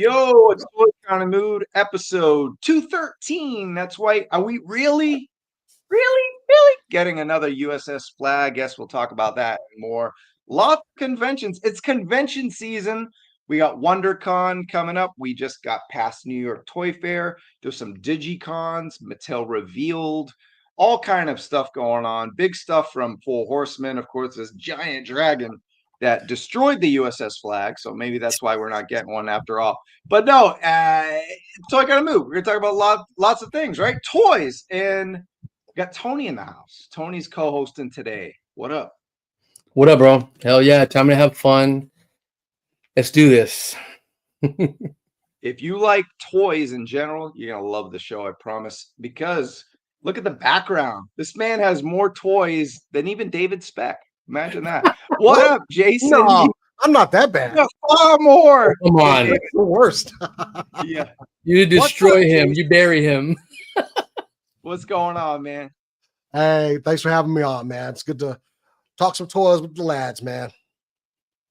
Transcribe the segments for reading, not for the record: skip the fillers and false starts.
Yo, it's Toy Kind of Mood, episode 213. That's right. Are we really getting another USS Flagg? Guess we'll talk about that and more. Lots of conventions. It's convention season. We got WonderCon coming up. We just got past New York Toy Fair. There's some DigiCons, Mattel Revealed, all kind of stuff going on. Big stuff from Full Horseman. Of course, this giant dragon that destroyed the USS Flagg. So maybe that's why we're not getting one after all. But no, Toy Kind of Move. We're going to talk about lots of things, right? Toys. And we got Tony in the house. Tony's co-hosting today. What up? What up, bro? Hell yeah. Time to have fun. Let's do this. If you like toys in general, you're going to love the show, I promise. Because look at the background. This man has more toys than even David Speck. Imagine that. What up, Jason? No, I'm not that bad. Far more. Come on. It's the worst. Yeah. You destroy him. You bury him. What's going on, man? Hey, thanks for having me on, man. It's good to talk some toys with the lads, man.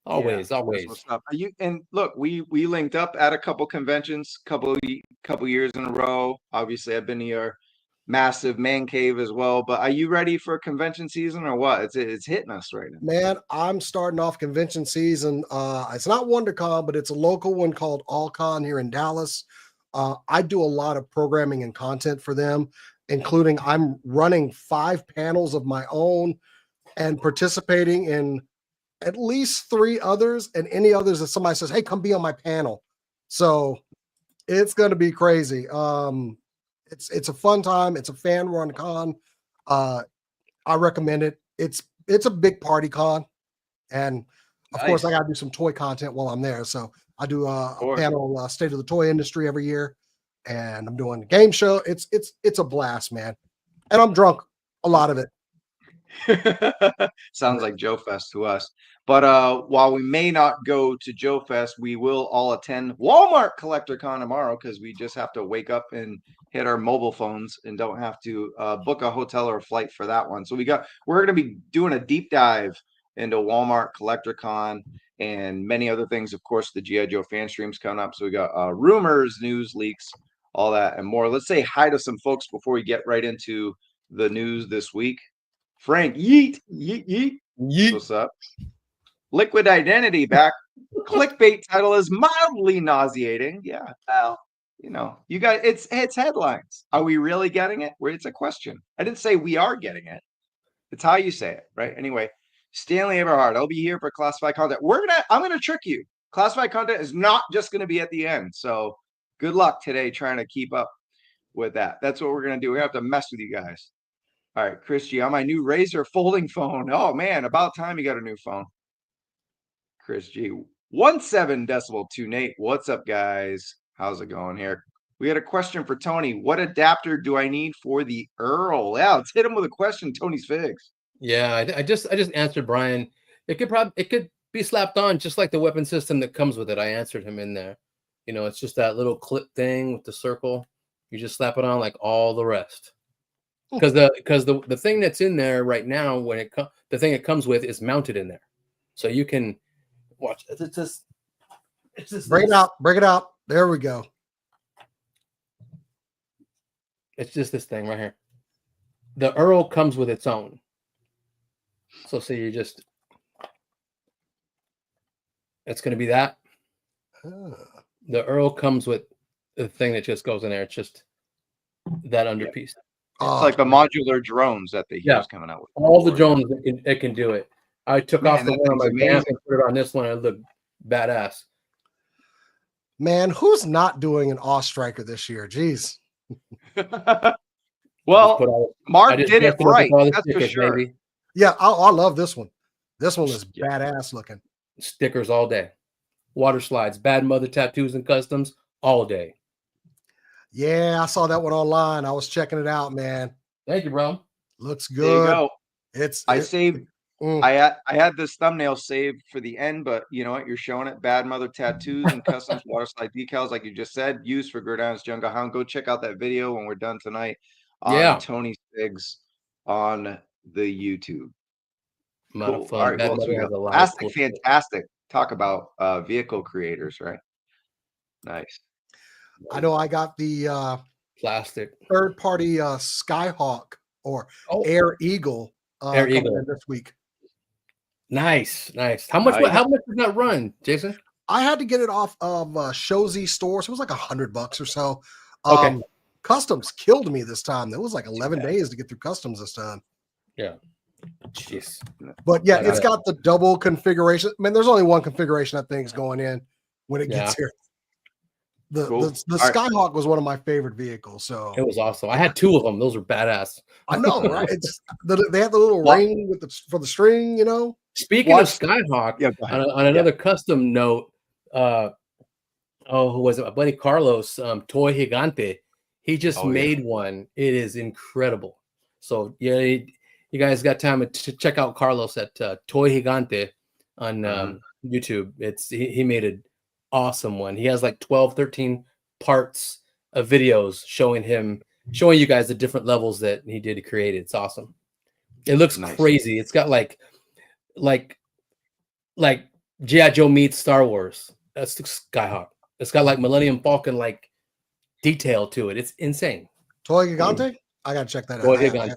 Always. What's up? And look, we linked up at a couple conventions, couple years in a row. Obviously, I've been to your massive man cave as well. But are you ready for convention season or what? It's hitting us right now. Man, I'm starting off convention season. It's not WonderCon, but it's a local one called AllCon here in Dallas. I do a lot of programming and content for them, including I'm running 5 panels of my own and participating in at least 3 others and any others that somebody says, hey, come be on my panel. So it's going to be crazy. It's a fun time. It's a fan run con. I recommend it. It's a big party con. And of course I got to do some toy content while I'm there. So I do a panel, State of the Toy Industry every year. And I'm doing a game show. It's a blast, man. And I'm drunk a lot of it. Sounds like Joe Fest to us. But while we may not go to Joe Fest, we will all attend Walmart Collector Con tomorrow because we just have to wake up and hit our mobile phones and don't have to book a hotel or a flight for that one. So we're going to be doing a deep dive into Walmart Collector Con and many other things. Of course, the GIJoe fan stream's coming up. So we got rumors, news, leaks, all that and more. Let's say hi to some folks before we get right into the news this week. Frank, yeet. What's up? Liquid Identity back. Clickbait title is mildly nauseating. Yeah, well, you guys, it's headlines. Are we really getting it? It's a question. I didn't say we are getting it. It's how you say it, right? Anyway, Stanley Eberhard, I'll be here for classified content. I'm gonna trick you. Classified content is not just gonna be at the end. So good luck today trying to keep up with that. That's what we're gonna do. We have to mess with you guys. All right, Chris G, on my new Razer folding phone. Oh man, about time you got a new phone. Chris G, 17 decibel 2 Nate. What's up, guys? How's it going here? We had a question for Tony. What adapter do I need for the Earl? Yeah, let's hit him with a question. Tony's Figs. Yeah, I just answered Brian. It could be slapped on just like the weapon system that comes with it. I answered him in there. It's just that little clip thing with the circle. You just slap it on like all the rest. Because the thing that's in there right now, the thing it comes with is mounted in there, so you can watch. It's just break it out. There we go. It's just this thing right here. The Earl comes with its own. So you just, it's going to be that. The Earl comes with the thing that just goes in there. It's just that underpiece. It's like the modular drones that the hero's coming out with. All the drones, it can do it. I took off the one on my Vamp and put it on this one. It looked badass. Man, who's not doing an Striker this year? Jeez. Well, Mark did it right. That's for sure. Baby. Yeah, I love this one. This one is badass looking. Stickers all day. Water slides, Bad Mother tattoos and customs all day. Yeah, I saw that one online. I was checking it out, man. Thank you, bro. Looks good. There you go. I had this thumbnail saved for the end, but you know what? You're showing it. Bad Mother tattoos and customs water slide decals, like you just said, used for Gurdon's Jungle Hound. Go check out that video when we're done tonight on Tony Figs on the YouTube. Cool. All right, fantastic. Talk about vehicle creators, right? Nice. I know I got the Plastic. third-party Skyhawk or Oh, Air Eagle Air coming Eagle. in this week. Nice. How much? Nice. How much does that run, Jason? I had to get it off of Shozy store, so it was like $100 or so. Okay. Customs killed me this time. It was like 11 days to get through customs this time. Yeah. Jeez. But yeah, I it's got got the double configuration. I mean, there's only one configuration that thing's going in when it gets here. The Skyhawk was one of my favorite vehicles. So it was awesome. I had 2 of them. Those were badass. I know, right? It's they have the little ring with for the string, you know. Speaking of Skyhawk, on another custom note, who was it? My buddy Carlos, Toy Gigante. He just made one. It is incredible. So yeah, you guys got time to check out Carlos at Toy Gigante on YouTube. He made an awesome one. He has like 12, 13 parts of videos showing you guys the different levels that he did to create it. It's awesome. It looks crazy. It's got like GIJoe meets Star Wars. That's the Skyhawk. It's got like Millennium Falcon like detail to it. It's insane. Toy Gigante? I gotta check that out. Toy Gigante.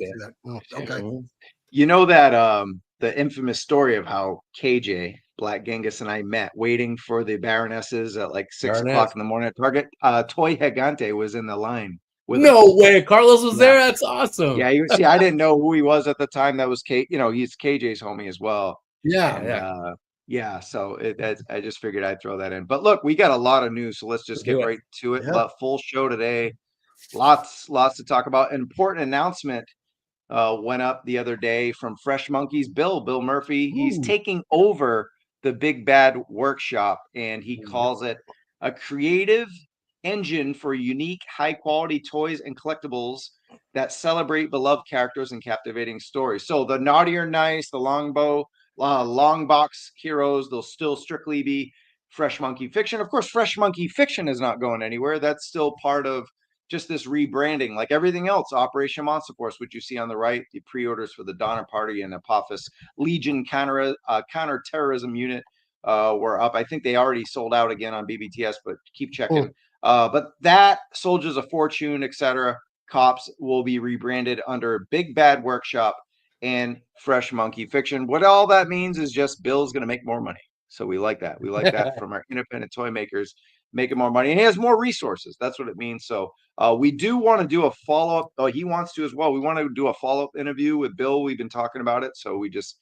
Okay. You know that the infamous story of how KJ Black Genghis and I met waiting for the Baronesses at like 6 o'clock in the morning at Target. Toy Gigante was in the line. No way, Carlos was there. That's awesome. Yeah, you see, I didn't know who he was at the time. That was he's KJ's homie as well. Yeah. So I just figured I'd throw that in. But look, we got a lot of news, so let's just get right to it. Full show today. Lots to talk about. Important announcement went up the other day from Fresh Monkeys. Bill Murphy. He's taking over the Big Bad Workshop, and he calls it a creative engine for unique, high-quality toys and collectibles that celebrate beloved characters and captivating stories. So the Naughty or Nice, the Longbow, long box heroes, they'll still strictly be Fresh Monkey Fiction. Of course, Fresh Monkey Fiction is not going anywhere. That's still part of just this rebranding, like everything else. Operation Monster Force, which you see on the right, the pre-orders for the Donner Party and Apophis Legion counter-terrorism unit were up. I think they already sold out again on BBTS, but keep checking. But that Soldiers of Fortune, etc., Cops will be rebranded under Big Bad Workshop and Fresh Monkey Fiction. What all that means is just Bill's going to make more money. So we like that. We like that from our independent toy makers, making more money. And he has more resources. That's what it means. So we do want to do a follow-up. He wants to as well. We want to do a follow-up interview with Bill. We've been talking about it. So we just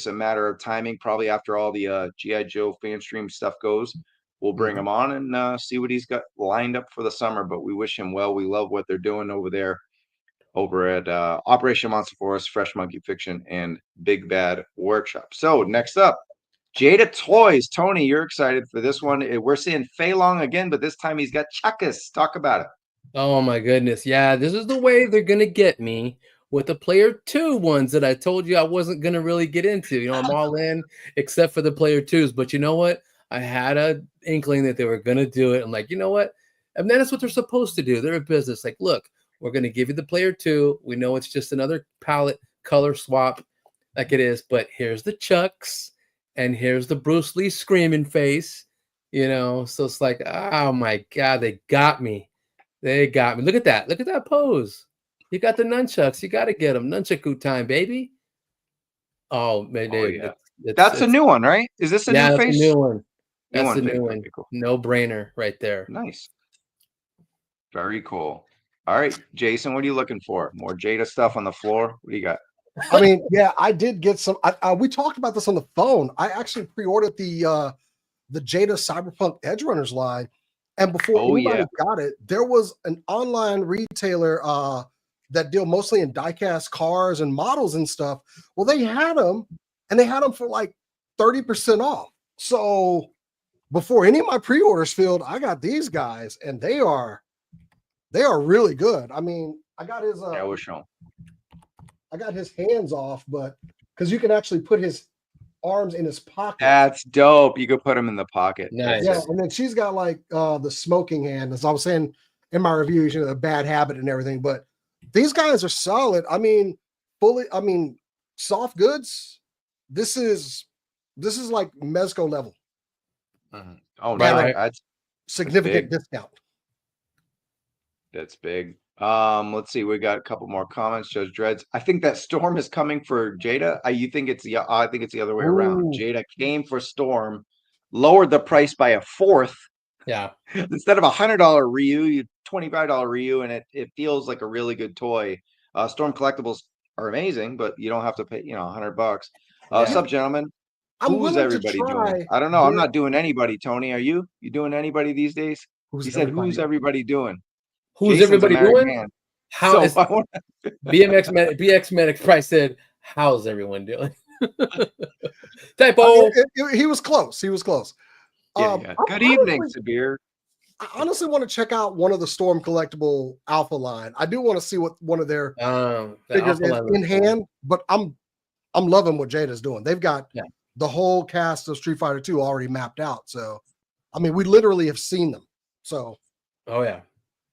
a matter of timing, probably after all the G.I. Joe fan stream stuff goes. We'll bring him on and see what he's got lined up for the summer. But we wish him well. We love what they're doing over there, over at Operation Monster Force, Fresh Monkey Fiction, and Big Bad Workshop. So next up, Jada Toys. Tony, you're excited for this one. We're seeing Fei Long again, but this time he's got Chuckus. Talk about it. Oh my goodness. Yeah, this is the way they're going to get me with the Player 2 ones that I told you I wasn't going to really get into. You know, I'm all in except for the Player 2s. But you know what? I had an inkling that they were going to do it. I'm like, you know what? And then that's what they're supposed to do. They're a business. Like, look, we're going to give you the Player 2. We know it's just another palette color swap like it is. But here's the Chucks. And here's the Bruce Lee screaming face. You know, so it's like, oh my God, they got me. They got me. Look at that. Look at that pose. You got the nunchucks. You got to get them. Nunchaku time, baby. Oh, man. Yeah. That's a new one, right? Is this a new face? That's a new one. That's a new one. Cool. No brainer right there. Nice. Very cool. All right, Jason, what are you looking for? More Jada stuff on the floor? What do you got? I mean, yeah, I did get some. We talked about this on the phone. I actually pre-ordered the Jada Cyberpunk Edge Runners line, and before anybody got it, there was an online retailer that deal mostly in diecast cars and models and stuff. Well, they had them, and they had them for like 30% off. So before any of my pre-orders filled, I got these guys, and they are really good. I mean, I got his I got his hands off, but because you can actually put his arms in his pocket. That's dope. You could put them in the pocket. Nice. Yeah, and then she's got like the smoking hand, as I was saying in my reviews, you know, a bad habit and everything. But these guys are solid. I mean, soft goods. This is like Mezco level. Oh, right. significant discount. That's big. Let's see. We got a couple more comments. Judge Dreads. I think that Storm is coming for Jada. You think it's the? I think it's the other way around. Jada came for Storm, lowered the price by a fourth. Yeah. Instead of $100 Ryu, $25 Ryu, and it feels like a really good toy. Storm collectibles are amazing, but you don't have to pay, $100. Sup, gentlemen? Who's everybody doing? I don't know. I'm not doing anybody. Tony, are you? You doing anybody these days? He said, "Who's everybody doing?" Who's Jason's everybody doing? Man. How is BX Medic Price said, "How's everyone doing?" Typo. He was close. He was close. Yeah. Good evening, Sabir. I honestly want to check out one of the Storm collectible Alpha line. I do want to see what one of their figures is in hand, but I'm loving what Jada's doing. They've got the whole cast of Street Fighter 2 already mapped out. So, I mean, we literally have seen them. So, oh yeah,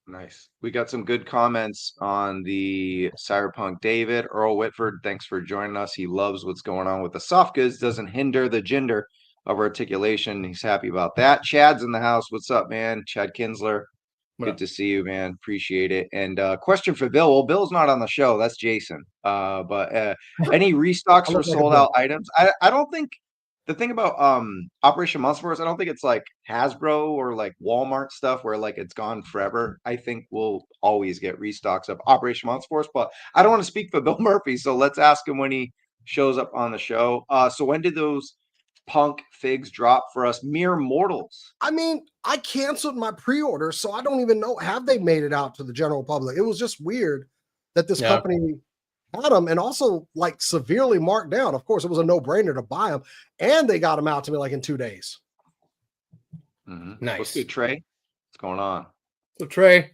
nice. We got some good comments on the Cyberpunk. David Earl Whitford, thanks for joining us. He loves what's going on with the soft goods. Doesn't hinder the gender of articulation. He's happy about that. Chad's in the house. What's up, man? Chad Kinsler. Good to see you, man. Appreciate it. And question for Bill. Well, Bill's not on the show. That's Jason. But any restocks for sold out items? I don't think the thing about Operation Monster Force, I don't think it's like Hasbro or like Walmart stuff where like it's gone forever. I think we'll always get restocks of Operation Monster Force, but I don't want to speak for Bill Murphy, so let's ask him when he shows up on the show. So when did those Punk figs drop for us mere mortals? I mean, I canceled my pre-order, so I don't even know, have they made it out to the general public? It was just weird that this company had them and also like severely marked down. Of course, it was a no-brainer to buy them, and they got them out to me like in 2 days. Nice. What's good, Trey? What's going on? So Trey.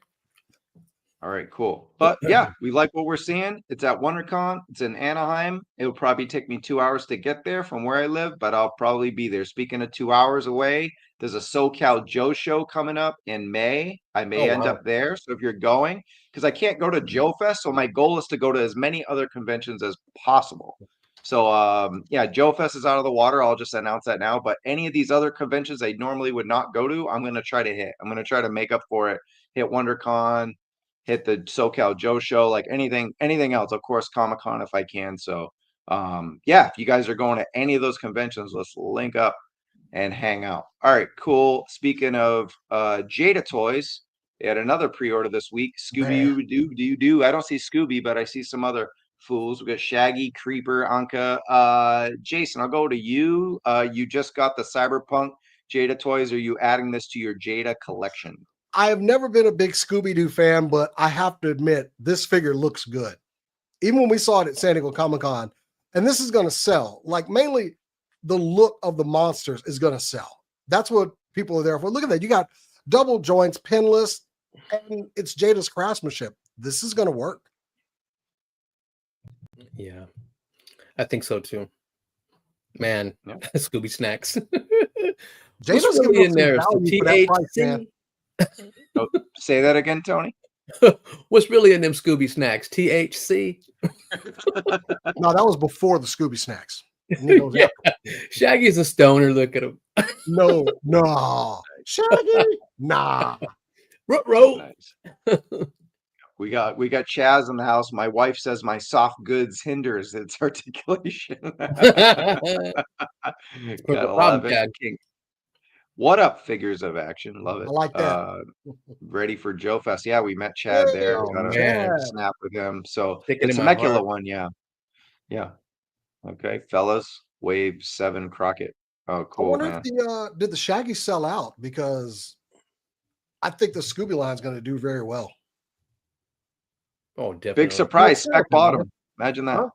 All right, cool. But yeah, we like what we're seeing. It's at WonderCon. It's in Anaheim. It'll probably take me 2 hours to get there from where I live, but I'll probably be there. Speaking of 2 hours away, there's a SoCal Joe show coming up in May. I may end up there. So if you're going, because I can't go to Joe Fest, so my goal is to go to as many other conventions as possible. So yeah, Joe Fest is out of the water. I'll just announce that now. But any of these other conventions I normally would not go to, I'm going to try to hit. I'm going to try to make up for it. Hit WonderCon. Hit the SoCal Joe show, like anything else, of course, Comic-Con if I can. So yeah, if you guys are going to any of those conventions, let's link up and hang out. All right, cool. Speaking of Jada Toys, they had another pre-order this week. Scooby-Doo. I don't see Scooby, but I see some other fools. We got Shaggy, Creeper, Anka. Jason, I'll go to you. You just got the Cyberpunk Jada Toys. Are you adding this to your Jada collection? I have never been a big Scooby-Doo fan, but I have to admit, this figure looks good. Even when we saw it at San Diego Comic-Con, and this is going to sell. Like, mainly the look of the monsters is going to sell. That's what people are there for. Look at that. You got double joints, pinless, and it's Jada's craftsmanship. This is going to work. Yeah, I think so too. Man, Scooby Snacks. Jada's really in there. THC. Oh, say that again, Tony. What's really in them Scooby Snacks? THC? No, that was before the Scooby Snacks. Yeah. Shaggy's a stoner. Look at him. No. Shaggy, nah. Nice. We got Chaz in the house. My wife says my soft goods hinders its articulation. Gotta love it. What up, figures of action? Love it. I like that. Ready for Joe Fest. Yeah, we met Chad there. Got a snap with him. So it's a Temecula one. Yeah. Okay, fellas. Wave 7 Crockett. Oh, cool. I wonder if did the Shaggy sell out? Because I think the Scooby line is going to do very well. Oh, definitely. Big surprise. Spec bottom. Imagine that.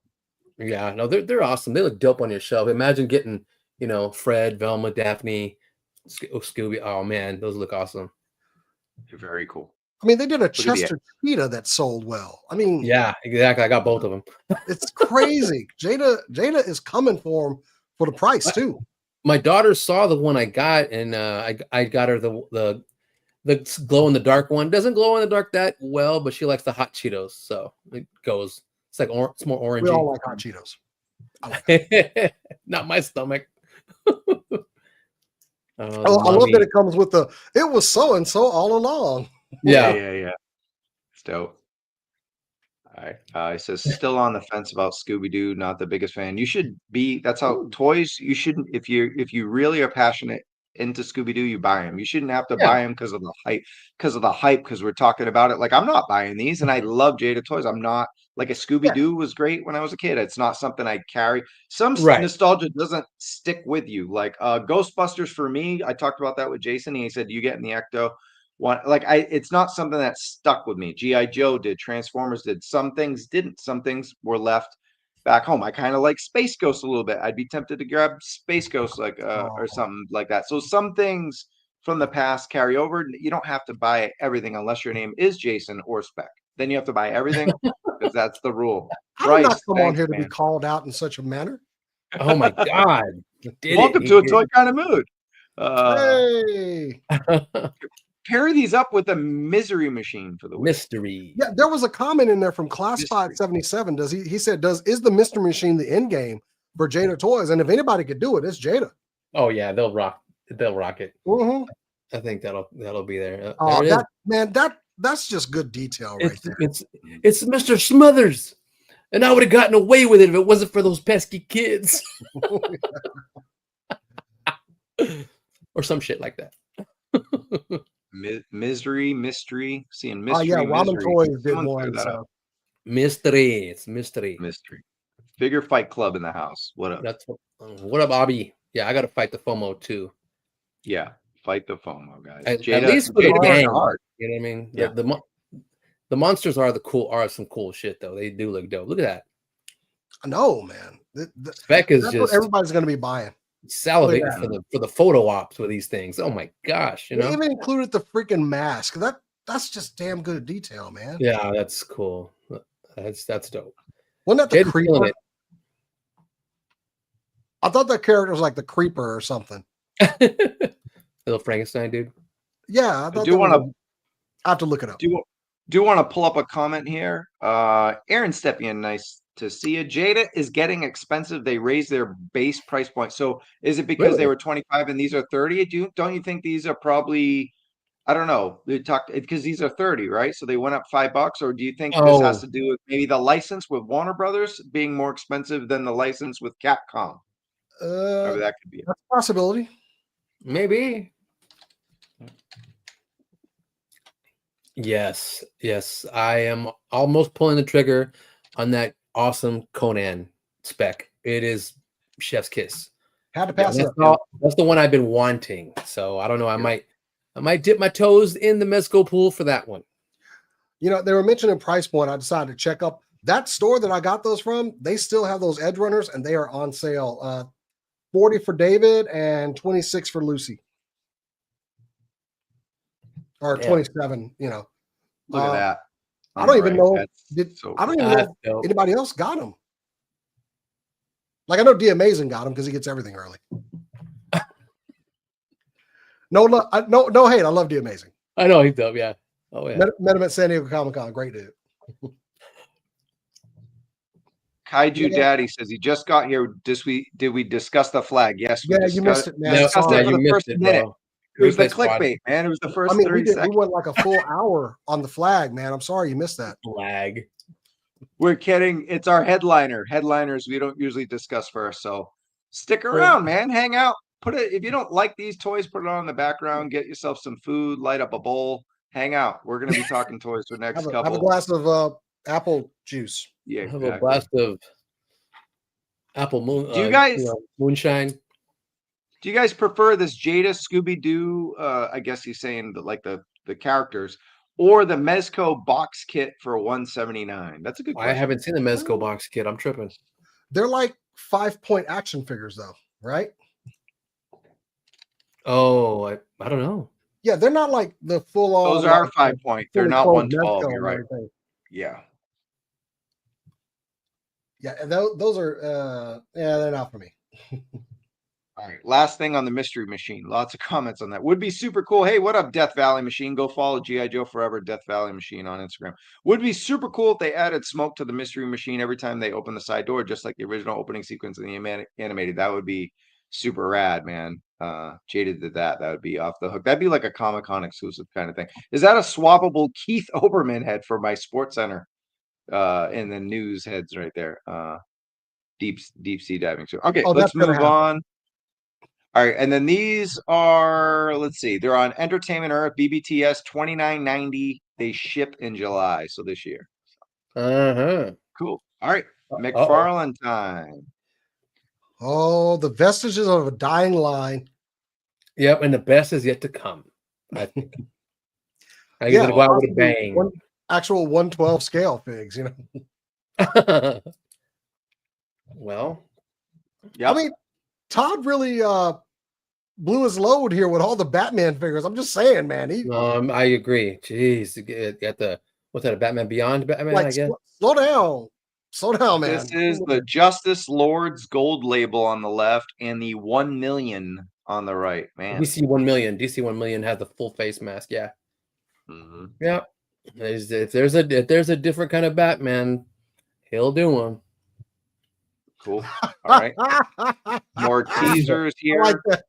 Yeah, no, they're awesome. They look dope on your shelf. Imagine getting, Fred, Velma, Daphne, Scooby. Oh man, those look awesome. They're very cool. I mean, they did a Chester Cheetah that sold well. I mean, yeah, exactly. I got both of them. It's crazy. Jada is coming for him for the price too. My daughter saw the one I got, and I got her the glow in the dark one. Doesn't glow in the dark that well, but she likes the hot Cheetos, so it goes. It's like it's more orangey. We all like hot Cheetos. I like Not my stomach. Oh, I love that it comes with the "it was so and so all along." Yeah. It's dope. All right. It says still on the fence about Scooby-Doo, not the biggest fan. You should be. That's how toys. You shouldn't if you really are passionate into Scooby-Doo, you buy them. You shouldn't have to buy them because of the hype. Because we're talking about it. Like I'm not buying these, and I love Jada Toys. I'm not like a Scooby-Doo was great when I was a kid. It's not something I carry. Some nostalgia doesn't stick with you. Like Ghostbusters for me. I talked about that with Jason. He said you get in the Ecto. One like it's not something that stuck with me. GI Joe did, Transformers did. Some things didn't. Some things were left back home. I kind of like Space Ghost a little bit. I'd be tempted to grab Space Ghost like or something like that. So some things from the past carry over. You don't have to buy everything unless your name is Jason or Spec. Then you have to buy everything because that's the rule. I did not come on here to be called out in such a manner. Oh my God! Welcome to a toy kind of mood. Hey. Pair these up with a misery machine for the week. Mystery. Yeah, there was a comment in there from Classified 77. He said, is the mystery machine the end game for Jada Toys? And if anybody could do it, it's Jada. Oh yeah, they'll rock it. Mm-hmm. I think that'll be there. That's just good detail right there. It's Mr. Smothers, and I would have gotten away with it if it wasn't for those pesky kids. Or some shit like that. Mystery, seeing mystery. Yeah, Ramen Toys did one. So. Mystery, it's mystery. Figure Fight Club in the house. What up? What up, Bobby? Yeah, I got to fight the FOMO too. Yeah, fight the FOMO, guys. At least for the gang. Hard. You know what I mean? Yeah. The monsters are some cool shit though. They do look dope. Look at that. I know, man. Spec is that's just what everybody's going to be buying. Salivating for the photo ops with these things. Oh my gosh, They even included the freaking mask. That's just damn good detail, man. Yeah, that's cool. That's dope. Wasn't that the creeper? I thought that character was like the creeper or something. Little Frankenstein dude. Yeah, I have to look it up. Do you want to pull up a comment here? Aaron Stepien, nice to see you. Jada is getting expensive. They raised their base price point. So is it because they were 25 and these are 30? Don't you think these are probably, I don't know, they talked because these are 30, right? So they went up $5, or do you think this has to do with maybe the license with Warner Brothers being more expensive than the license with Capcom? Maybe that could be that's a possibility. Maybe. Yes, I am almost pulling the trigger on that awesome Conan spec. It is chef's kiss. Had to pass it. That's the one I've been wanting. So I don't know. I might dip my toes in the Mezco pool for that one. You know, they were mentioning price point. I decided to check up that store that I got those from. They still have those Edge Runners, and they are on sale. 40 for David and 26 for Lucy. Or 27, you know. Look at that. I don't even know. I don't even know if anybody else got them. Like I know D Amazing got them because he gets everything early. No hate. I love D Amazing. I know he's dope. Yeah. Oh yeah. Met him at San Diego Comic-Con. Great dude. Kaiju Daddy says he just got here. Did we discuss the flag? Yes. Yeah, you missed it, man. You missed it, minute. It was the clickbait, man. It was the first 30 seconds. We went like a full hour on the flag, man. I'm sorry you missed that. Flag. We're kidding. It's our headliner. Headliners we don't usually discuss first. So stick around, man. Hang out. If you don't like these toys, put it on in the background. Get yourself some food. Light up a bowl. Hang out. We're gonna be talking toys for the next couple. Have a glass of apple juice. Yeah, exactly. Have a glass of apple moon. Do you guys moonshine? Do you guys prefer this Jada Scooby-Doo? I guess he's saying that like the characters, or the Mezco box kit for $179? That's a good question. I haven't seen the Mezco box kit. I'm tripping. They're like 5-point action figures, though, right? Oh, I don't know. Yeah, they're not like the full on. Those are 5-point. They're not 112. You're right. Yeah. Yeah, those are. They're not for me. All right, last thing on the mystery machine. Lots of comments on that. Would be super cool. Hey, what up, Death Valley Machine? Go follow GI Joe Forever, Death Valley Machine on Instagram. Would be super cool if they added smoke to the mystery machine every time they open the side door, just like the original opening sequence in the animated. That would be super rad, man. Jada did that, that would be off the hook. That'd be like a Comic-Con exclusive kind of thing. Is that a swappable Keith Oberman head for my Sports Center in the news heads right there? Deep sea diving. So okay, let's move on. All right, and then these are, let's see, they're on Entertainment Earth, BBTS, $29.90. They ship in July, so this year. Cool. All right, McFarlane time. Oh, the vestiges of a dying line. Yep, and the best is yet to come. I think. I Yeah, gonna go out with a bang. Actual 1/12 scale figs, you know. Well, I mean, Todd really blew his load here with all the Batman figures. I'm just saying, man. I agree. Jeez, get the what's that? A Batman Beyond Batman? Like, I guess. Slow down, man. This is the Justice Lord's gold label on the left and the 1 million on the right. Man, DC 1 million. DC 1 million has the full face mask. Yeah. Yeah. If there's a different kind of Batman, he'll do one. Cool. All right. More teasers here. Like that.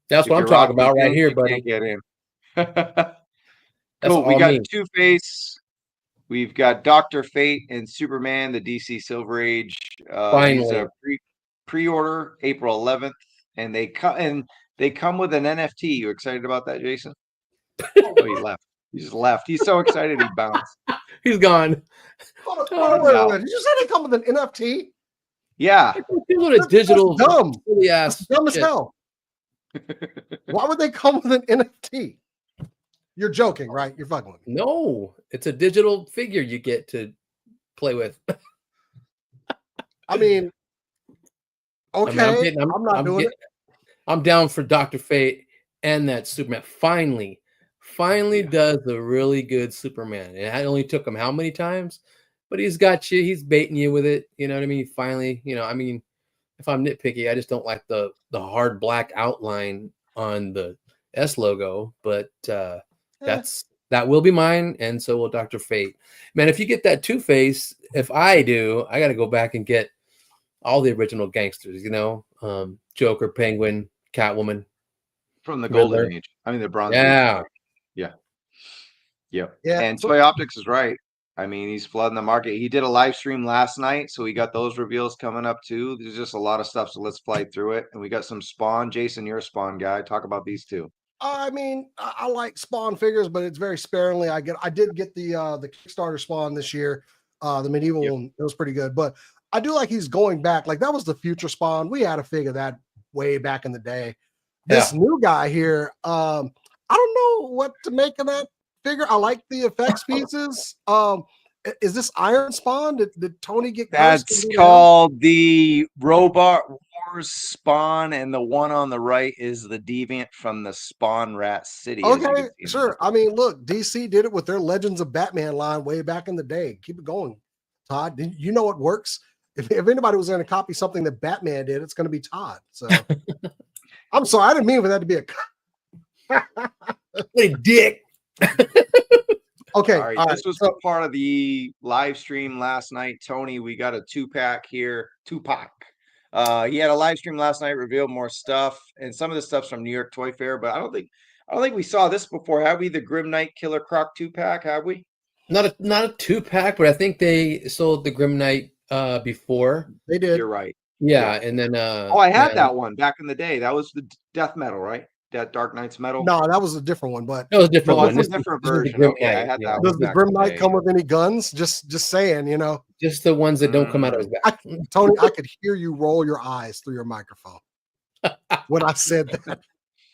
That's what I'm talking about right here, buddy. Get in. Cool. We got Two-Face. We've got Dr. Fate and Superman, the DC Silver Age. Finally. Pre-order April 11th, and they come with an NFT. You excited about that, Jason? Oh, he left. He just left. He's so excited he bounced. He's gone. Wait. Did you say they come with an NFT? Yeah. That's digital. Dumb. Silly ass. Dumb as hell. Why would they come with an NFT? You're joking, right? You're fucking with me. No, it's a digital figure you get to play with. I mean, okay. I'm down for Dr. Fate and that Superman. Finally does a really good Superman. It only took him how many times? But he's got you. He's baiting you with it. You know what I mean? Finally, I mean, if I'm nitpicky, I just don't like the hard black outline on the S logo. But that will be mine, and so will Dr. Fate. Man, if you get that Two-Face, if I do, I got to go back and get all the original gangsters. Joker, Penguin, Catwoman from the Golden Age. I mean, the Bronze Age. Yeah. And Toy Optics is right. I mean, he's flooding the market. He did a live stream last night, so we got those reveals coming up too. There's just a lot of stuff, so let's fly through it. And we got some Spawn. Jason, you're a Spawn guy. Talk about these two. I mean, I like Spawn figures, but it's very sparingly. I did get the Kickstarter Spawn this year, the medieval one. It was pretty good, but I do like he's going back. Like, that was the future Spawn. We had a figure that way back in the day. This new guy here, I don't know what to make of that figure. I like the effects pieces. Is this Iron Spawn? Did Tony get? That's called the Robot Wars Spawn, and the one on the right is the Deviant from the Spawn Rat City. Okay, sure. I mean, look, DC did it with their Legends of Batman line way back in the day. Keep it going, Todd. You know what works. If anybody was going to copy something that Batman did, it's going to be Todd. So I'm sorry, I didn't mean for that to be a dick. Okay. All right. This was part of the live stream last night. Tony, we got a two-pack here. Tupac. He had a live stream last night, revealed more stuff, and some of the stuff's from New York Toy Fair, but I don't think we saw this before. Have we? The Grim Knight Killer Croc 2-pack, have we? Not a 2-pack, but I think they sold the Grim Knight before. They did. You're right. Yeah, and then I had that one back in the day. That was the death metal, right? That Dark Knight's metal. No, that was a different one, but that was a different one. This is a different version. Okay, I had that. Does the Grim Knight come with any guns? Just saying, just the ones that don't come out of his back. Tony, I could hear you roll your eyes through your microphone when I said that.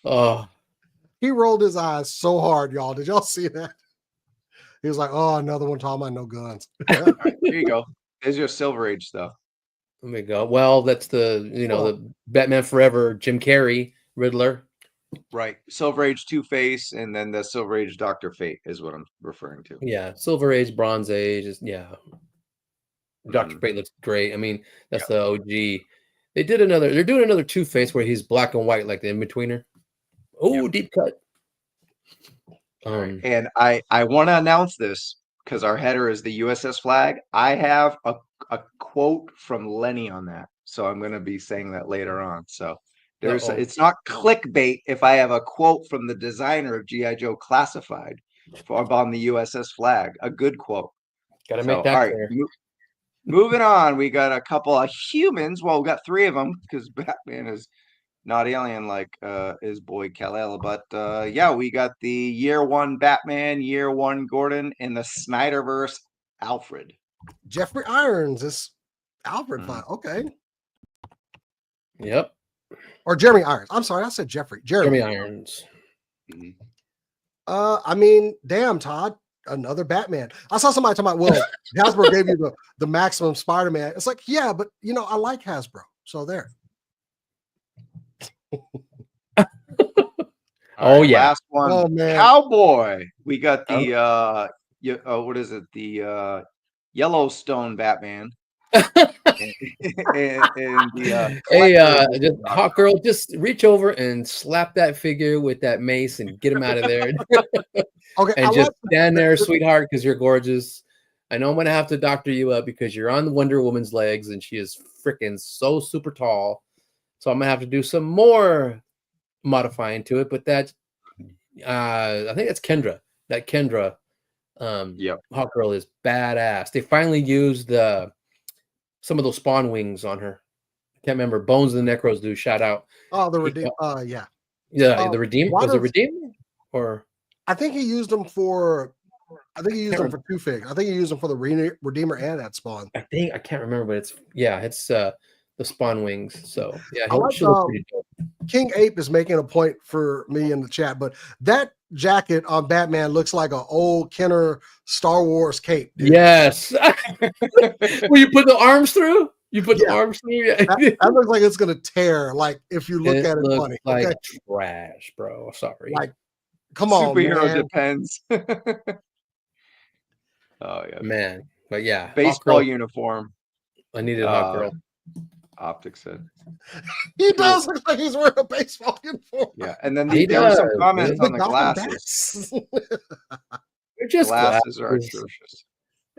Oh, he rolled his eyes so hard, y'all. Did y'all see that? He was like, "Oh, another one talking about no guns." Right, here you go. There's your Silver Age stuff. Let me go. Well, that's the the Batman Forever Jim Carrey Riddler. Right. Silver Age Two-Face, and then the Silver Age Dr. Fate is what I'm referring to. Yeah. Silver Age, Bronze Age is Dr. Fate looks great. I mean, that's the OG. They're doing another Two-Face where he's black and white, like the in-betweener. Oh, deep cut. And I want to announce this because our header is the USS Flagg. I have a quote from Lenny on that. So I'm going to be saying that later on. So It's not clickbait if I have a quote from the designer of GIJoe Classified on the USS Flagg, a good quote. Gotta make that clear. Moving on, we got a couple of humans. Well, we got 3 of them because Batman is not alien like his boy Kal-El. But yeah, we got the year 1 Batman, year 1 Gordon, and the Snyderverse Alfred. Jeffrey Irons is Alfred. Okay. Yep. Or Jeremy Irons. I'm sorry, I said Jeffrey. Jeremy Irons. I mean, damn, Todd. Another Batman. I saw somebody talking about, well, Hasbro gave you the maximum Spider-Man. It's like, yeah, but you know, I like Hasbro. So there. Oh yeah. Last one. Oh man. Cowboy. We got the what is it? The Yellowstone Batman. and the Hey, just, hot girl, just reach over and slap that figure with that mace and get him out of there. Okay, and just stand there, sweetheart, because you're gorgeous. I know I'm gonna have to doctor you up because you're on Wonder Woman's legs and she is freaking so super tall. So I'm gonna have to do some more modifying to it. But that I think that's Kendra. That Kendra hot girl is badass. They finally used some of those spawn wings on her. I can't remember. Bones and the Necros do shout out. Oh, the Redeem. Yeah. The Redeem. Was it Redeem? Or I think he used them for 2 figs. I think he used them for the Redeemer and that spawn. I can't remember, but it's the spawn wings. So yeah, I like, pretty dope. King Ape is making a point for me in the chat, but that jacket on Batman looks like an old Kenner Star Wars cape. Dude. Yes. Will you put the arms through? You put the arms through? Yeah. That looks like it's gonna tear. Like if you look at it funny. Like trash, bro. Sorry. Like, come on, superhero man. depends. Oh yeah, man. But yeah, baseball uniform. I needed a hot girl. Optics said he does look like he's wearing a baseball uniform. Yeah, and then there were some comments on the glasses. They're just glasses are atrocious.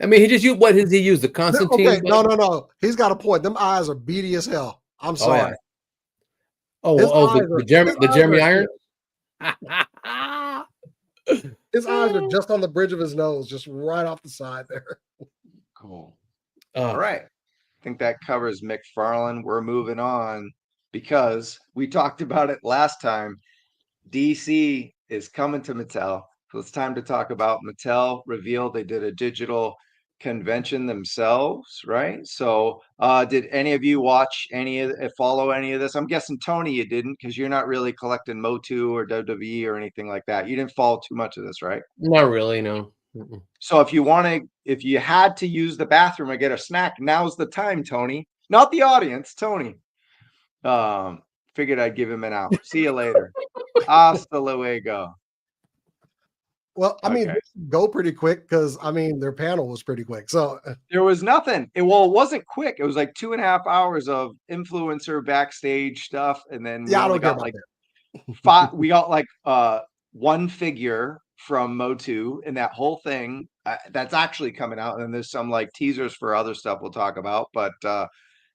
I mean, what did he use? The Constantine? Okay, no. He's got a point. Them eyes are beady as hell. I'm sorry. The Jeremy Irons. His eyes are just on the bridge of his nose, just right off the side there. Cool. All right. I think that covers McFarlane. We're moving on because we talked about it last time. DC is coming to Mattel. So it's time to talk about Mattel Revealed. They did a digital convention themselves, right? So did any of you follow any of this? I'm guessing Tony you didn't, because you're not really collecting Motu or WWE or anything like that. You didn't follow too much of this, right? Not really, no. So if you had to use the bathroom or get a snack, now's the time, Tony. Not the audience, Tony. Figured I'd give him an out. See you later. Hasta luego. Well, I mean, go pretty quick because their panel was pretty quick. So there was nothing. It wasn't quick. It was like 2.5 hours of influencer backstage stuff, and then we got like five. We got like one figure from Motu, and that whole thing that's actually coming out. And then there's some like teasers for other stuff we'll talk about. But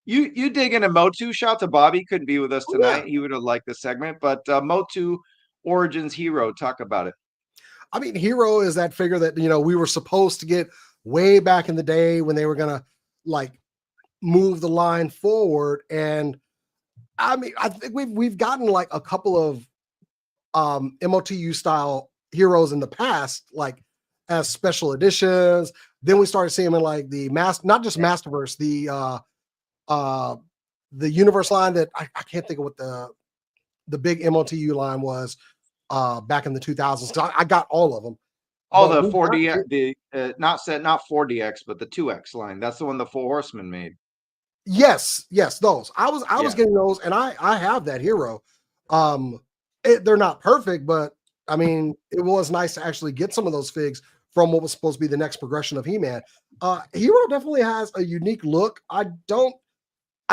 you dig into Motu. Shout to Bobby, couldn't be with us tonight. Yeah. He would have liked the segment. But Motu Origins Hero, talk about it. I mean, Hero is that figure that, we were supposed to get way back in the day when they were going to like move the line forward. And I mean, I think we've gotten like a couple of MOTU style heroes in the past, like as special editions. Then we started seeing them in like the not just Masterverse, the universe line that I can't think of what the big MOTU line was. Back in the 2000s. So I got all of them. Oh, the 4DX, not 4DX, but the 2X line. That's the one the Four Horsemen made. Yes, those. I was getting those, and I have that hero. They're not perfect, but I mean, it was nice to actually get some of those figs from what was supposed to be the next progression of He-Man. Hero definitely has a unique look. I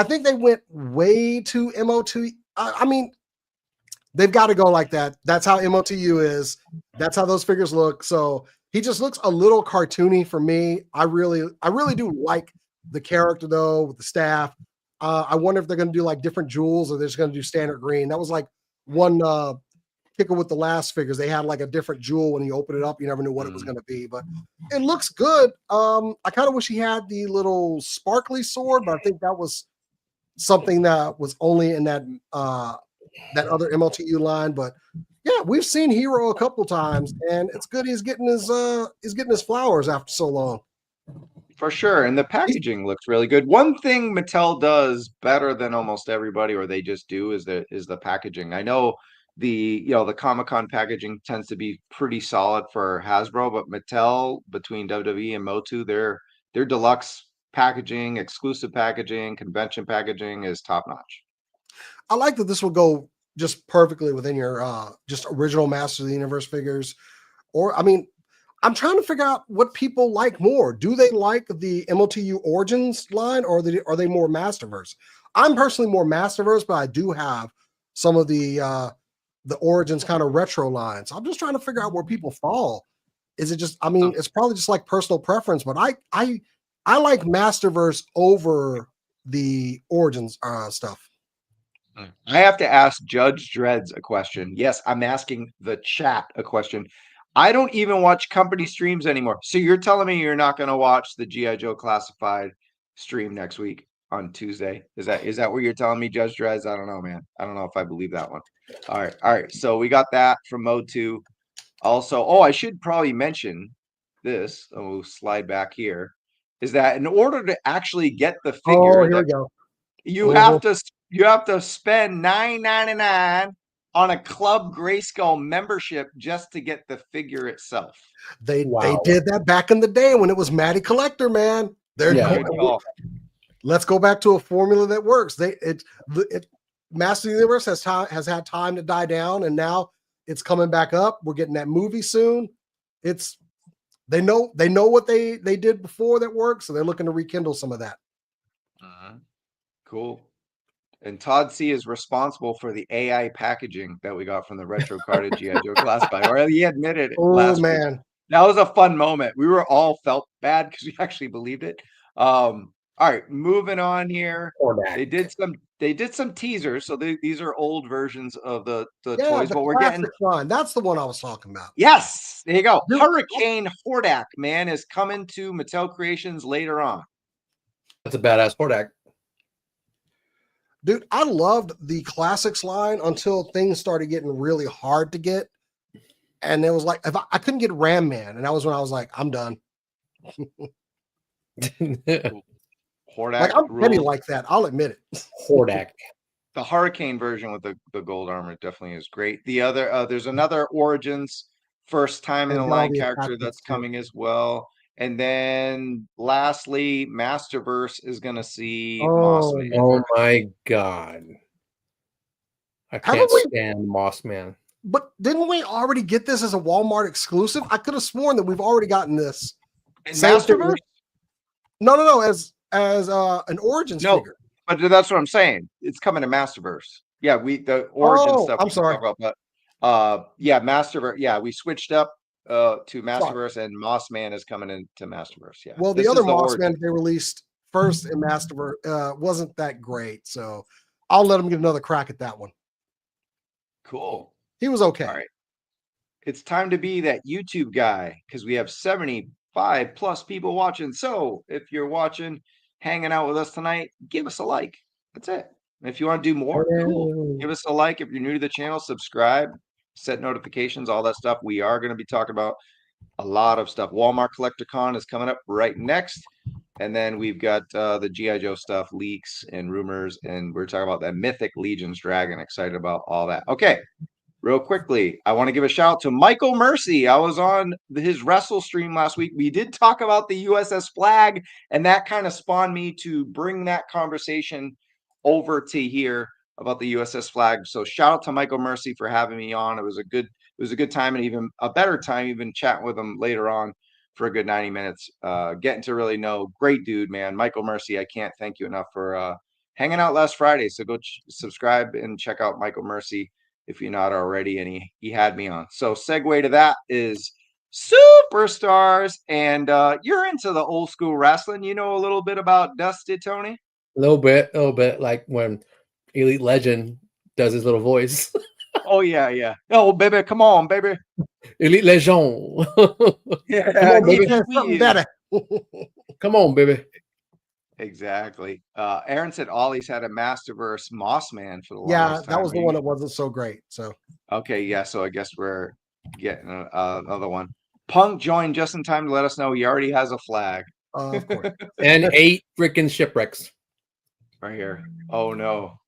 think they went way too MOTU. I mean, they've got to go like that. That's how MOTU is. That's how those figures look. So he just looks a little cartoony for me. I really do like the character though, with the staff. I wonder if they're going to do like different jewels or they're just going to do standard green. That was like one kicker with the last figures. They had like a different jewel when you open it up. You never knew what it was going to be, but it looks good. I kind of wish he had the little sparkly sword, but I think that was something that was only in that that other MLTU line. But yeah, we've seen Hero a couple times, and it's good he's getting his flowers after so long. For sure. And the packaging looks really good. One thing Mattel does better than almost everybody, or they just do, is the packaging. I know the Comic-Con packaging tends to be pretty solid for Hasbro, but Mattel, between WWE and Motu, their deluxe packaging, exclusive packaging, convention packaging is top notch. I like that this will go just perfectly within your just original Masters of the Universe figures. Or I mean, I'm trying to figure out what people like more. Do they like the MLTU Origins line, or are they more Masterverse? I'm personally more Masterverse, but I do have some of the Origins kind of retro lines. I'm just trying to figure out where people fall. Is it just? I mean, it's probably just like personal preference, but I like Masterverse over the Origins stuff. I have to ask Judge Dreads a question. Yes, I'm asking the chat a question. I don't even watch company streams anymore. So you're telling me you're not going to watch the GIJoe Classified stream next week on Tuesday? Is that what you're telling me, Judge Dreads? I don't know, man. I don't know if I believe that one. All right. So we got that from Mode 2. Also, I should probably mention this. We'll slide back here. Is that in order to actually get the figure, here we go. You have to spend $9.99 on a Club Grayskull membership just to get the figure itself. They did that back in the day when it was Matty Collector, man. Let's go back to a formula that works. Master of the Universe has had time to die down, and now it's coming back up. We're getting that movie soon. They know what they did before that worked, so they're looking to rekindle some of that. Cool. And Todd C is responsible for the AI packaging that we got from the retro carded GIJoe Classified. Or he admitted it last week. That was a fun moment. We were all felt bad because we actually believed it. All right, moving on here. They did some teasers. So these are old versions of the toys, but we're getting line. That's the one I was talking about. Yes, there you go. Hurricane Hordak, man, is coming to Mattel Creations later on. That's a badass Hordak. Dude, I loved the classics line until things started getting really hard to get. And it was like, if I couldn't get Ram Man. And that was when I was like, I'm done. Hordak. Like, I'm petty like that. I'll admit it. Hordak. The Hurricane version with the gold armor definitely is great. The other, there's another Origins first time in the line character that's coming as well. And then lastly, Masterverse is going to see Mossman. Oh my God. I can't stand Mossman. But didn't we already get this as a Walmart exclusive? I could have sworn that we've already gotten this. In Masterverse? No, as an Origins figure. But that's what I'm saying. It's coming to Masterverse. Yeah, the Origin stuff. I'm sorry. Masterverse. Yeah, we switched up to Masterverse, and Mossman is coming into Masterverse. Yeah. Well, the other Mossman they released first in Masterverse wasn't that great, so I'll let him get another crack at that one. Cool. He was okay. All right. It's time to be that YouTube guy because we have 75 plus people watching. So if you're watching, hanging out with us tonight, give us a like. That's it. And if you want to do more, cool. Give us a like. If you're new to the channel, subscribe. Set notifications, all that stuff. We are going to be talking about a lot of stuff. Walmart Collector Con is coming up right next. And then we've got the GIJoe stuff, leaks and rumors. And we're talking about that Mythic Legion's Dragon. Excited about all that. Okay, real quickly, I want to give a shout out to Michael Mercy. I was on his wrestle stream last week. We did talk about the USS Flagg, and that kind of spawned me to bring that conversation over to here about the USS Flagg. So shout out to Michael Mercy for having me on. It was a good time, and even a better time even chatting with him later on for a good 90 minutes, getting to really know. Great dude, man. Michael Mercy, I can't thank you enough for hanging out last Friday. So go subscribe and check out Michael Mercy if you're not already, and he had me on. So segue to that is Superstars, and you're into the old school wrestling. You know a little bit about Dusty, Tony? A little bit like when Elite Legend does his little voice. Oh yeah. Oh baby, come on, baby. Elite Legend. Yeah, Come on, baby. There's something better. Come on, baby. Exactly. Aaron said Ollie's had a Masterverse Moss Man for the Yeah, longest that time. was the one that wasn't so great. So Okay, yeah. So I guess we're getting another one. Punk joined just in time to let us know he already has a flag of course. And 8 freaking shipwrecks. right here. Oh no.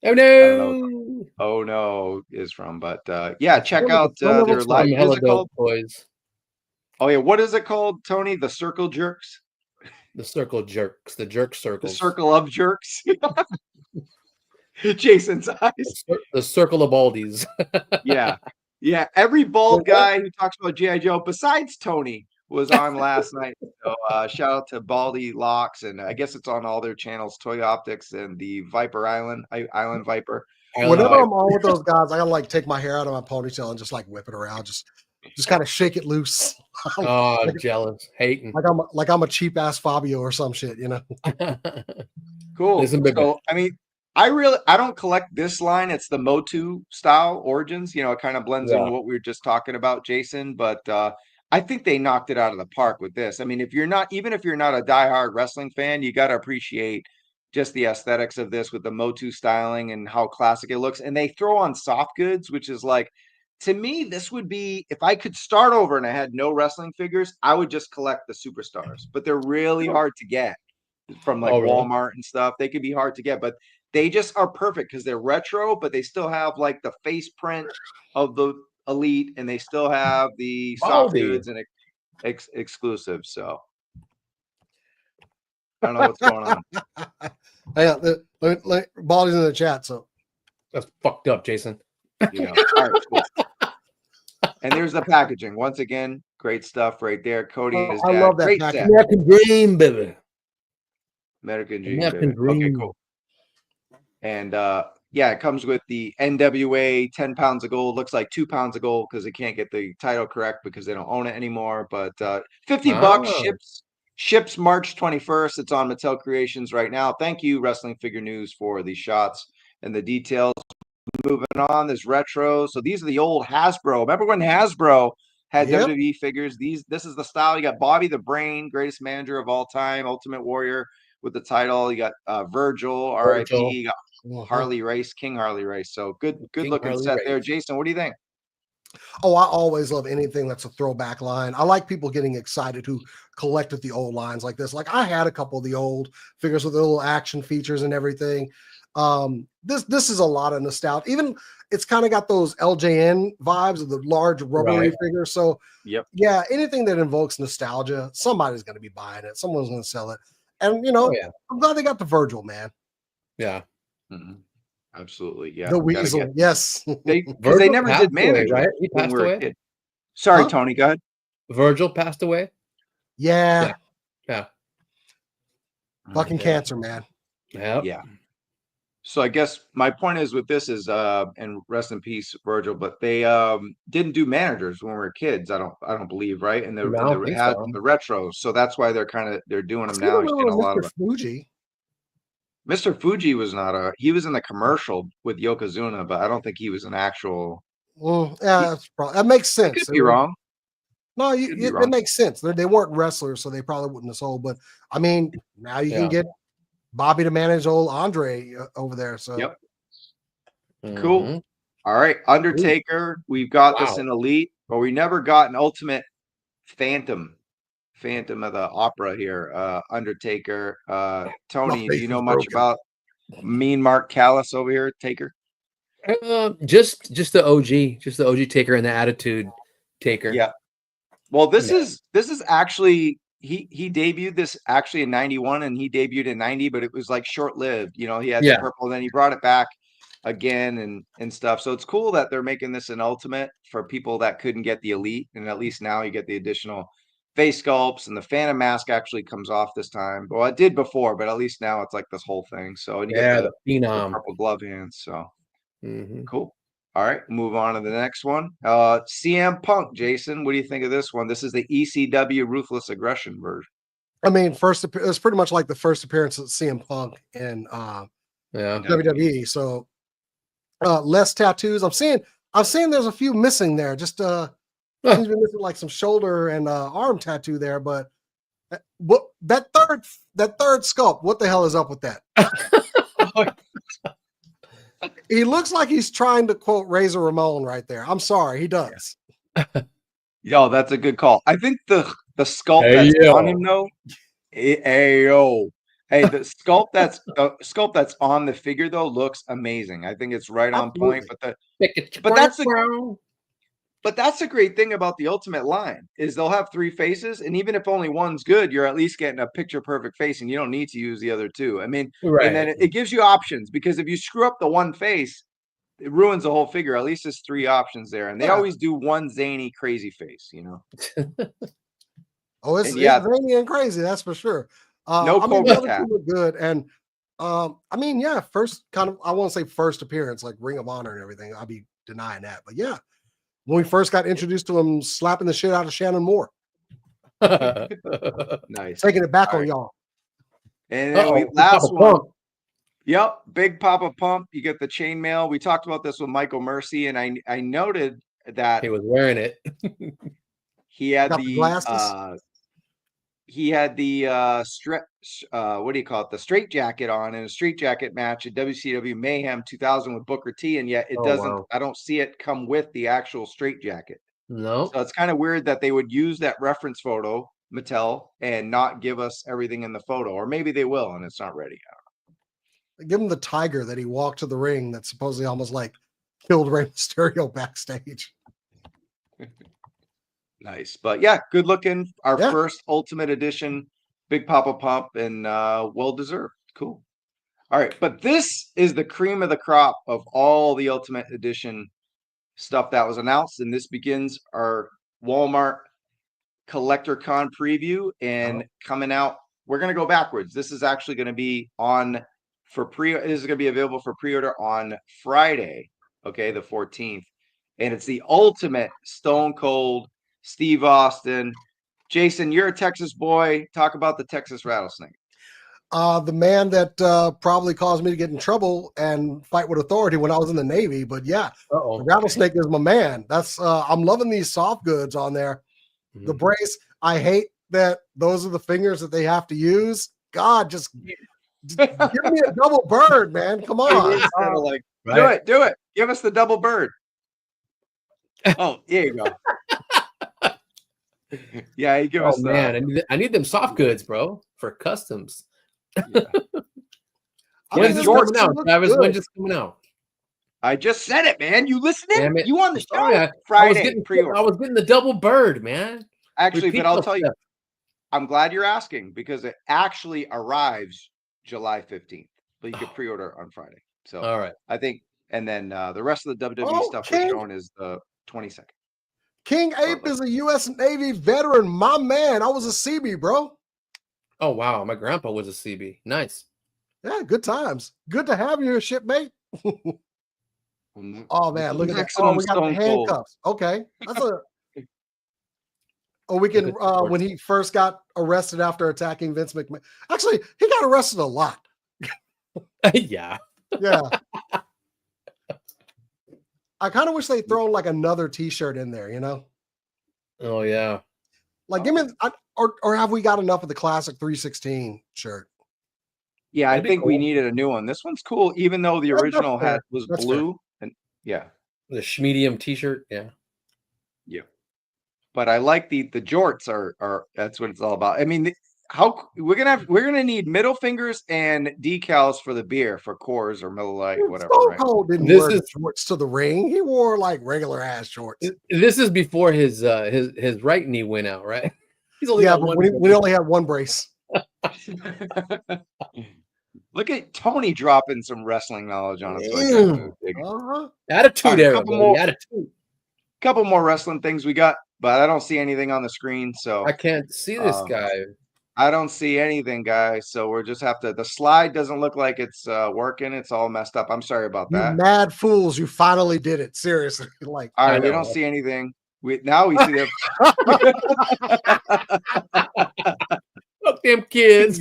Oh I don't know. no! Oh no is from, but yeah, check Some of out the- some of their it's live. From What is Hella it called? Dope Toys. Oh yeah, what is it called, Tony? The Circle Jerks? The circle jerks. The jerk The circles. Circle of Jerks? Jason's eyes. The circle of baldies. Yeah. Yeah. Every bald guy who talks about G.I. Joe besides Tony was on last night. So shout out to Baldy Locks, and I guess it's on all their channels, Toy Optics and the Viper Island Viper. Whenever I'm on with those guys, I gotta like take my hair out of my ponytail and just like whip it around, just kind of shake it loose. Oh, jealous, hating. like I'm a cheap ass Fabio or some shit, you know. Cool. Listen, baby. So I mean, I don't collect this line. It's the Motu style origins. You know, it kind of blends in with what we were just talking about, Jason. But I think they knocked it out of the park with this. I mean, if you're not a diehard wrestling fan, you got to appreciate just the aesthetics of this with the Motu styling and how classic it looks. And they throw on soft goods, which is like, to me, this would be, if I could start over and I had no wrestling figures, I would just collect the superstars. But they're really hard to get from like Walmart and stuff. They could be hard to get, but they just are perfect because they're retro, but they still have like the face print of the Elite, and they still have the soft goods and exclusives. So I don't know what's going on. Yeah, Baldy's in the chat. So that's fucked up, Jason. You know, all right, cool. And there's the packaging. Once again, great stuff right there. Cody and his dad. I love that great packaging. American Dream, baby. American Dream. American Baby. Dream. Okay, cool. And yeah, it comes with the NWA 10 pounds of gold. Looks like 2 pounds of gold because they can't get the title correct because they don't own it anymore. But $50 ships March 21st. It's on Mattel Creations right now. Thank you, Wrestling Figure News, for the shots and the details. Moving on, this retro. So these are the old Hasbro. Remember when Hasbro had WWE figures? This is the style. You got Bobby the Brain, greatest manager of all time, Ultimate Warrior with the title. You got Virgil, R.I.P. You got Harley Race, King Harley Race. So good looking Harley set Race. there. Jason, what do you think? Oh, I always love anything that's a throwback line. I like people getting excited who collected the old lines like this. Like I had a couple of the old figures with the little action features and everything. This is a lot of nostalgia. Even it's kind of got those LJN vibes of the large rubbery figures. So yeah, anything that invokes nostalgia, somebody's going to be buying it. Someone's going to sell it. And you know, I'm glad they got the Virgil, man. Yeah. Mm-hmm. Absolutely. Yeah. The Weasel. Yes. Because they never did manage right? He passed away. Sorry, Tony, go ahead. Virgil passed away. Yeah. Fucking Yeah. cancer, man. Yeah. So I guess my point is with this is and rest in peace, Virgil, but they didn't do managers when we were kids. I don't believe, right? And they had the retros. So that's why they're doing them now. He's getting a lot of Fuji. Mr. Fuji was not he was in the commercial with Yokozuna, but I don't think he was an actual. Well, yeah, that makes sense. Could be wrong. No, it makes sense. They weren't wrestlers, so they probably wouldn't have sold. But I mean, now you can get Bobby to manage old Andre over there. So cool. All right, Undertaker. We've got this in Elite, but we never got an Ultimate Phantom of the Opera here. Undertaker. Tony, do you know much about Mean Mark Callis over here, Taker? Just the OG Taker and the Attitude Taker. Yeah. Well, this is actually he debuted this actually in 91 and he debuted in 90, but it was like short-lived. You know, he had the purple, and then he brought it back again and stuff. So it's cool that they're making this an Ultimate for people that couldn't get the Elite, and at least now you get the additional face sculpts, and the Phantom mask actually comes off this time. Well, it did before, but at least now it's like this whole thing. So and you get the purple glove hands. So cool. All right, move on to the next one. CM Punk, Jason, what do you think of this one? This is the ECW Ruthless Aggression version. I mean, it's pretty much like the first appearance of CM Punk in WWE. So less tattoos. I'm seeing there's a few missing there. Just seems to be missing like some shoulder and arm tattoo there. But what that third sculpt? What the hell is up with that? He looks like he's trying to quote Razor Ramon right there. I'm sorry, he does. Yo, that's a good call. I think the sculpt that's on him though. The sculpt that's on the figure though looks amazing. I think it's right on point. But that's the great thing about the Ultimate line is they'll have 3 faces, and even if only one's good, you're at least getting a picture perfect face, and you don't need to use the other 2. I mean, and then it gives you options, because if you screw up the one face, it ruins the whole figure. At least there's 3 options there, and they always do one zany, crazy face, you know. It's zany and crazy, that's for sure. No Cobra tat. Good, and I mean, first kind of, I won't say first appearance like Ring of Honor and everything. I'll be denying that, but yeah. When we first got introduced to him slapping the shit out of Shannon Moore. Nice. Taking it back on y'all. And then last one. Yep, Big Papa Pump. You get the chainmail. We talked about this with Michael Mercy, and I noted that he was wearing it. He had the glasses. He had the what do you call it? The straight jacket on in a straight jacket match at WCW Mayhem 2000 with Booker T, and yet it doesn't. Wow. I don't see it come with the actual straight jacket. No. So it's kind of weird that they would use that reference photo, Mattel, and not give us everything in the photo, or maybe they will, and it's not ready. I don't know. Give him the tiger that he walked to the ring that supposedly almost like killed Rey Mysterio backstage. Nice, but yeah, good looking. Our first Ultimate Edition Big Papa Pump, and well deserved. Cool. All right, but this is the cream of the crop of all the Ultimate Edition stuff that was announced, and this begins our Walmart Collector Con preview. And coming out, we're going to go backwards. This is actually going to be on for pre. This is going to be available for pre-order on Friday, okay, the 14th, and it's the Ultimate Stone Cold Steve Austin. Jason, you're a Texas boy. Talk about the Texas Rattlesnake. The man that probably caused me to get in trouble and fight with authority when I was in the Navy. But yeah, the Rattlesnake is my man. That's I'm loving these soft goods on there. The brace, I hate that those are the fingers that they have to use. God, just give me a double bird, man. Come on. Do it. Give us the double bird. Oh, here you go. Yeah, you give us man, I need them soft goods, bro, for customs. Yeah. When's this coming out, Travis? When's this coming out? I just said it, man. You listening? You on the show? Friday. I was getting the double bird, man. Actually, but I'll tell you, I'm glad you're asking, because it actually arrives July 15th, but you can pre-order on Friday. So all right, I think, and then the rest of the WWE stuff we're showing is the 22nd. King Ape is a U.S. Navy veteran. My man. I was a CB, bro. Oh, wow. My grandpa was a CB. Nice. Yeah, good times. Good to have you here, shipmate. Oh, man. Look at that. Oh, we got the handcuffs. Okay. That's a... Oh, we can... when he first got arrested after attacking Vince McMahon. Actually, he got arrested a lot. Yeah. Yeah. I kind of wish they'd thrown like another T-shirt in there, you know? Oh yeah. Like give me, or have we got enough of the classic 316 shirt? Yeah, I think we needed a new one. This one's cool, even though the original was blue. And yeah, the Schmedium T-shirt. Yeah. But I like the jorts are that's what it's all about. I mean, how we're gonna need middle fingers and decals for the beer for Coors or Miller Lite, whatever. Stone Cold didn't wear shorts to the ring. He wore like regular ass shorts. This is before his right knee went out, right? He's only but we only had one brace. Look at Tony dropping some wrestling knowledge on us. Attitude era. Couple more wrestling things we got, but I don't see anything on the screen, so I can't see this guy. I don't see anything, guys. So we'll just have to. The slide doesn't look like it's working. It's all messed up. I'm sorry about that. You mad fools! You finally did it. Seriously, like. All right, we don't see anything. Now we see them. them kids.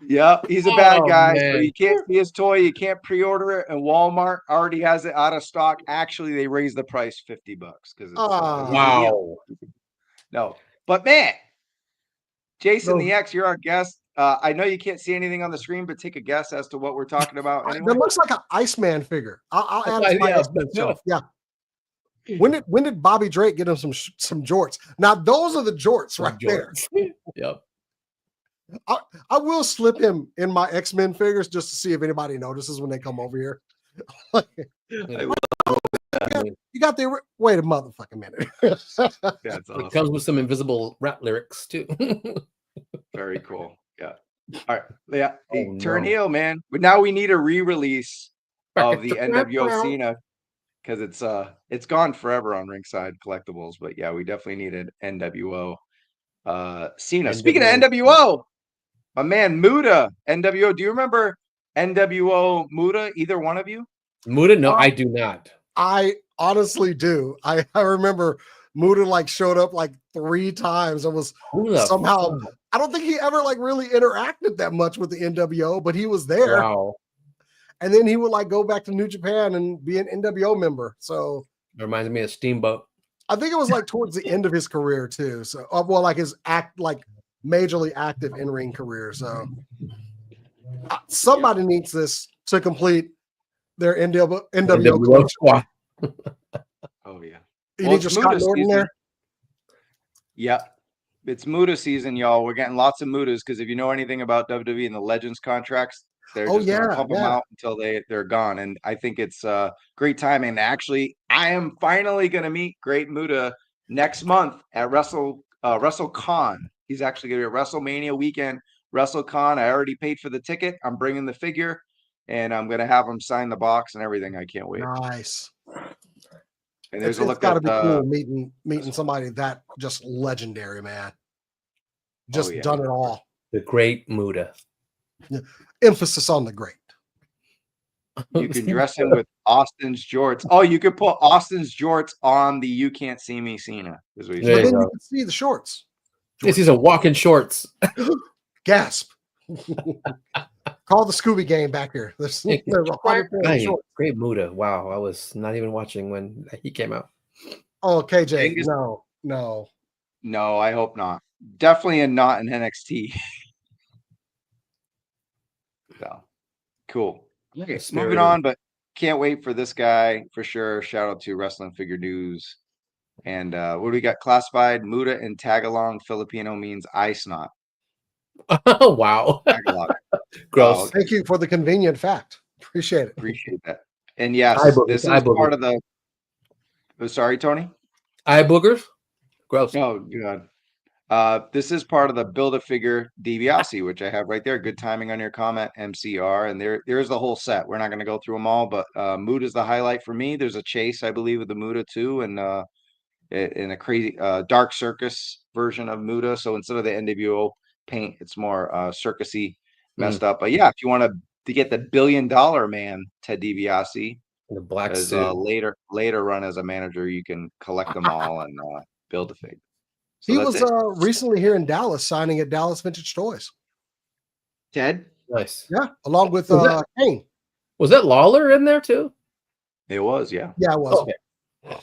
Yep, he's a bad Oh, guy. So man. you can't see his toy. You can't pre-order it, and Walmart already has it out of stock. Actually, they raised the price $50 because it's Wow. no. But man, Jason No. the X, you're our guest. I know you can't see anything on the screen, but take a guess as to what we're talking about. Anyway, That looks like an Iceman figure. I'll add it to my Yeah, Iceman shelf. Yeah. When did Bobby Drake get him some jorts? Now those are the jorts right there. Yep. I will slip him in my X-Men figures just to see if anybody notices when they come over here. You got the wait a motherfucking minute. that's awesome. It comes with some invisible rap lyrics too. Very cool. Yeah. All right. Yeah. Oh, Turn no. heel, man. But now we need a re-release of the NWO Cena because it's gone forever on Ringside Collectibles. But yeah, we definitely need an NWO Cena. Speaking of NWO, my man Muda NWO. Do you remember NWO Muda? Either one of you? Muda? No, I do not. I honestly do. I remember Muda like showed up like 3 times and was somehow. I don't think he ever like really interacted that much with the NWO, but he was there. Wow. And then he would like go back to New Japan and be an NWO member. So it reminds me of Steamboat. I think it was like towards the end of his career too. So well, like his majorly active in-ring career. So somebody needs this to complete their NWO squad. Oh yeah. You need your Scott Norton there. Yeah. It's Muda season, y'all. We're getting lots of Mudas because if you know anything about WWE and the Legends contracts, they're just gonna pump them out until they're gone. And I think it's great timing. Actually, I am finally gonna meet Great Muda next month at WrestleCon. He's actually gonna be at WrestleMania weekend, WrestleCon. I already paid for the ticket. I'm bringing the figure, and I'm gonna have him sign the box and everything. I can't wait. Nice. And there's it's got to be cool meeting somebody that just legendary, man. Just done it all. The Great Muda. Yeah. Emphasis on the great. You can dress him with Austin's jorts. Oh, you could put Austin's jorts on the "You Can't See Me" Cena. Is what but then you can see the shorts. Yes, he's a walking shorts. Gasp. Call the Scooby Gang back here. There's Great Muda. Wow, I was not even watching when he came out. Oh, KJ, no. I hope not. Definitely not in NXT. So cool. Okay, moving on, but can't wait for this guy for sure. Shout out to Wrestling Figure News. And what do we got? Classified Muda and Tagalong Filipino means eye snot. Oh wow. Gross. Oh, okay. Thank you for the convenient fact. Appreciate it. Appreciate that. And yes, this is part of the sorry, Tony. Eye boogers? Gross. Oh god. This is part of the Build-A-Figure DiBiase, which I have right there. Good timing on your comment, MCR. And there's the whole set. We're not going to go through them all, but Muda is the highlight for me. There's a chase, I believe, with the Muda too, and in a crazy dark circus version of Muda. So instead of the NWO paint, it's more circusy, messed up. But yeah, if you want to get the $1 billion man, Ted DiBiase, the black as later run as a manager, you can collect them all and build a fig. So he was recently here in Dallas signing at Dallas Vintage Toys. Ted? Nice. Yeah, along with Kane. Was that Lawler in there too? It was, yeah. Yeah, it was. Okay.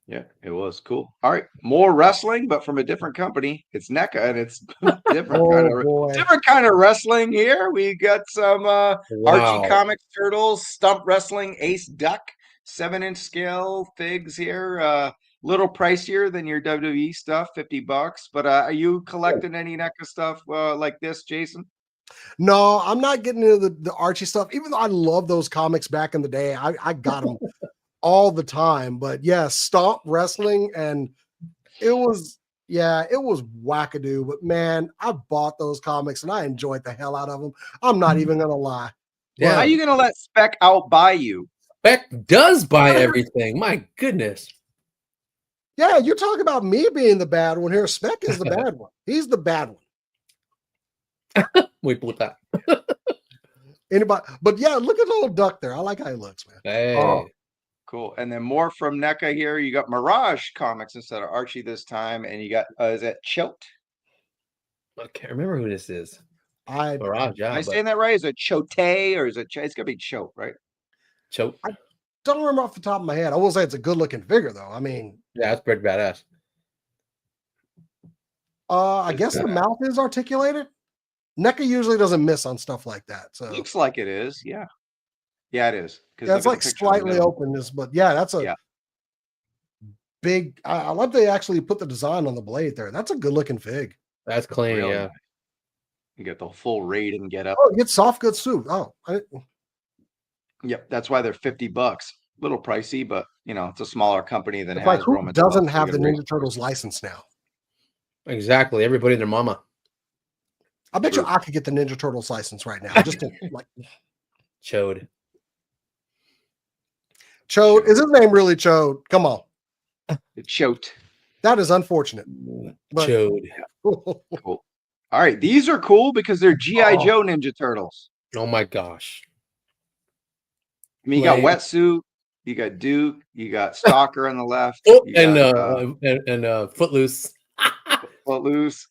Yeah, it was cool. All right, more wrestling, but from a different company. It's NECA, and it's different kind of wrestling here. We got some Archie Comics Turtles, Stump Wrestling, Ace Duck, 7-inch scale figs here. Little pricier than your WWE stuff, $50. But are you collecting any NECA stuff like this, Jason? No, I'm not getting into the Archie stuff. Even though I love those comics back in the day, I got them all the time. But yeah, Stomp Wrestling, and it was wackadoo. But man, I bought those comics and I enjoyed the hell out of them. I'm not even gonna lie. Yeah, how are you gonna let Spec outbuy you? Spec does buy everything. My goodness. Yeah, you're talking about me being the bad one here. Spec is the bad one. He's the bad one. We put that. Anybody? But yeah, look at the little duck there. I like how he looks, man. Hey. Cool. And then more from NECA here. You got Mirage Comics instead of Archie this time. And you got, is that Choked? I can't remember who this is. I Mirage, Am yeah, I saying that right? Is it Chote or is it? It's gonna be Chote, right? Choke. don't remember off the top of my head. I will say it's a good looking figure though. I mean, Yeah, that's pretty badass. I It's guess the badass. mouth is articulated. NECA usually doesn't miss on stuff like that. So Looks like it is. Yeah, yeah, it is. Because yeah, it's like slightly openness, but yeah, that's a Yeah. big. I love they actually put the design on the blade there. That's a good looking fig. That's clean, Really yeah. nice. You get the full raid and get up. Oh, it's soft goods too. Oh, Yep, that's why they're $50. A little pricey, but you know, it's a smaller company than it's like Hasbro. who Mattel, doesn't so have they the gotta raise Ninja Turtles license now? Exactly. Everybody and their mama. I bet True. you I could get the Ninja Turtles license right now. Just to, like Chode. Chode. Is his name really Chode? Come on. It's Chote. That is unfortunate. But Chode. Cool. All right, these are cool because they're GI Oh. Joe Ninja Turtles. Oh my gosh. I mean, you got Lame. Wetsuit, you got Duke, you got Stalker on the left, Oh, you and got Footloose. Footloose.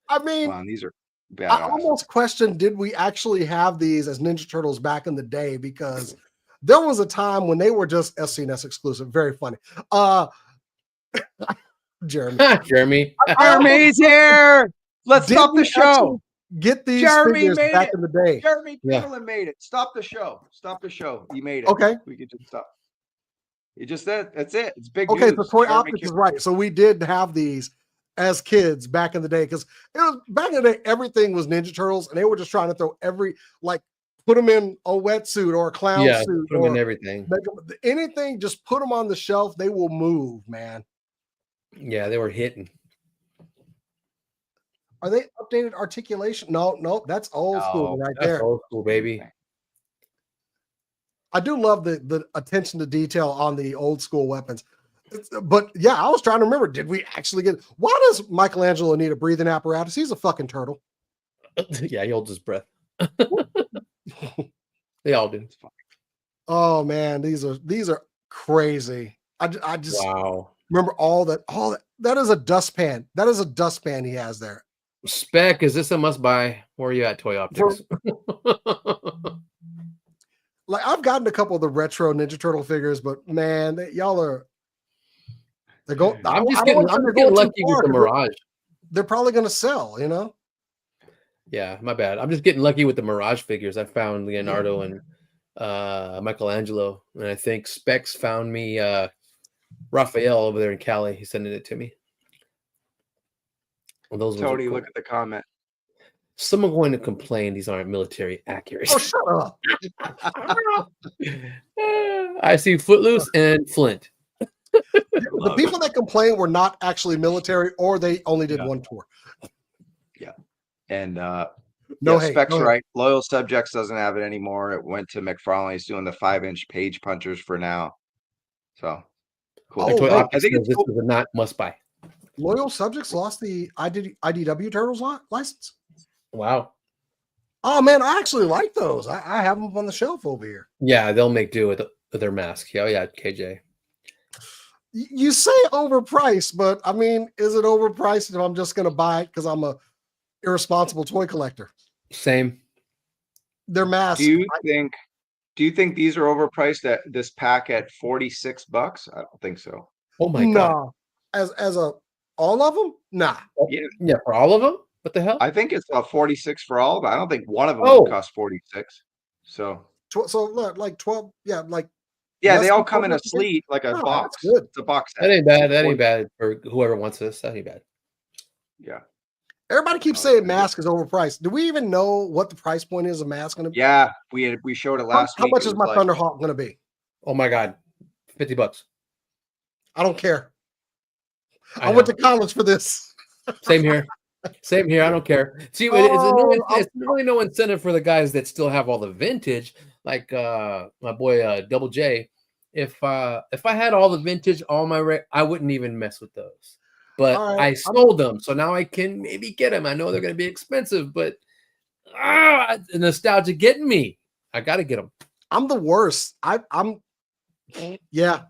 I mean, Wow, these are I badass. almost question, did we actually have these as Ninja Turtles back in the day? Because there was a time when they were just SCNS exclusive. Very funny. Jeremy. Jeremy. Jeremy's here. Let's Did stop the we show. actually get these Jeremy figures made back it. in the day? Jeremy Yeah. Phelan made it. Stop the show. Stop the show. He made it. Okay. We could just stop. You just said that's it. It's big Okay, news. so Toy Jeremy Optics is Phelan- right. So we did have these as kids back in the day because it was back in the day, everything was Ninja Turtles, and they were just trying to throw put them in a wetsuit or a clown Yeah, suit put them or in everything. anything, just put them on the shelf, they will move, man. Yeah, they were hitting. Are they updated articulation? No, that's old school right That's there. old school, baby. I do love the attention to detail on the old school weapons. But yeah, I was trying to remember, did we actually get why does Michelangelo need a breathing apparatus? He's a fucking turtle. Yeah, he holds his breath. They all do. Oh man, these are crazy. I just Wow. remember all that. That is a dustpan. That is a dustpan he has there. Spec, is this a must buy? Where are you at, Toy Optics? Like I've gotten a couple of the retro Ninja Turtle figures, but man, they're going. I'm just getting lucky with the Mirage. They're probably going to sell, you know. Yeah, my bad. I'm just getting lucky with the Mirage figures. I found Leonardo and Michelangelo, and I think Specs found me Raphael over there in Cali. He's sending it to me. Well, those ones are Tony, cool. look at the comment. Someone going to complain these aren't military accurate. Oh, shut up. I see Footloose and Flint. The people that complain were not actually military, or they only did one tour. Yeah, and No hate. Specs No hate. right. Loyal Subjects doesn't have it anymore. It went to McFarlane. He's doing the 5-inch page punchers for now. So cool. Oh, Toy hey, Optics I think says this is a not must buy. Loyal Subjects lost the IDW Turtles license. Wow. Oh man, I actually like those. I have them on the shelf over here. Yeah, they'll make do with their mask. Oh yeah, KJ. You say overpriced, but I mean, is it overpriced if I'm just going to buy it because I'm a irresponsible toy collector? Same. They're masks. Do you think these are overpriced at this pack at $46? I don't think so. Oh my god. As all of them? Nah. Yeah, for all of them? What the hell? I think it's 46 for all, but I don't think one of them Oh. would cost 46. So So like 12, yeah, like yeah, less they all than come in a 12? sleeve, like a Oh, box. that's good. It's a box set. That ain't bad. That ain't bad for whoever wants this. That ain't bad. Yeah. Everybody keeps saying mask is overpriced. Do we even know what the price point is of mask going to be? Yeah, we showed it last How week. much It is was my like- Thunderhawk going to be? Oh my god. $50. I don't care. I I went to know. college for this. Same here. Same here. I don't care. See, it's really no incentive for the guys that still have all the vintage, like my boy Double J. If I had all the vintage, I wouldn't even mess with those. But I sold them, so now I can maybe get them. I know they're going to be expensive, but the nostalgia getting me. I got to get them. I'm the worst. Yeah.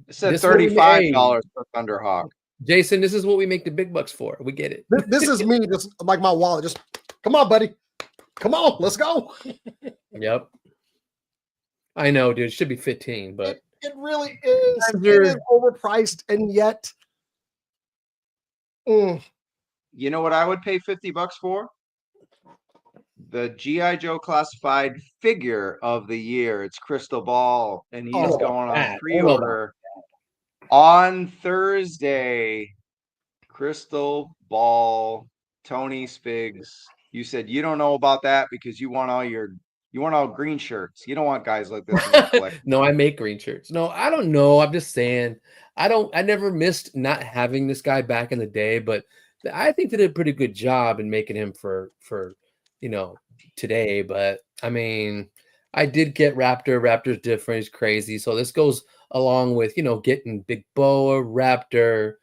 It said This one in the $35 for Thunderhawk. Jason, this is what we make the big bucks for. We get it. This is me, just like my wallet. Just come on, buddy. Come on, let's go. Yep. I know, dude. It should be 15, but it really is. Times It are- is overpriced, and yet. You know what I would pay $50 for? The GIJoe Classified figure of the year. It's Crystal Ball, and he's Oh, going on that. pre-order on Thursday. Crystal Ball, Tony Spiggs. You said you don't know about that because you want all green shirts. You don't want guys like this in your collection. No, I make green shirts. No, I don't know. I'm just saying. I never missed not having this guy back in the day, but I think they did a pretty good job in making him for today. But I mean, I did get Raptor. Raptor's different. He's crazy. So this goes along with getting Big Boa, Raptor,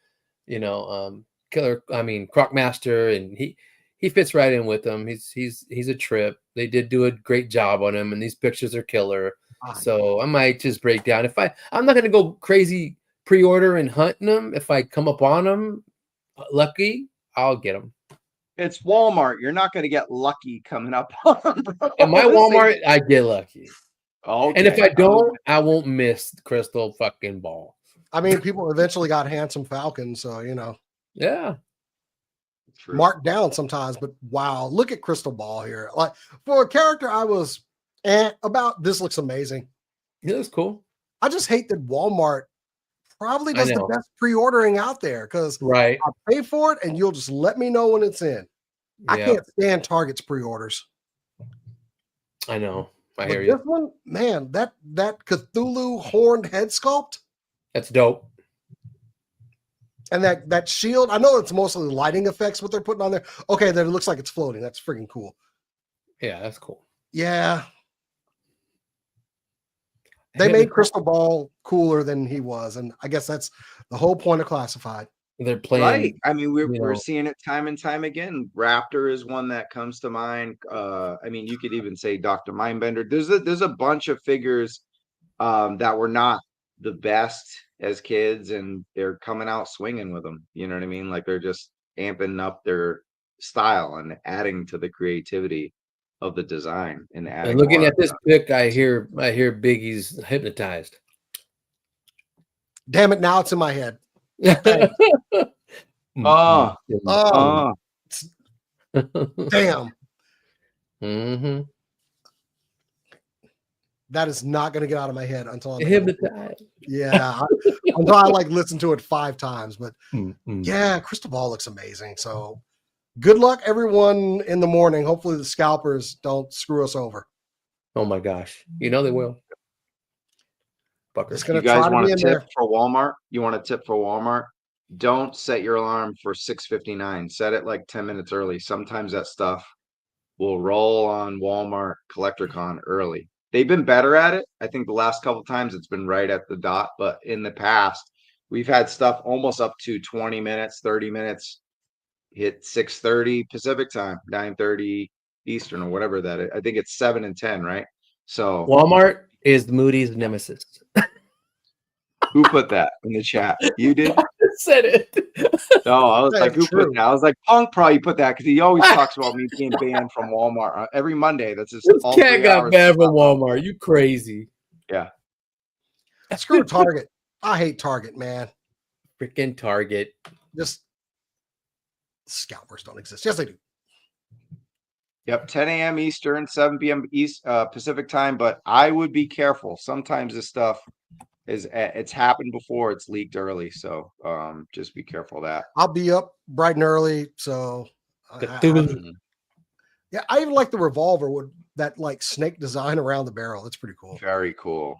Killer. I mean, Crocmaster, and he fits right in with them. He's a trip. They did do a great job on him, and these pictures are killer. So I might just break down. I'm not gonna go crazy pre-order and hunting them. If I come up on them, lucky, I'll get them. It's Walmart. You're not going to get lucky coming up on them, bro. At my Walmart, I get lucky. Okay. And if I don't, I won't miss Crystal fucking Ball. I mean, people eventually got Handsome Falcon, so Yeah. True. marked down sometimes. But wow, look at Crystal Ball here. Like for a character, I was about. This looks amazing. Yeah, that's cool. I just hate that Walmart probably I does the know. best pre-ordering out there because Right. I'll pay for it and you'll just let me know when it's in. I Yeah, can't stand Target's pre-orders. I know. I But hear you. this one, man, that Cthulhu horned head sculpt That's dope. and that shield. I know it's mostly lighting effects what they're putting on there. Okay, then it looks like it's floating. That's freaking cool. Yeah, that's cool. Yeah. They made Crystal Ball cooler than he was, and I guess that's the whole point of Classified. They're playing. Right. I mean, you we're know. seeing it time and time again. Raptor is one that comes to mind. I mean, you could even say Dr. Mindbender. There's a bunch of figures that were not the best as kids, and they're coming out swinging with them. You know what I mean? Like they're just amping up their style and adding to the creativity of the design and adding. And looking more at this stuff. pic, I hear Biggie's hypnotized. Damn it! Now it's in my head. Oh, Oh, oh, damn! Mm-hmm. That is not going to get out of my head until I'm Hypnotized. yeah, until I like listen to it 5 times. But Mm-hmm. yeah, Crystal Ball looks amazing. So good luck, everyone, in the morning. Hopefully, the scalpers don't screw us over. Oh my gosh. You know they will. Fuckers. It's gonna you guys try to want be a in tip there. for Walmart? You want a tip for Walmart? Don't set your alarm for 6:59. Set it like 10 minutes early. Sometimes that stuff will roll on Walmart CollectorCon early. They've been better at it. I think the last couple times it's been right at the dot, but in the past, we've had stuff almost up to 20 minutes, 30 minutes, hit 6:30 Pacific time, 9:30 Eastern, or whatever that is. I think it's 7 and 10, right? So Walmart is Moody's nemesis. who put that in the chat? You did? Said it. No, I was That's like, who true. put that? I was like, Punk probably put that because he always talks about me being banned from Walmart every Monday. That's just This all cat 3 got hours. banned from Walmart. You crazy. Yeah. Screw Target. I hate Target, man. Freaking Target. Just scalpers don't exist. Yes, they do. Yep. 10 a.m. Eastern, 7 p.m. East Pacific time. But I would be careful. Sometimes this stuff it's happened before. It's leaked early. So just be careful of that. I'll be up bright and early. So yeah, I even like the revolver with that like snake design around the barrel. That's pretty cool. Very cool.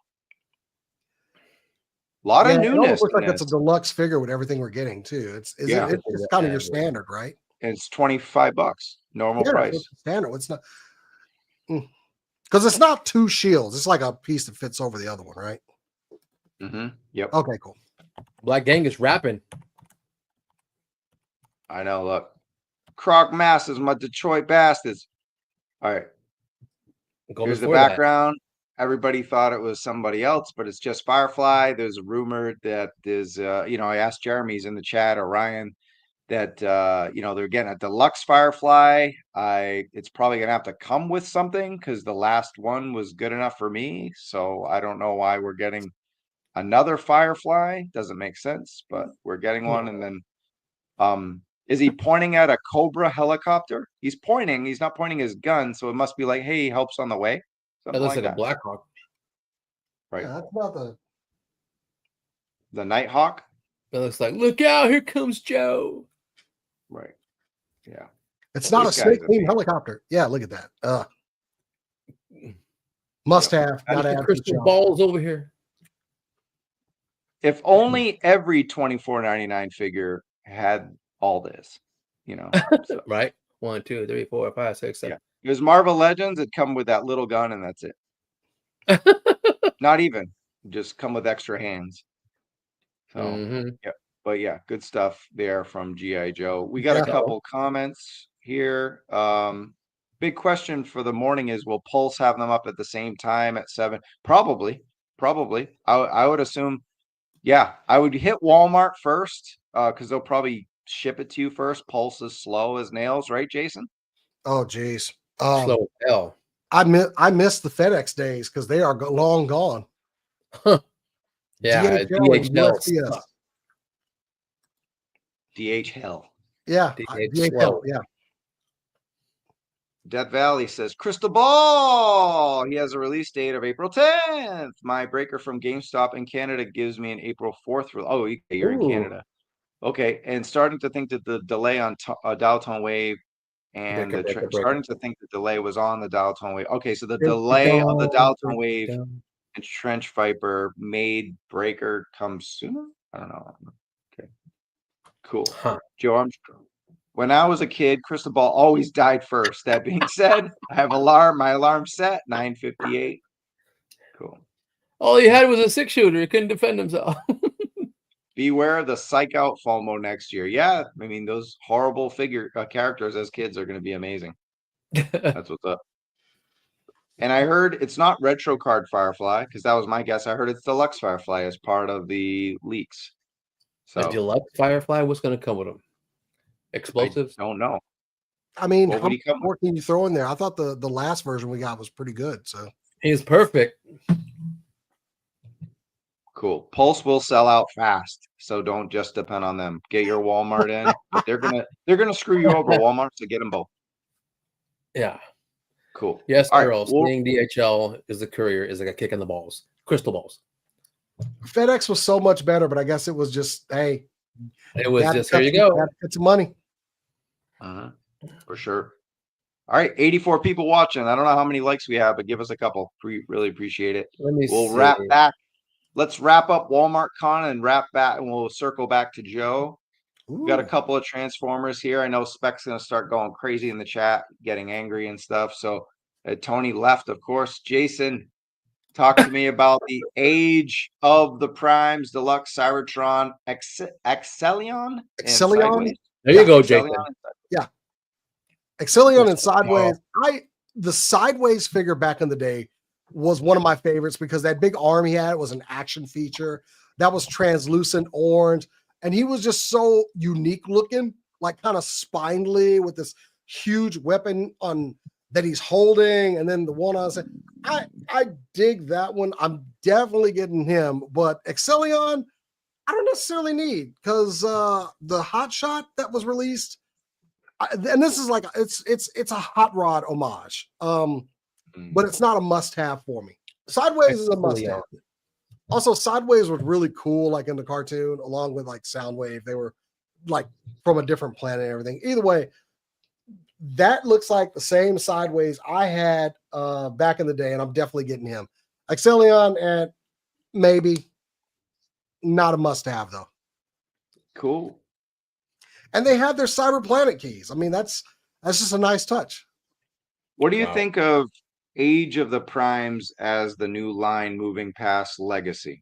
A lot Yeah, of it almost newness. looks in like it's a this. deluxe figure with everything we're getting too. It's Yeah. it's kind of your standard, right? And it's $25 normal Yeah, price. it's standard. It's not because it's not 2 shields. It's like a piece that fits over the other one, right? Yep. Okay, cool. Black Gang is rapping. I know. Look, Croc Masters, my Detroit bastards. All right. Go Here's the before that. background. everybody thought it was somebody else, but it's just Firefly. There's a rumor that there's, I asked Jeremy's in the chat or Ryan that, they're getting a deluxe Firefly. It's probably gonna have to come with something because the last one was good enough for me. So I don't know why we're getting another Firefly. Doesn't make sense, but we're getting one. And then, is he pointing at a Cobra helicopter? He's pointing. He's not pointing his gun, so it must be like, hey, help's on the way. That looks like a Blackhawk. Right. Yeah, that's not the Nighthawk. It looks like, look out, here comes Joe. Right. Yeah. It's not a Snake Team helicopter. Yeah, look at that. Must have. Gotta have crystal balls over here. If only every $24.99 figure had all this, so. Right? 1, 2, 3, 4, 5, 6, 7. Yeah. It was Marvel Legends. It'd come with that little gun, and that's it. Not even. Just come with extra hands. So, yeah. But yeah, good stuff there from GIJoe. We got a couple comments here. Big question for the morning is, will Pulse have them up at the same time at 7? Probably. I would assume. Yeah, I would hit Walmart first because they'll probably ship it to you first. Pulse is slow as nails, right, Jason? Oh, geez. Slow as hell. I miss the FedEx days because they are long gone. Yeah, DHL. DHL. Yeah, DHL. Yeah. Death Valley says, Crystal Ball. He has a release date of April 10th. My breaker from GameStop in Canada gives me an April 4th. Oh, you're in Canada. Okay. And starting to think that the delay on Dial-Tone Wave and starting to think the delay was on the Dial-Tone Wave. Okay. So the delay of the Dial-Tone Wave and Trench Viper made breaker come sooner. I don't know. Okay. Cool. Joe Armstrong. When I was a kid, Crystal Ball always died first. That being said, I have my alarm set, 9:58. Cool. All he had was a 6-shooter. He couldn't defend himself. Beware of the psych out FOMO next year. Yeah, I mean, those horrible characters as kids are going to be amazing. That's what's up. And I heard it's not retro card Firefly, because that was my guess. I heard it's deluxe Firefly as part of the leaks. So a deluxe Firefly, what's going to come with them? Explosives? I don't know. I mean, how much more can you throw in there? I thought the last version we got was pretty good. So he's perfect. Cool. Pulse will sell out fast, so don't just depend on them. Get your Walmart in. But they're gonna screw you over, Walmart. So get them both. Yeah. Cool. Yes, Earl. Seeing DHL is the courier is like a kick in the balls. Crystal balls. FedEx was so much better, but I guess it was just, hey. It was just, here you go. Get some money. For sure. All right, 84 people watching. I don't know how many likes we have, but give us a couple. We really appreciate it. We'll wrap back. Let's wrap up Walmart Con and wrap back, and we'll circle back to Joe. We've got a couple of Transformers here. I know Spec's going to start going crazy in the chat, getting angry and stuff. So Tony left, of course. Jason, talk to me about the Age of the Primes Deluxe Cybertron Excellion. There you go, Jason. Yeah. Excellion and Sideways. The Sideways figure back in the day was one of my favorites because that big arm he had was an action feature. That was translucent orange. And he was just so unique looking, like kind of spindly with this huge weapon that he's holding. And then the one I dig that one. I'm definitely getting him. But Excellion, I don't necessarily need because the Hot Shot that was released, and this is like it's a Hot Rod homage. But it's not a must-have for me. Sideways is a must-have. Also, Sideways was really cool, like in the cartoon, along with like Soundwave. They were like from a different planet and everything. Either way, that looks like the same Sideways I had back in the day, and I'm definitely getting him. Excellion and maybe not a must-have though. Cool. And they have their Cyber Planet keys. I mean, that's just a nice touch. What do you think of Age of the Primes as the new line moving past Legacy?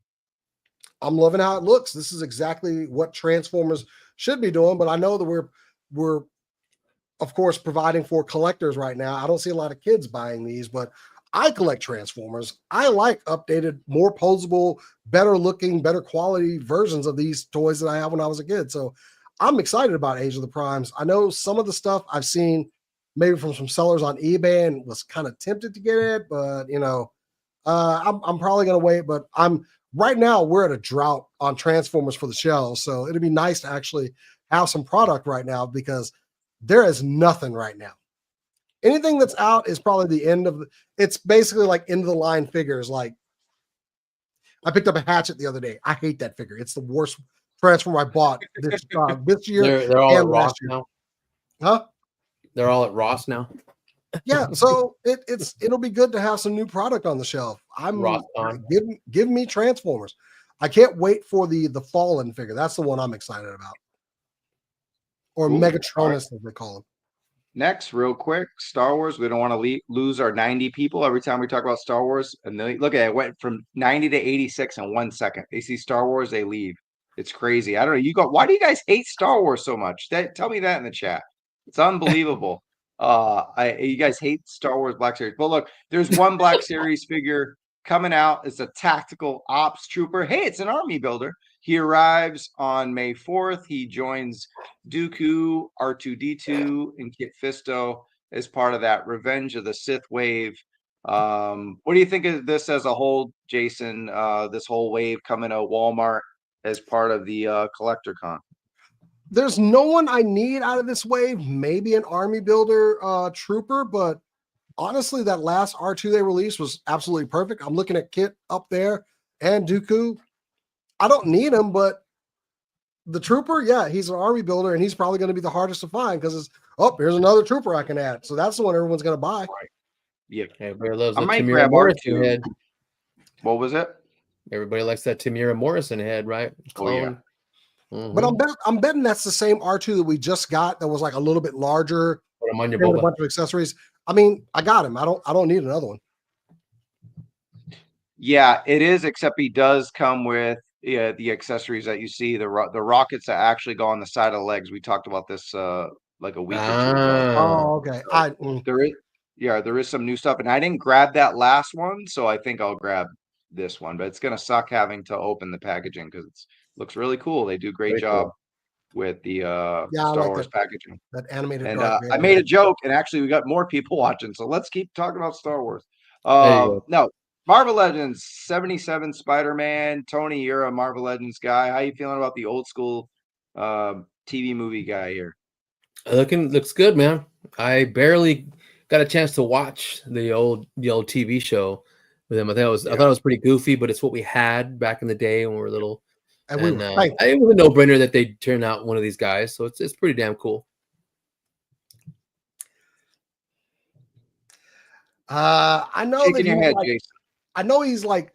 I'm loving how it looks. This is exactly what Transformers should be doing, but I know that we're of course providing for collectors right now. I don't see a lot of kids buying these, but I collect Transformers. I like updated, more posable, better looking, better quality versions of these toys that I had when I was a kid. So I'm excited about Age of the Primes. I know some of the stuff I've seen maybe from some sellers on eBay and was kind of tempted to get it, but you know, I'm probably gonna wait. But I'm right now we're at a drought on Transformers for the shelves, so it'd be nice to actually have some product right now because there is nothing right now. Anything that's out is probably the end of it's basically like end of the line figures. Like I picked up a Hatchet the other day. I hate that figure. It's the worst Transformer I bought this year They're all at and Ross last year. now. Huh? They're all at Ross now. Yeah, so it'll be good to have some new product on the shelf. Ross on. Give me Transformers. I can't wait for the Fallen figure. That's the one I'm excited about. Or Cool. Megatronus, as they call him. Next, real quick, Star Wars. We don't want to lose our 90 people every time we talk about Star Wars. And they, look at it, went from 90 to 86 in 1 second. They see Star Wars, they leave. It's crazy. I don't know. Why do you guys hate Star Wars so much? Tell me that in the chat. It's unbelievable. You guys hate Star Wars Black Series. But look, there's one Black Series figure coming out. It's a tactical ops trooper. Hey, it's an army builder. He arrives on May 4th. He joins Dooku, R2-D2, and Kit Fisto as part of that Revenge of the Sith wave. What do you think of this as a whole, Jason? This whole wave coming to Walmart as part of the Collector Con? There's no one I need out of this wave. Maybe an army builder trooper, but honestly, that last R2 they released was absolutely perfect. I'm looking at Kit up there and Dooku. I don't need him, but the trooper, yeah, he's an army builder, and he's probably going to be the hardest to find because it's here's another trooper I can add. So that's the one everyone's going to buy. Right. Yeah, everybody loves I the might Tamira grab Morrison R2. head. What was it? Everybody likes that Tamira Morrison head, right? Clone. Oh, yeah. But I'm betting that's the same R2 that we just got that was like a little bit larger. Put him on your with a boba. bunch of accessories. I mean, I got him. I don't need another one. Yeah, it is, except he does come with the accessories that you see, the rockets that actually go on the side of the legs. We talked about this like a week or two ago. Oh, okay. There is some new stuff, and I didn't grab that last one, so I think I'll grab this one. But it's gonna suck having to open the packaging because it looks really cool. They do a great job with the Star Wars packaging. That animated. And I made a joke, and actually we got more people watching, so let's keep talking about Star Wars. No, Marvel Legends 77 Spider-Man. Tony, you're a Marvel Legends guy. How you feeling about the old school TV movie guy here? Looks good, man. I barely got a chance to watch the old TV show with him. I thought it was pretty goofy, but it's what we had back in the day when we were little. And it was a no-brainer that they'd turn out one of these guys, so it's pretty damn cool. I know Shaking your head, Jason. I know he's like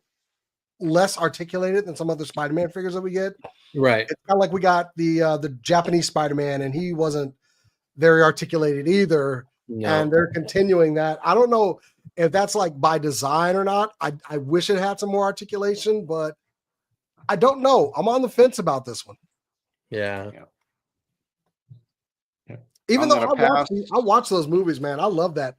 less articulated than some other Spider-Man figures that we get. Right. It's kind of like we got the Japanese Spider-Man, and he wasn't very articulated either. No. And they're continuing that. I don't know if that's like by design or not. I wish it had some more articulation, but I don't know. I'm on the fence about this one. Yeah. Even though I watch those movies, man, I love that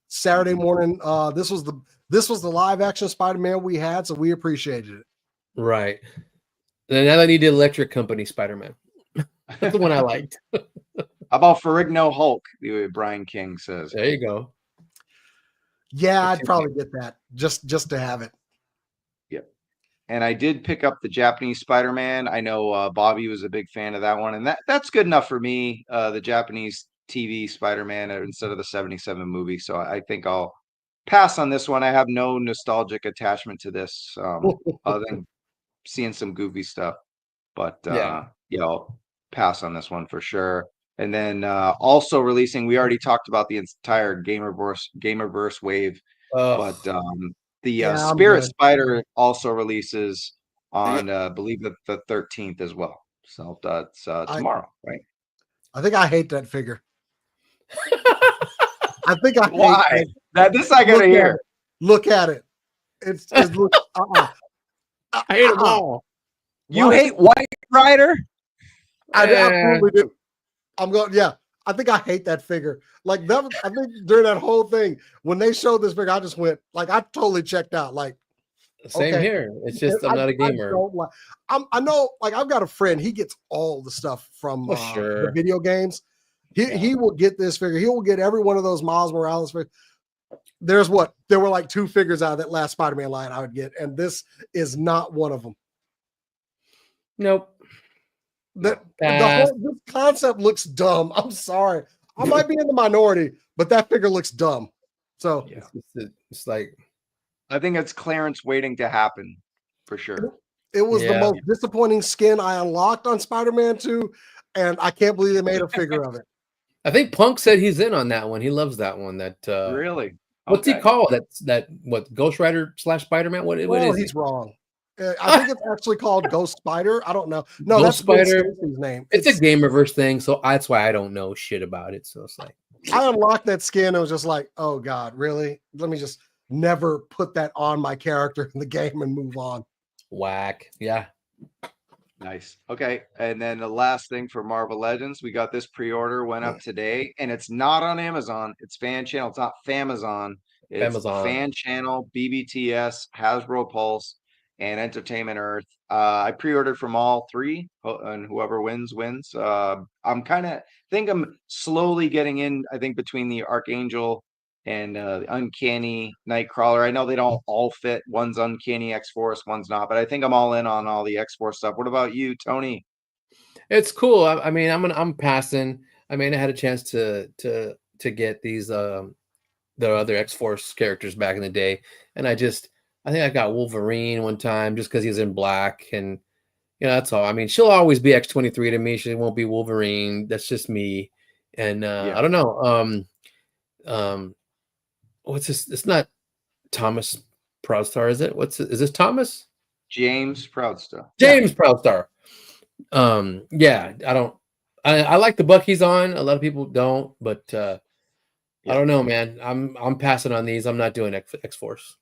Saturday morning. This was the live action Spider-Man we had, so we appreciated it. Right. And now I need the Electric Company Spider-Man. That's the one I liked. How about Ferrigno Hulk? The way Brian King says. There you go. Yeah, I'd probably get that just to have it. Yep. And I did pick up the Japanese Spider-Man. I know Bobby was a big fan of that one, and that's good enough for me. The Japanese TV Spider-Man instead of the 77 movie. So I think I'll pass on this one. I have no nostalgic attachment to this other than seeing some goofy stuff. But I'll pass on this one for sure. And then also releasing, we already talked about the entire Gamerverse wave, but the Spirit Spider also releases on I believe the 13th as well. So that's tomorrow, right? I think I hate that figure. I think I why hate that. This I gotta hear. Look at it. It's I hate them all. You hate White Rider? I absolutely do. I'm going. Yeah, I think I hate that figure. Like that, I think during that whole thing, when they showed this figure, I just went like I totally checked out. Like, Same okay. here. It's just I'm not a gamer. I know, like I've got a friend. He gets all the stuff from the video games. He will get this figure. He will get every one of those Miles Morales figures. There were like 2 figures out of that last Spider-Man line I would get, and this is not one of them. Nope. This concept looks dumb. I'm sorry. I might be in the minority, but that figure looks dumb. So it's like, I think it's clearance waiting to happen for sure. It was the most disappointing skin I unlocked on Spider-Man 2, and I can't believe they made a figure of it. I think Punk said he's in on that one. He loves that one. That really? What's he called? What Ghost Rider / Spider-Man? What is he's wrong. I think it's actually called Ghost Spider. I don't know. No, Ghost that's Spider. His name. It's a Gamerverse thing, so that's why I don't know shit about it. So it's like I unlocked that skin and was just like, oh God, really? Let me just never put that on my character in the game and move on. Whack. Yeah. Nice. Okay. And then the last thing for Marvel Legends, we got this pre-order went up today, and it's not on Amazon. It's Fan Channel. It's not Famazon. It's Fan Channel, BBTS, Hasbro Pulse, and Entertainment Earth. I pre-ordered from all 3, and whoever wins. I'm I'm slowly getting in, I think, between the Archangel and the Uncanny Nightcrawler. I know they don't all fit. One's Uncanny X-Force, one's not, but I think I'm all in on all the X-Force stuff. What about you, Tony? It's cool. I mean, I'm passing. I mean, I had a chance to get these the other X-Force characters back in the day, and I think I got Wolverine one time just because he's in black, and that's all. I mean, she'll always be X-23 to me. She won't be Wolverine. That's just me. And I don't know. What's this? It's not Thomas Proudstar, is it? Is this Thomas? James Proudstar. James Proudstar. I like the buck he's on. A lot of people don't, but I don't know, man. I'm passing on these. I'm not doing X-Force.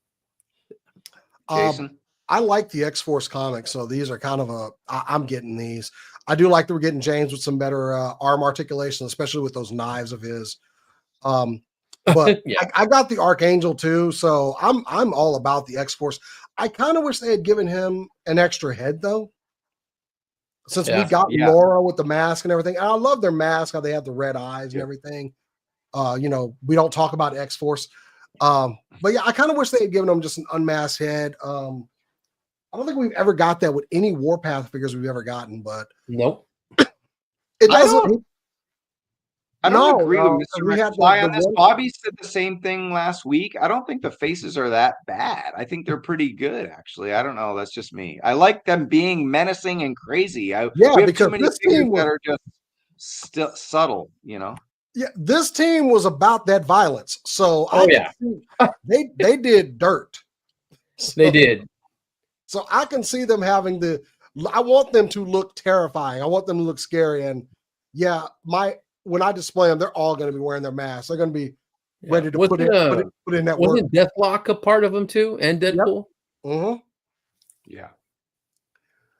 Jason? I like the X-Force comics, so these are kind of I'm getting these. I do like that we're getting James with some better arm articulation, especially with those knives of his. But I got the Archangel too, so I'm all about the X-Force. I kind of wish they had given him an extra head though, since we got Laura with the mask and everything. And I love their mask, how they have the red eyes and everything. We don't talk about X-Force, but yeah, I kind of wish they had given him just an unmasked head. I don't think we've ever got that with any Warpath figures we've ever gotten, but nope. It doesn't. I don't agree with Mr. McFly on this. Bobby said the same thing last week. I don't think the faces are that bad. I think they're pretty good, actually. I don't know. That's just me. I like them being menacing and crazy. We have too many figures that are just subtle, Yeah, this team was about that violence. So they did dirt. They did. So I can see them having I want them to look terrifying. I want them to look scary. And when I display them, they're all going to be wearing their masks. They're going to be ready to put in that work. Wasn't Deathlock a part of them too? And Deadpool? Yep. Mm-hmm. Yeah.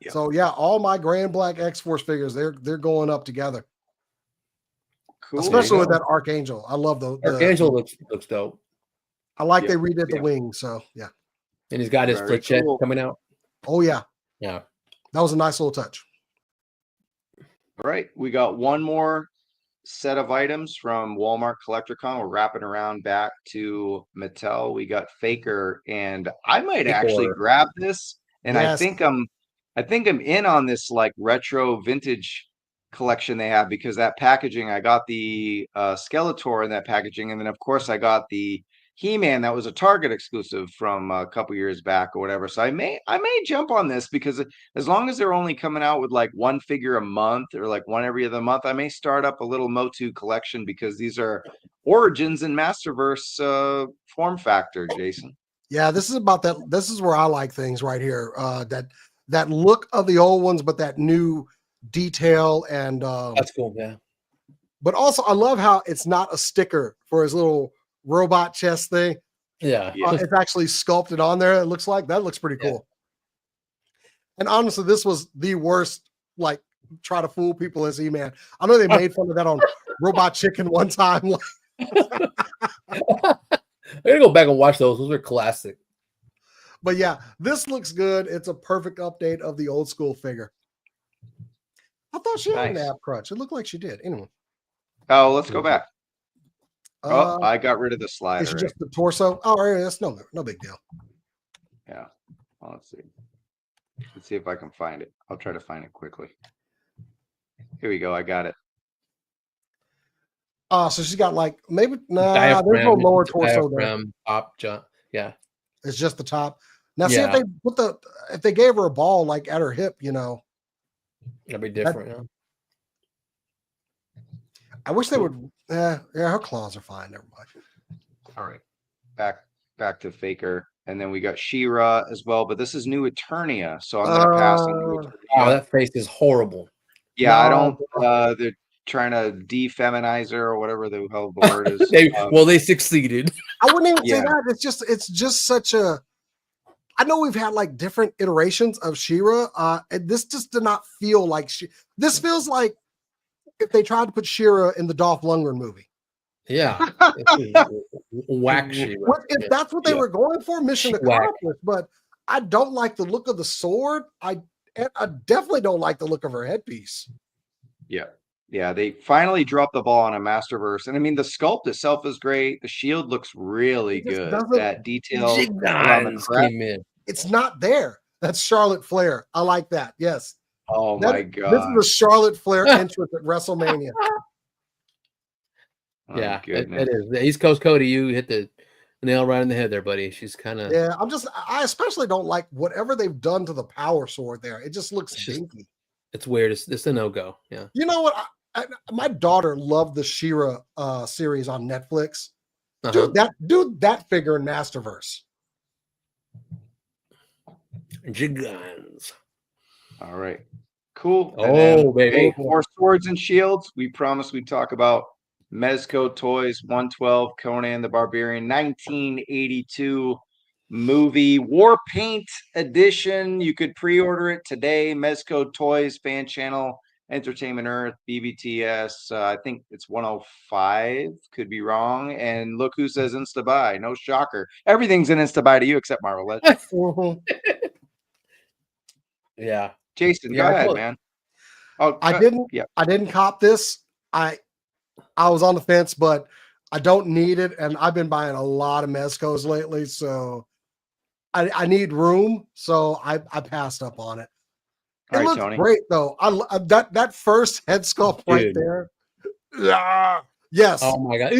Yep. So all my Grand Black X-Force figures, they're going up together. Cool. Especially with that Archangel. I love the Archangel looks dope. I like they redid the wings, so yeah. And he's got his flechette coming out. Oh yeah. Yeah. That was a nice little touch. All right. We got one more set of items from Walmart CollectorCon. We're wrapping around back to Mattel. We got Faker, and I might actually grab this. And I think I'm in on this like retro vintage collection they have, because that packaging, I got the Skeletor in that packaging, and then of course I got the He-Man that was a Target exclusive from a couple years back or whatever. So I may jump on this, because as long as they're only coming out with like one figure a month or like one every other month, I may start up a little Motu collection, because these are Origins and Masterverse form factor, Jason. Yeah, this is about that. This is where I like things right here. That look of the old ones, but that new detail, and that's cool. Yeah. But also I love how it's not a sticker for his little robot chest thing. It's actually sculpted on there. It looks pretty cool. And honestly, this was the worst, like, try to fool people as He-Man. I know they made fun of that on Robot Chicken one time. I gotta go back and watch those. Those are classic. But yeah, this looks good. It's a perfect update of the old school figure. I thought she had an ab crutch. It looked like she did. Anyway. Oh, let's go back. Oh, I got rid of the slider. It's just the torso. Oh, yeah, that's no big deal. Yeah. Well, let's see. Let's see if I can find it. I'll try to find it quickly. Here we go. I got it. So she's got like maybe there's no lower torso there. Top jump. Yeah. It's just the top. Now see if they if they gave her a ball like at her hip, you know. That'd be different. Yeah. I wish they would. Yeah, her claws are fine. Never mind. All right, back to Faker, and then we got She-Ra as well. But this is new Eternia, so I'm gonna pass on new Eternia. Oh, that face is horrible. Yeah, I don't. They're trying to defeminize her or whatever the hell the word is. They succeeded. I wouldn't even say that. It's just such a. I know we've had like different iterations of She-Ra, and this just did not feel like this feels like if they tried to put She-Ra in the Dolph Lundgren movie. Yeah. Whack She-Ra. If that's what they were going for, mission accomplished. But I don't like the look of the sword. I definitely don't like the look of her headpiece. Yeah. Yeah, they finally dropped the ball on a Masterverse. And I mean, the sculpt itself is great. The shield looks really good. That detail around the came in. It's not there. That's Charlotte Flair. I like that. Yes. Oh my God. This is a Charlotte Flair entrance at WrestleMania. Yeah, it is. The East Coast Cody, you hit the nail right in the head there, buddy. She's kind of. Yeah, I especially don't like whatever they've done to the power sword there. It just looks dinky. It's weird. It's a no-go. Yeah. You know what? My daughter loved the She-Ra series on Netflix. Dude, that figure in Masterverse. Gigans. All right. Cool. Baby. More swords and shields. We promised we'd talk about Mezco Toys 112 Conan the Barbarian 1982 movie War Paint edition. You could pre-order it today. Mezco Toys fan channel, Entertainment Earth, BBTS. I think it's 105. Could be wrong. And look who says Insta Buy. No shocker. Everything's an Insta Buy to you except Marvel Legends. Yeah. Jason, go ahead, man. Oh, I didn't cop this. I was on the fence, but I don't need it, and I've been buying a lot of Mezcos lately, so I need room, so I passed up on it. It looks great though. I that first head sculpt right there. Yes. Oh my God.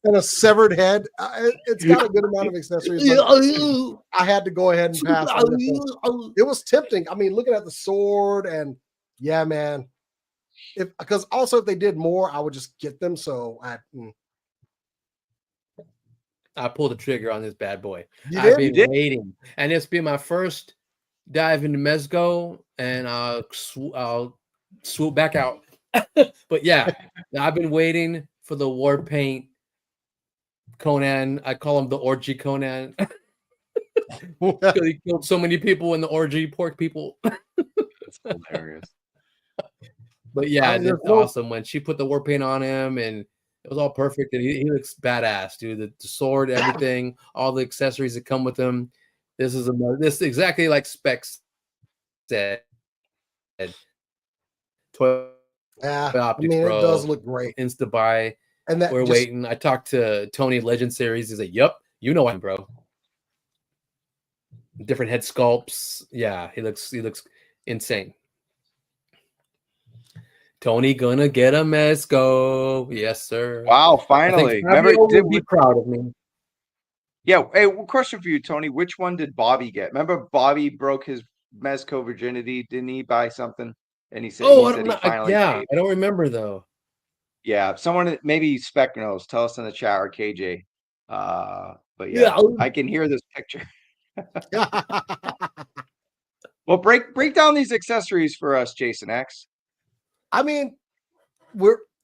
And a severed head. It's got a good amount of accessories. I had to go ahead and pass on this one. It was tempting. I mean, looking at the sword and yeah, man. Because also if they did more, I would just get them. So I pulled the trigger on this bad boy. I've been waiting, and it's been my first dive into Mezco, and I'll swoop back out. But yeah, I've been waiting for the war paint Conan. I call him the orgy Conan because he killed so many people in the orgy, pork people. That's hilarious. But yeah, it's awesome when she put the war paint on him, and it was all perfect. And he looks badass, dude. The sword, everything, all the accessories that come with him. This is exactly like Specs said. Yeah, Optics, I mean, bro. it does look great. Insta buy. And that we're waiting. I talked to Tony Legend Series. He's like, "Yep, you know him, bro." Different head sculpts. Yeah, he looks insane. Tony gonna get a Mezco. Yes, sir. Wow, finally. Remember, did be proud of me. Yeah. Hey, question for you, Tony. Which one did Bobby get? Remember Bobby broke his Mezco virginity? Didn't he buy something? And he said, I don't remember though. Yeah, someone maybe Spec knows. Tell us in the chat or KJ. But yeah, I can hear this picture. Well, break down these accessories for us, Jason X. I mean,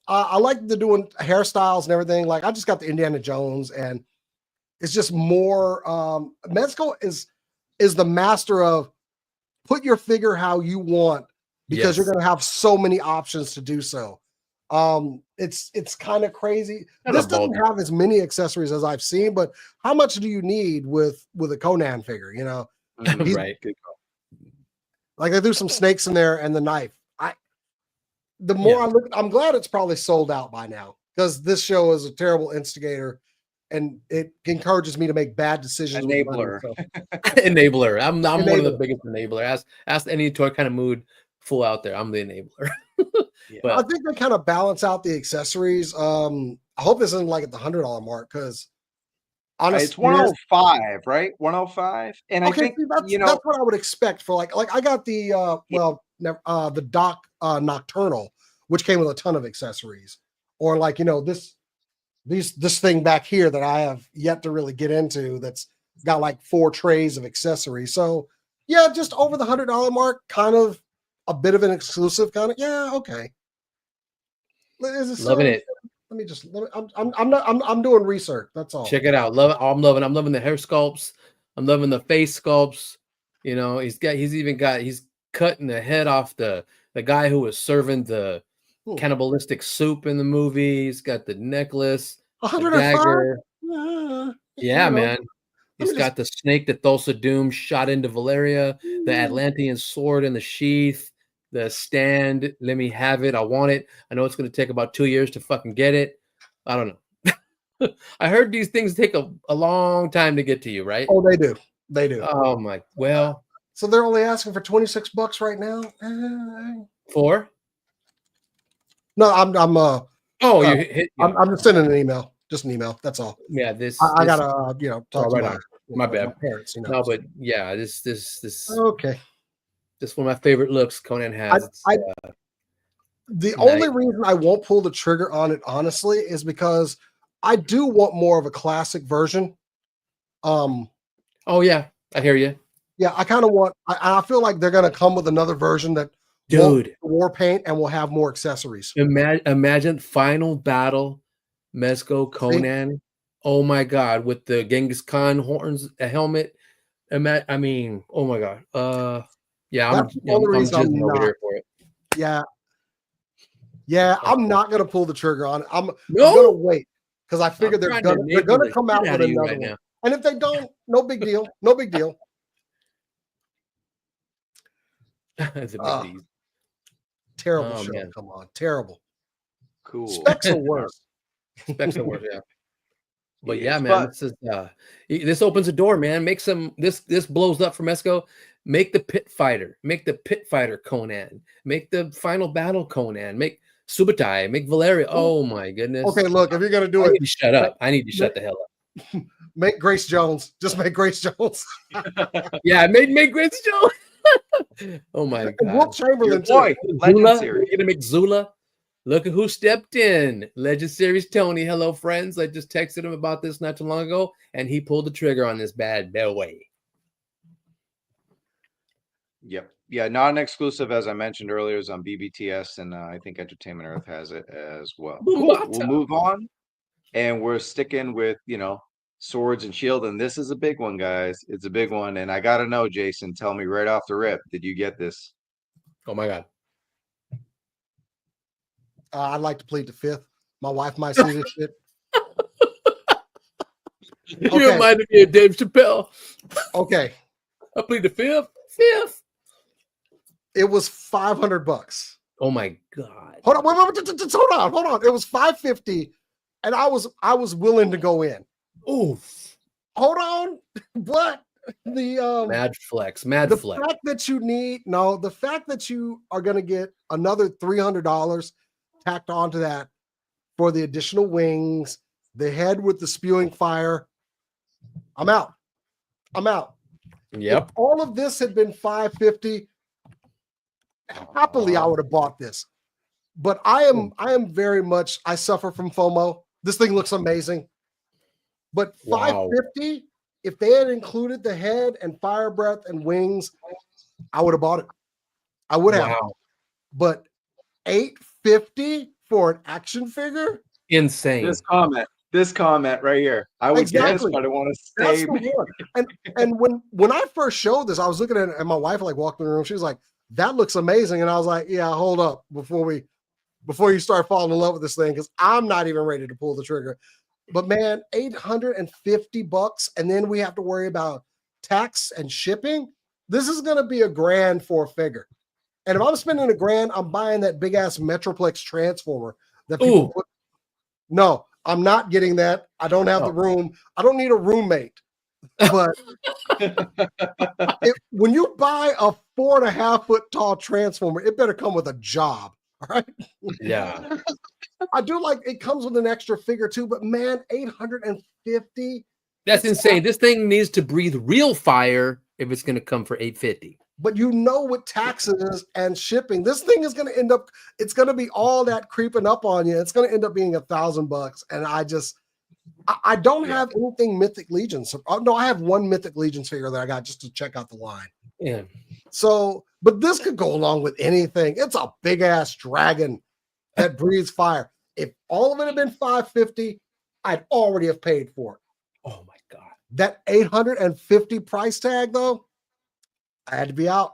I like the doing hairstyles and everything. Like I just got the Indiana Jones, and it's just more. Mezco is the master of put your figure how you want because you're going to have so many options to do so. It's kind of crazy. This doesn't have as many accessories as I've seen, but how much do you need with a Conan figure? You know, right? Like I threw some snakes in there and the knife. The more I look, I'm glad it's probably sold out by now, because this show is a terrible instigator, and it encourages me to make bad decisions. Enabler. With money, so. Enabler. I'm one of the biggest enabler. Ask any toy kind of mood fool out there. I'm the enabler. But I think they kind of balance out the accessories. I hope this isn't like at the $100 mark, because honestly, it's 105, right? 105, and I think that's what I would expect for like I got the the Doc Nocturnal, which came with a ton of accessories, or like this thing back here that I have yet to really get into, that's got like 4 trays of accessories. So yeah, just over the $100 mark, kind of a bit of an exclusive kind of. Yeah, okay. Loving it. Let me just. I'm doing research. That's all. Check it out. I'm loving the hair sculpts. I'm loving the face sculpts. You know, he's cutting the head off the guy who was serving the cannibalistic soup in the movie. He's got the necklace, the dagger. Yeah, man. He's got the snake that Thulsa Doom shot into Valeria, the Atlantean sword in the sheath, the stand. Let me have it. I want it. I know it's going to take about 2 years to fucking get it. I don't know. I heard these things take a long time to get to you, right? Oh, they do. They do. Oh my. Well. So they're only asking for $26 right now. For? No, I'm I'm just sending an email. Just an email. That's all. Yeah, I gotta talk to my bad. My parents. No, but yeah, this okay. This is one of my favorite looks Conan has. The only reason I won't pull the trigger on it, honestly, is because I do want more of a classic version. Oh yeah, I hear you. Yeah, I kind of want. I feel like they're gonna come with another version that, war paint, and will have more accessories. Imagine Final Battle, Mezco Conan. See? Oh my God, with the Genghis Khan horns, a helmet. Oh my God. Yeah, I'm just over here for it. Yeah, I'm not gonna pull the trigger on it. I'm gonna wait, because I figure they're gonna come out with another one. And if they don't, no big deal. No big deal. That's a big deal. Terrible show. Man. Come on, terrible. Cool. Specs are worse. Specs are worse. Yeah. But yeah, man, this opens a door, man. Make some. This blows up for Mezco. Make the Pit Fighter. Make the Pit Fighter Conan. Make the Final Battle Conan. Make Subutai. Make Valeria. Oh my goodness. Okay, look, if you're gonna do it, shut up. I need to shut the hell up. Make Grace Jones. Just make Grace Jones. Yeah, make Grace Jones. Oh my God. Wilt Chamberlain, boy. Zula. You're gonna make Zula. Look at who stepped in. Legend Series Tony. Hello, friends. I just texted him about this not too long ago, and he pulled the trigger on this bad boy. Yep. Yeah, not an exclusive, as I mentioned earlier, is on BBTS, and I think Entertainment Earth has it as well. Cool. We'll move on, and we're sticking with swords and shield, and this is a big one, guys. It's a big one, and I gotta know, Jason. Tell me right off the rip, did you get this? Oh my God. I'd like to plead the fifth. My wife might see this shit. You reminded me of Dave Chappelle. Okay. I plead the fifth. It was $500. Oh my God. Hold on. It was $550, and I was willing to go in. Oof. Hold on. But the mad flex. The fact that you are going to get another $300 tacked onto that for the additional wings, the head with the spewing fire. I'm out. Yep. If all of this had been $550, happily I would have bought this. But I am very much, I suffer from FOMO. This thing looks amazing. But $550, if they had included the head and fire breath and wings, I would have bought it. I would have. Wow. But $850 for an action figure? Insane. This comment right here. I would get this, but I want to stay. And when I first showed this, I was looking at it, and my wife walked in the room. She was like, that looks amazing. And I was like, yeah, hold up before you start falling in love with this thing, because I'm not even ready to pull the trigger. But man, $850, and then we have to worry about tax and shipping. This is going to be $1,000 for a figure. And if I'm spending $1,000, I'm buying that big ass Metroplex transformer that people put. No, I'm not getting that. I don't have the room. I don't need a roommate. But when you buy a 4.5 foot tall transformer, it better come with a job. All right. Yeah. I do like it comes with an extra figure too, but man, 850. That's insane. This thing needs to breathe real fire if it's going to come for 850. But you know, with taxes and shipping, this thing is going to end up, it's going to be all that creeping up on you. It's going to end up being $1,000. And I don't have anything Mythic Legions. No, I have one Mythic Legions figure that I got just to check out the line. Yeah. So, but this could go along with anything. It's a big ass dragon that breathes fire. If all of it had been $550, I'd already have paid for it. Oh my God. That $850 price tag though, I had to be out.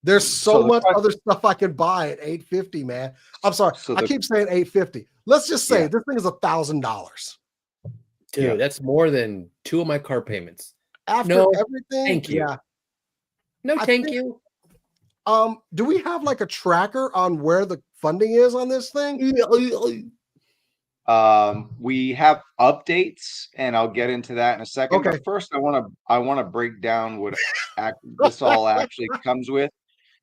There's so much other stuff I can buy at $850, man. I'm sorry. I keep saying $850. Let's just say this thing is $1,000. Dude, that's more than 2 of my car payments. After everything, thank you. Yeah. No, thank you. Do we have like a tracker on where the funding is on this thing? We have updates, and I'll get into that in a second. Okay. But first, I want to break down what this all actually comes with.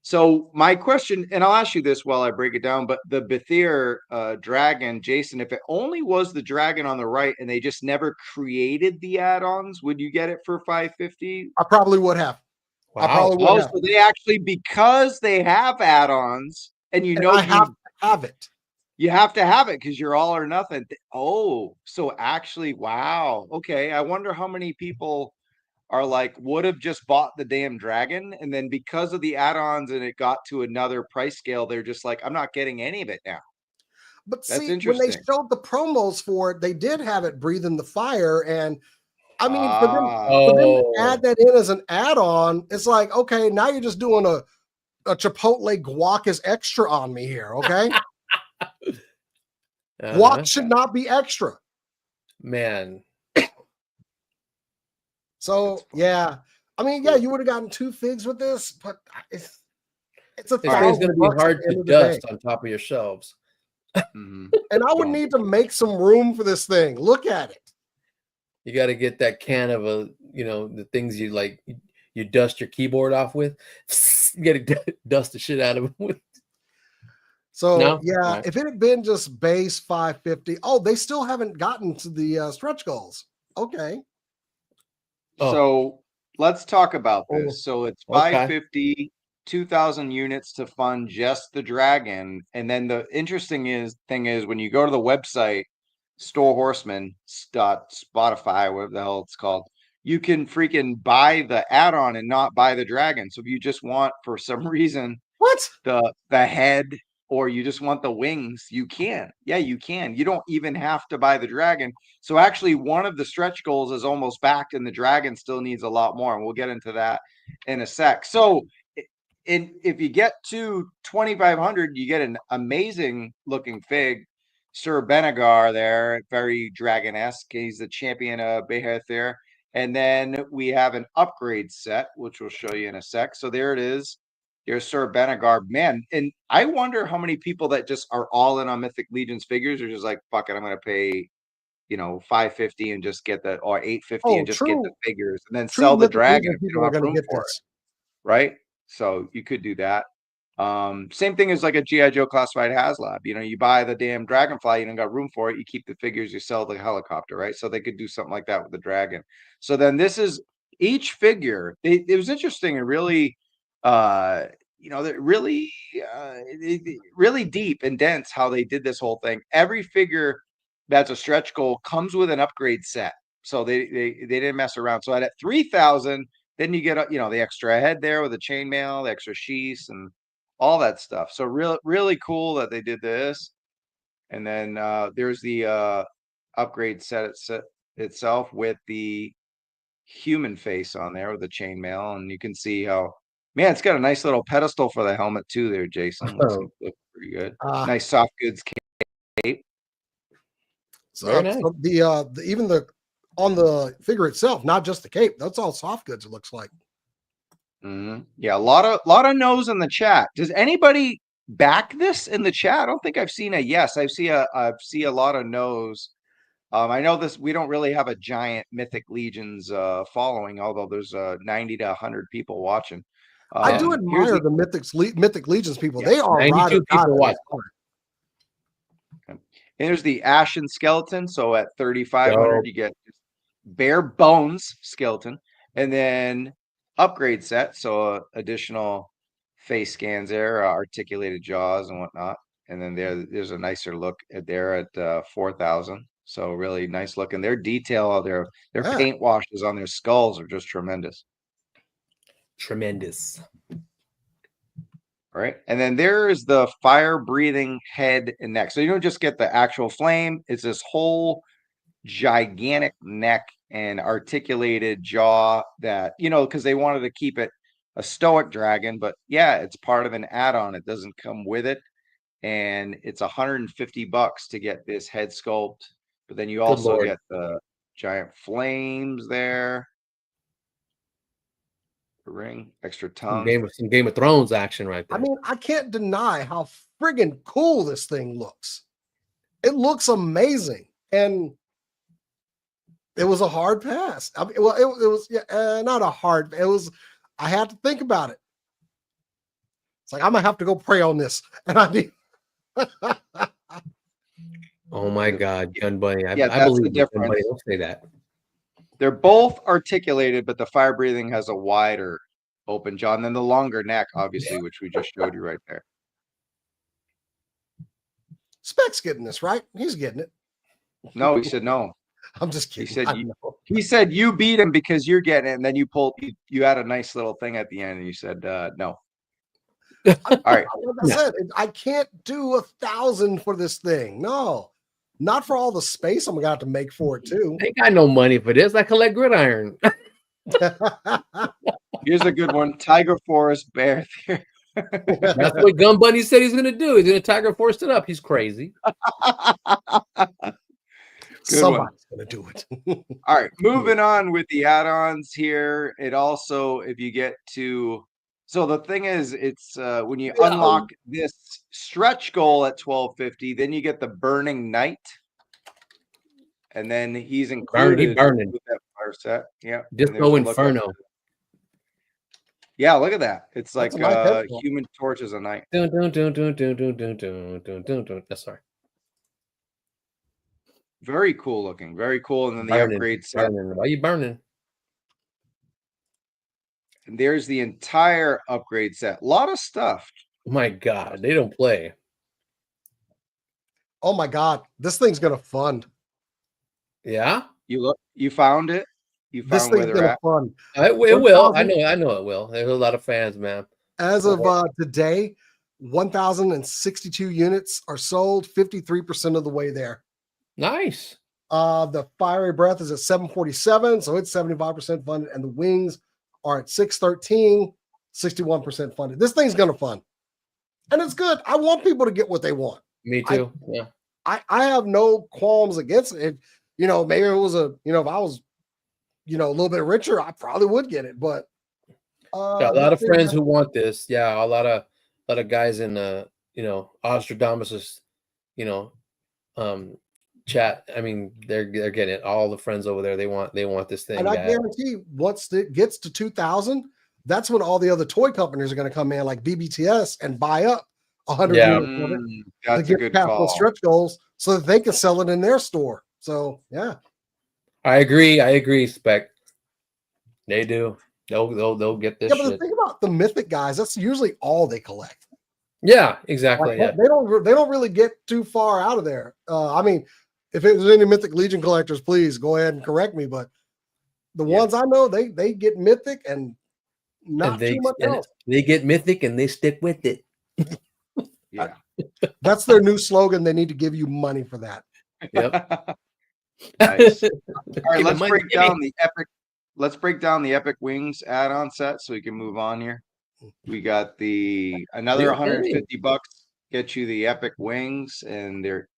So my question, and I'll ask you this while I break it down, but the Bethir dragon, Jason, if it only was the dragon on the right and they just never created the add-ons, would you get it for $550? I probably would have. Wow. I probably would have. So they actually, because they have add-ons, and I have to have it. You have to have it because you're all or nothing. Oh, so actually, wow. Okay. I wonder how many people are like, would have just bought the damn dragon. And then because of the add-ons and it got to another price scale, they're just like, I'm not getting any of it now. But see, when they showed the promos for it, they did have it breathing the fire. And I mean, for them to add that in as an add-on, it's like, okay, now you're just doing a Chipotle guac is extra on me here. Okay. Guac should not be extra, man. So yeah, I mean, yeah, you would have gotten 2 figs with this, but it's going to be hard to dust on top of your shelves. And I would need to make some room for this thing. Look at it. You got to get that can of the things you like, you dust your keyboard off with. You got to dust the shit out of it with. So if it had been just base $550, they still haven't gotten to the stretch goals. Okay. So let's talk about this. So it's $550, 2,000 units to fund just the dragon. And then the interesting thing is when you go to the website, storehorseman.spotify, whatever the hell it's called, you can freaking buy the add-on and not buy the dragon. So if you just want, for some reason, the head, or you just want the wings, you can. Yeah, you can. You don't even have to buy the dragon. So actually, one of the stretch goals is almost backed, and the dragon still needs a lot more. And we'll get into that in a sec. So if you get to 2,500, you get an amazing looking fig. Sir Benegar there, very dragon-esque. He's the champion of Beheth there. And then we have an upgrade set, which we'll show you in a sec. So there it is. There's Sir Benegar, man. And I wonder how many people that just are all in on Mythic Legions figures are just like, fuck it, I'm going to pay, $550 and just get that, or $850 and just get the figures, and then sell the dragon if you don't have room for it. Right? So you could do that. Same thing as like a GIJoe Classified HasLab. You buy the damn Dragonfly, you don't got room for it. You keep the figures, you sell the helicopter, right? So they could do something like that with the dragon. So then this is each figure. It was interesting and really, really deep and dense how they did this whole thing. Every figure that's a stretch goal comes with an upgrade set. So they didn't mess around. So at 3,000, then you get the extra head there with the chainmail, the extra sheaths, and all that stuff. So really cool that they did this. And then there's the upgrade set itself with the human face on there with the chainmail, and you can see how Man, it's got a nice little pedestal for the helmet too there, Jason. Oh. Looks pretty good. Uh, Nice soft goods cape. Very nice. So the even the on the figure itself, not just the cape, that's all soft goods, it looks like. Yeah, a lot of no's in the chat. Does anybody back this in the chat? I don't think I've seen a yes. I see a lot of no's. I know this. We don't really have a giant Mythic Legions following, although there's 90 to 100 people watching. I do admire the Mythic Legions people. They are 92 people watching. Here's the Ashen skeleton. So at 3,500, you get bare bones skeleton, and then upgrade set. So additional face scans there, articulated jaws and whatnot. And then there's a nicer look there at 4,000. So really nice look, and their detail, their paint washes on their skulls are just tremendous. Tremendous. All right, and then there is the fire-breathing head and neck. So you don't just get the actual flame; it's this whole gigantic neck and articulated jaw that, because they wanted to keep it a stoic dragon, but yeah, it's part of an add-on. It doesn't come with it, and it's $150 to get this head sculpt. But then you also get the giant flames there. The ring, extra tongue. Some Game of Thrones action right there. I mean, I can't deny how friggin' cool this thing looks. It looks amazing, and it was a hard pass. I mean, well, it was not a hard. It was. I had to think about it. It's like I'm gonna have to go pray on this, and I did. Oh my God, Gun Bunny! I that's believe the difference. Don't say that. They're both articulated, but the fire breathing has a wider open jaw, and then the longer neck, obviously, which we just showed you right there. Spec's getting this, right? He's getting it. No, he said no. I'm just kidding. He said you beat him because you're getting it, and then you had a nice little thing at the end, and you said no. All right. Like I said, I can't do 1,000 for this thing. No, not for all the space I'm gonna have to make for it too. I ain't got no money for this. I collect gridiron. Here's a good one: Tiger Forest Bear. That's what Gun Bunny said he's gonna do. He's gonna Tiger Forest it up. He's crazy. Somebody's gonna do it. All right, moving on with the add-ons here. It also, if you get to, so the thing is, it's when you unlock this stretch goal at 1,250, then you get the Burning Knight, and then he's included with that fire set. Yeah, Disco Inferno. Yeah, look at that. It's like Human Torch is a knight. That's right. Very cool looking. Very cool. And then the upgrade set. Why are you burning? And there's the entire upgrade set. A lot of stuff. Oh my God, they don't play. Oh my God, this thing's gonna fund. Yeah, you found it. You found this thing's gonna fund. It will. I know it will. There's a lot of fans, man. As of today, 1,062 units are sold. 53% of the way there. Nice. The fiery breath is at 747, so it's 75% funded, and the wings are at 613, 61% funded. This thing's gonna fund, and it's good. I want people to get what they want. Me too. I have no qualms against it. Maybe it was if I was, a little bit richer, I probably would get it. But got a lot of friends who want this. Yeah, a lot of guys in Ostradamus's, chat. I mean, they're getting it. All the friends over there, they want this thing. And I guarantee once it gets to 2,000, that's when all the other toy companies are going to come in, like BBTS, and buy up 100 units of it that's to a get good past call. those stretch goals so that they can sell it in their store. So yeah, I agree, Spec. They do. They'll get this. Yeah, but the thing about the Mythic guys, that's usually all they collect. Yeah, exactly. Like, they don't really get too far out of there. I mean, if there's any Mythic Legion collectors, please go ahead and correct me. But the ones I know, they get Mythic and not too much else. They get Mythic and they stick with it. Yeah, that's their new slogan. They need to give you money for that. Yep. Nice. All right, let's break down the Epic Wings add-on set so we can move on here. We got another Okay. 150 bucks, get you the epic wings, and they're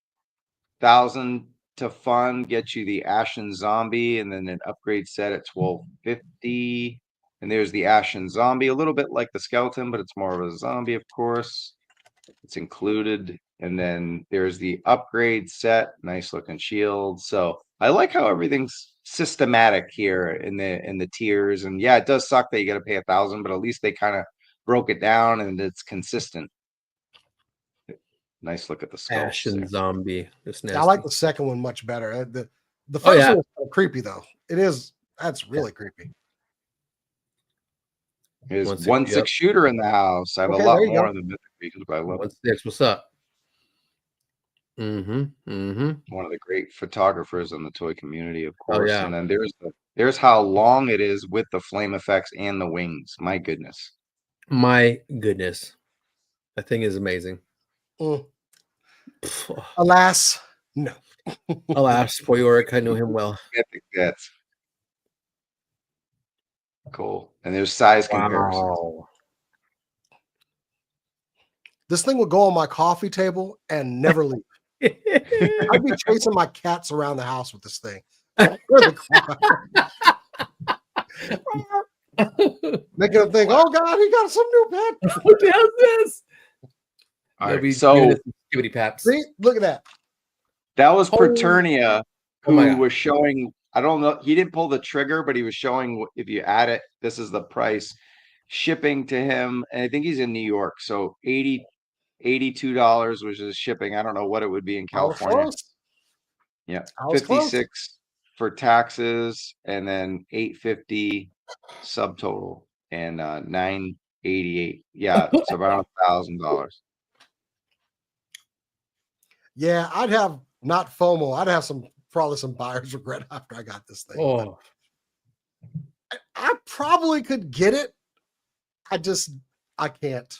1,000 to fund, get you the Ashen Zombie, and then an upgrade set at 1250. And there's the Ashen Zombie, a little bit like the skeleton, but it's more of a zombie, of course. It's included. And then there's the upgrade set, nice looking shield. So I like how everything's systematic here in the tiers. And yeah, it does suck that you got to pay 1,000, but at least they kind of broke it down and it's consistent. Nice look at the skulls Ashen there. Zombie. That's nasty. I like the second one much better. The first one was kind of creepy though. It is. That's really creepy. There's 160 1/6 shooter in the house. I have Okay, a lot there you more go. of the Mythic vehicles, but I love it. 1/6. What's up? Mm-hmm. One of the great photographers in the toy community, of Oh, course. yeah. And then there's how long it is with the flame effects and the wings. My goodness. My goodness. That thing is amazing. Mm. Alas, no. Alas, for Yorick, I know him well. That's cool. And there's size comparisons. Wow. This thing would go on my coffee table and never leave. I'd be chasing my cats around the house with this thing. Making them think, oh God, he got some new pet. What the hell is this? All right, so Paps. See, look at that. that was Preternia, Oh my who God. was showing. I don't know. He didn't pull the trigger, but he was showing if you add it, this is the price shipping to him. And I think he's in New York. So $82, which is shipping. I don't know what it would be in I was California. close. Yeah, I was close. 56 for taxes, and then 850 subtotal, and 988. Yeah, it's around $1,000. Yeah, I'd have not FOMO. I'd have probably some buyer's regret after I got this thing. Oh, I probably could get it. I can't.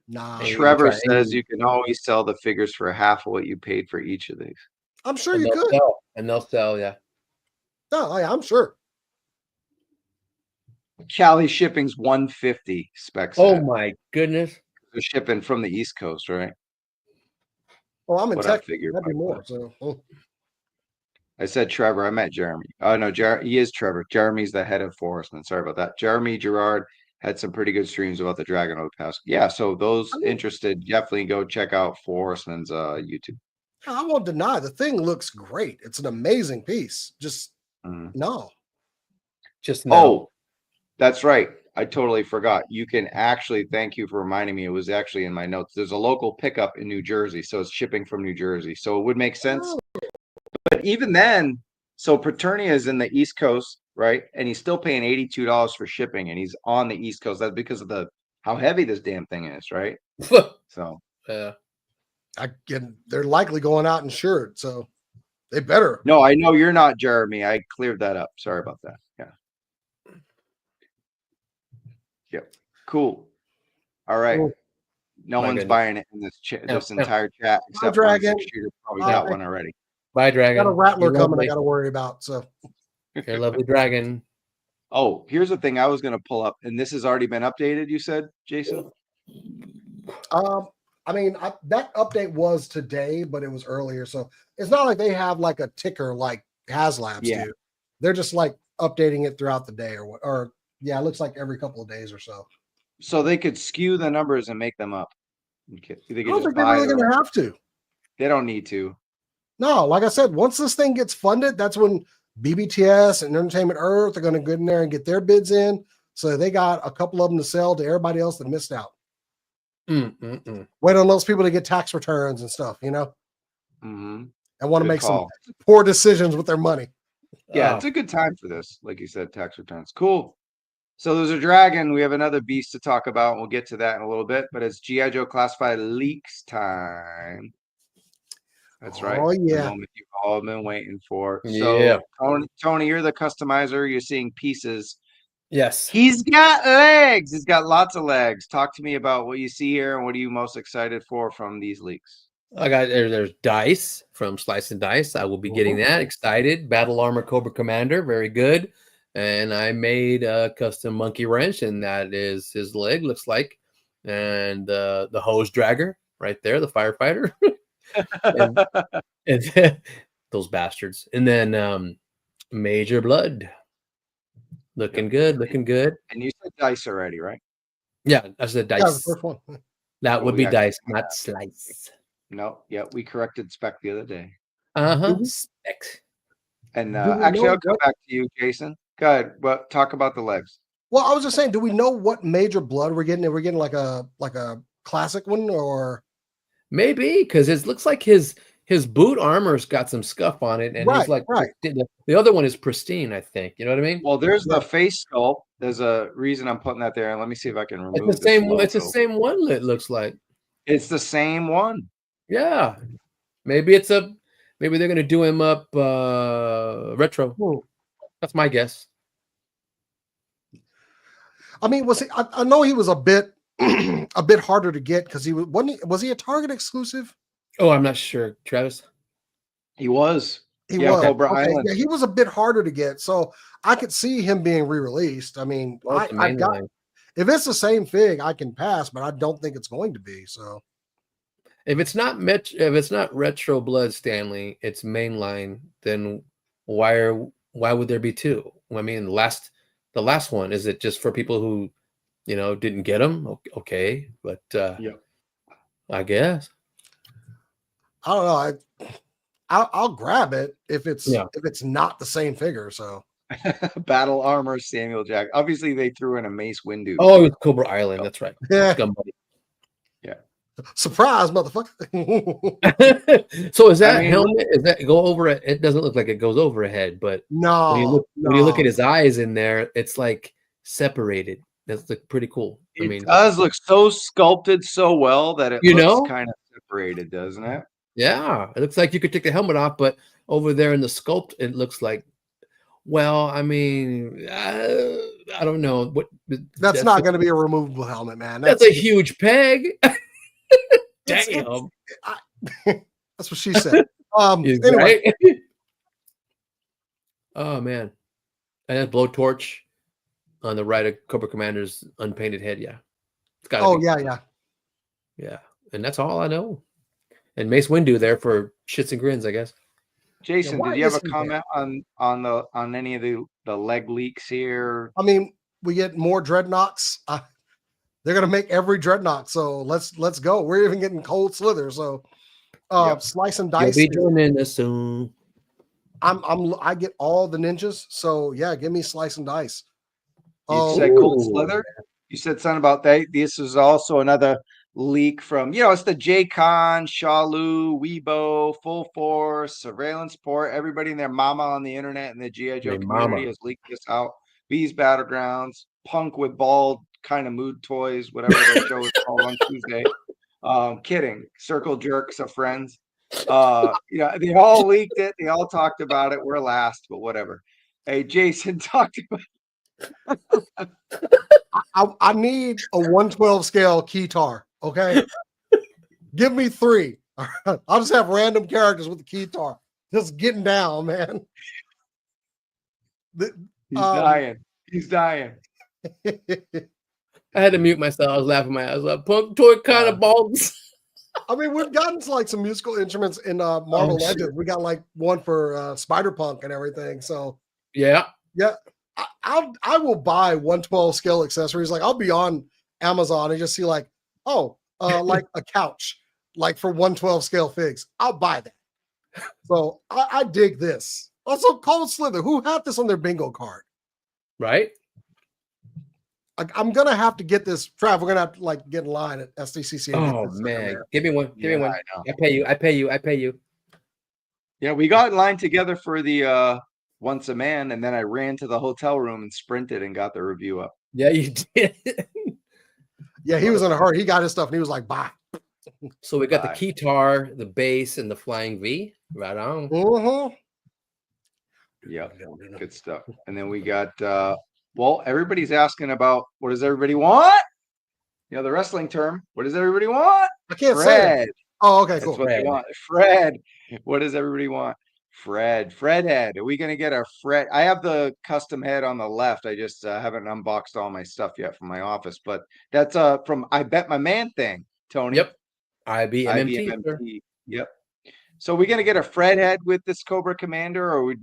Nah. Trevor says you can always sell the figures for half of what you paid for each of these. I'm sure and you they'll could. sell. And they'll sell, yeah. No, I'm sure. Cali shipping's 150 specs. Oh my goodness. They're shipping from the East Coast, right? Well, I'm in What up, Texas. figure That'd be pipeline? more. So, I said Trevor. I meant Jeremy. Oh no, he is Trevor. Jeremy's the head of Forestman. Sorry about that. Jeremy Gerard had some pretty good streams about the Dragon over the past. Yeah, so those interested, definitely go check out Forestman's YouTube. I won't deny the thing looks great. It's an amazing piece. Just no. Just no. Oh, that's right. I totally forgot. You can actually, thank you for reminding me. It was actually in my notes. There's a local pickup in New Jersey, so it's shipping from New Jersey. So it would make sense. But even then, so Preternia is in the East Coast, right? And he's still paying $82 for shipping, and he's on the East Coast. That's because of how heavy this damn thing is, right? So yeah. They're likely going out insured, so they better. No, I know you're not Jeremy. I cleared that up. Sorry about that. Yeah. Yep. Cool. All right. Cool. No one's buying it in this entire chat except Dragon. Shooter probably got one already. Bye, Dragon. Got a Rattler You're coming. lovely. I got to worry about. So, You're lovely, Dragon. Oh, here's the thing I was going to pull up, and this has already been updated. You said, Jason? I mean, that update was today, but it was earlier, so it's not like they have like a ticker like HasLabs do. They're just like updating it throughout the day, or it looks like every couple of days or so. So they could skew the numbers and make them up. Okay. I don't think they're really going to have to. They don't need to. No, like I said, once this thing gets funded, that's when BBTS and Entertainment Earth are going to go in there and get their bids in. So they got a couple of them to sell to everybody else that missed out. Wait on those people to get tax returns and stuff, and want to make some poor decisions with their money. Yeah, it's a good time for this. Like you said, tax returns. Cool. So there's a dragon. We have another beast to talk about. And we'll get to that in a little bit, but it's GIJoe Classified leaks time. That's right. Oh, yeah. The moment you've all been waiting for. Yeah. So, Tony, you're the customizer. You're seeing pieces. Yes. He's got legs. He's got lots of legs. Talk to me about what you see here and what are you most excited for from these leaks? I got there's dice from Slice and Dice. I will be getting that. Excited. Battle Armor Cobra Commander. Very good. and I made a custom monkey wrench, and that is his leg, looks like, and the hose dragger right there, the firefighter, and then, those bastards, and then Major Blood, looking good, looking good. And you said dice already, right? Yeah, that's the Yeah, the dice. first one. That would be yeah. dice, not slice. No, yeah, we corrected spec the other day. Spec. And Do we actually, know I'll come what- back to you, Jason. Go ahead. But talk about the legs. Well, I was just saying, do we know what Major Blood we're getting? Are we getting like a classic one, or Maybe because it looks like his boot armor's got some scuff on it, and he's Right, like right. the other one is pristine, I think. You know what I mean? Well, there's the face sculpt. There's a reason I'm putting that there. And let me see if I can remove It's the same. this It's the logo. same one. It looks like. It's the same one. Yeah. Maybe they're gonna do him up retro. That's my guess. I mean, I know he was a bit a bit harder to get because was he a Target exclusive? Oh, I'm not sure, Travis. He was. He Yeah, was. Cobra Okay, Island. yeah, he was a bit harder to get, so I could see him being re-released. I mean, Well, it's the I've main got line. if it's the same fig, I can pass, but I don't think it's going to be. So If it's not retro blood Stanley, it's mainline. Then why would there be two? I mean, the last one, is it just for people who didn't get them? Okay, but I guess I don't know. I'll grab it if it's Yeah. if it's not the same figure. So Battle armor, Samuel Jack. Obviously, they threw in a Mace Windu. oh, it's Cobra Island. That's right. yeah, Scum buddy. surprise, motherfucker. So is that I mean, helmet? Is that go over it? It doesn't look like it goes over a head, but No, when you look at his eyes in there, it's like separated. That's like pretty cool. it does look so sculpted so well that it looks kind of separated, doesn't it? Yeah, it looks like you could take the helmet off, but over there in the sculpt, it looks like. Well, I mean, I don't know what. that's not going to be a removable helmet, man. That's a huge peg. It's- Damn. That's what she said. Anyway, Right? Oh man, and that blowtorch on the right of Cobra Commander's unpainted head. Yeah, it's got. oh yeah, Yeah, and that's all I know. And Mace Windu there for shits and grins, I guess. Jason, why did you have a is he comment on any of the leg leaks here? I mean, we get more dreadnoughts. They're gonna make every dreadnought, so let's go. We're even getting cold slither. So, slice and You'll dice. be joining us soon. I get all the ninjas. So yeah, give me slice and dice. You said Cold Slither. You said something about that. This is also another leak from, it's the J-Con, Shalu, Weibo, Full Force, Surveillance Port, everybody and their mama on the internet and the GIJoe community has leaked this out. Bees Battlegrounds, Punk with Bald kind of mood toys, whatever that show is called on Tuesday. Kidding. Circle Jerks of Friends. They all leaked it. They all talked about it. We're last, but whatever. Hey, Jason talked about. I need a 112 scale keytar. Okay, give me 3. I'll just have random characters with the keytar, just getting down, man. He's dying. I had to mute myself. I was laughing my ass off. Punk toy kind of balls. I mean, we've gotten to like some musical instruments in Marvel Legends. We got like one for Spider Punk and everything. So yeah. I will buy 112 scale accessories. Like I'll be on Amazon and just see like, like a couch, like for 112 scale figs. I'll buy that. So I dig this. Also, Cold Slither. Who had this on their bingo card? Right. I'm gonna have to get this. Trav, we're gonna have to like get in line at SDCC. Oh man, give me one. Give me one. I I pay you. Yeah, we got in line together for the Once a Man, and then I ran to the hotel room and sprinted and got the review up. Yeah, you did. Yeah, he was in a hurry. He got his stuff and he was like, bye. So we got the keytar, the bass, and the flying V. Right on. Uh-huh. Yeah, good stuff. And then we got everybody's asking about what does everybody want? The wrestling term. What does everybody want? I can't say Fred. it. Oh, okay, That's cool. what they want. Fred. What does everybody want? Fred head. Are we gonna get our Fred? I have the custom head on the left. I just haven't unboxed all my stuff yet from my office, but that's from I Bet My Man thing, Tony. Yep. IBMMT. IBMMT. Yep. So we're gonna get a Fred head with this Cobra Commander, or we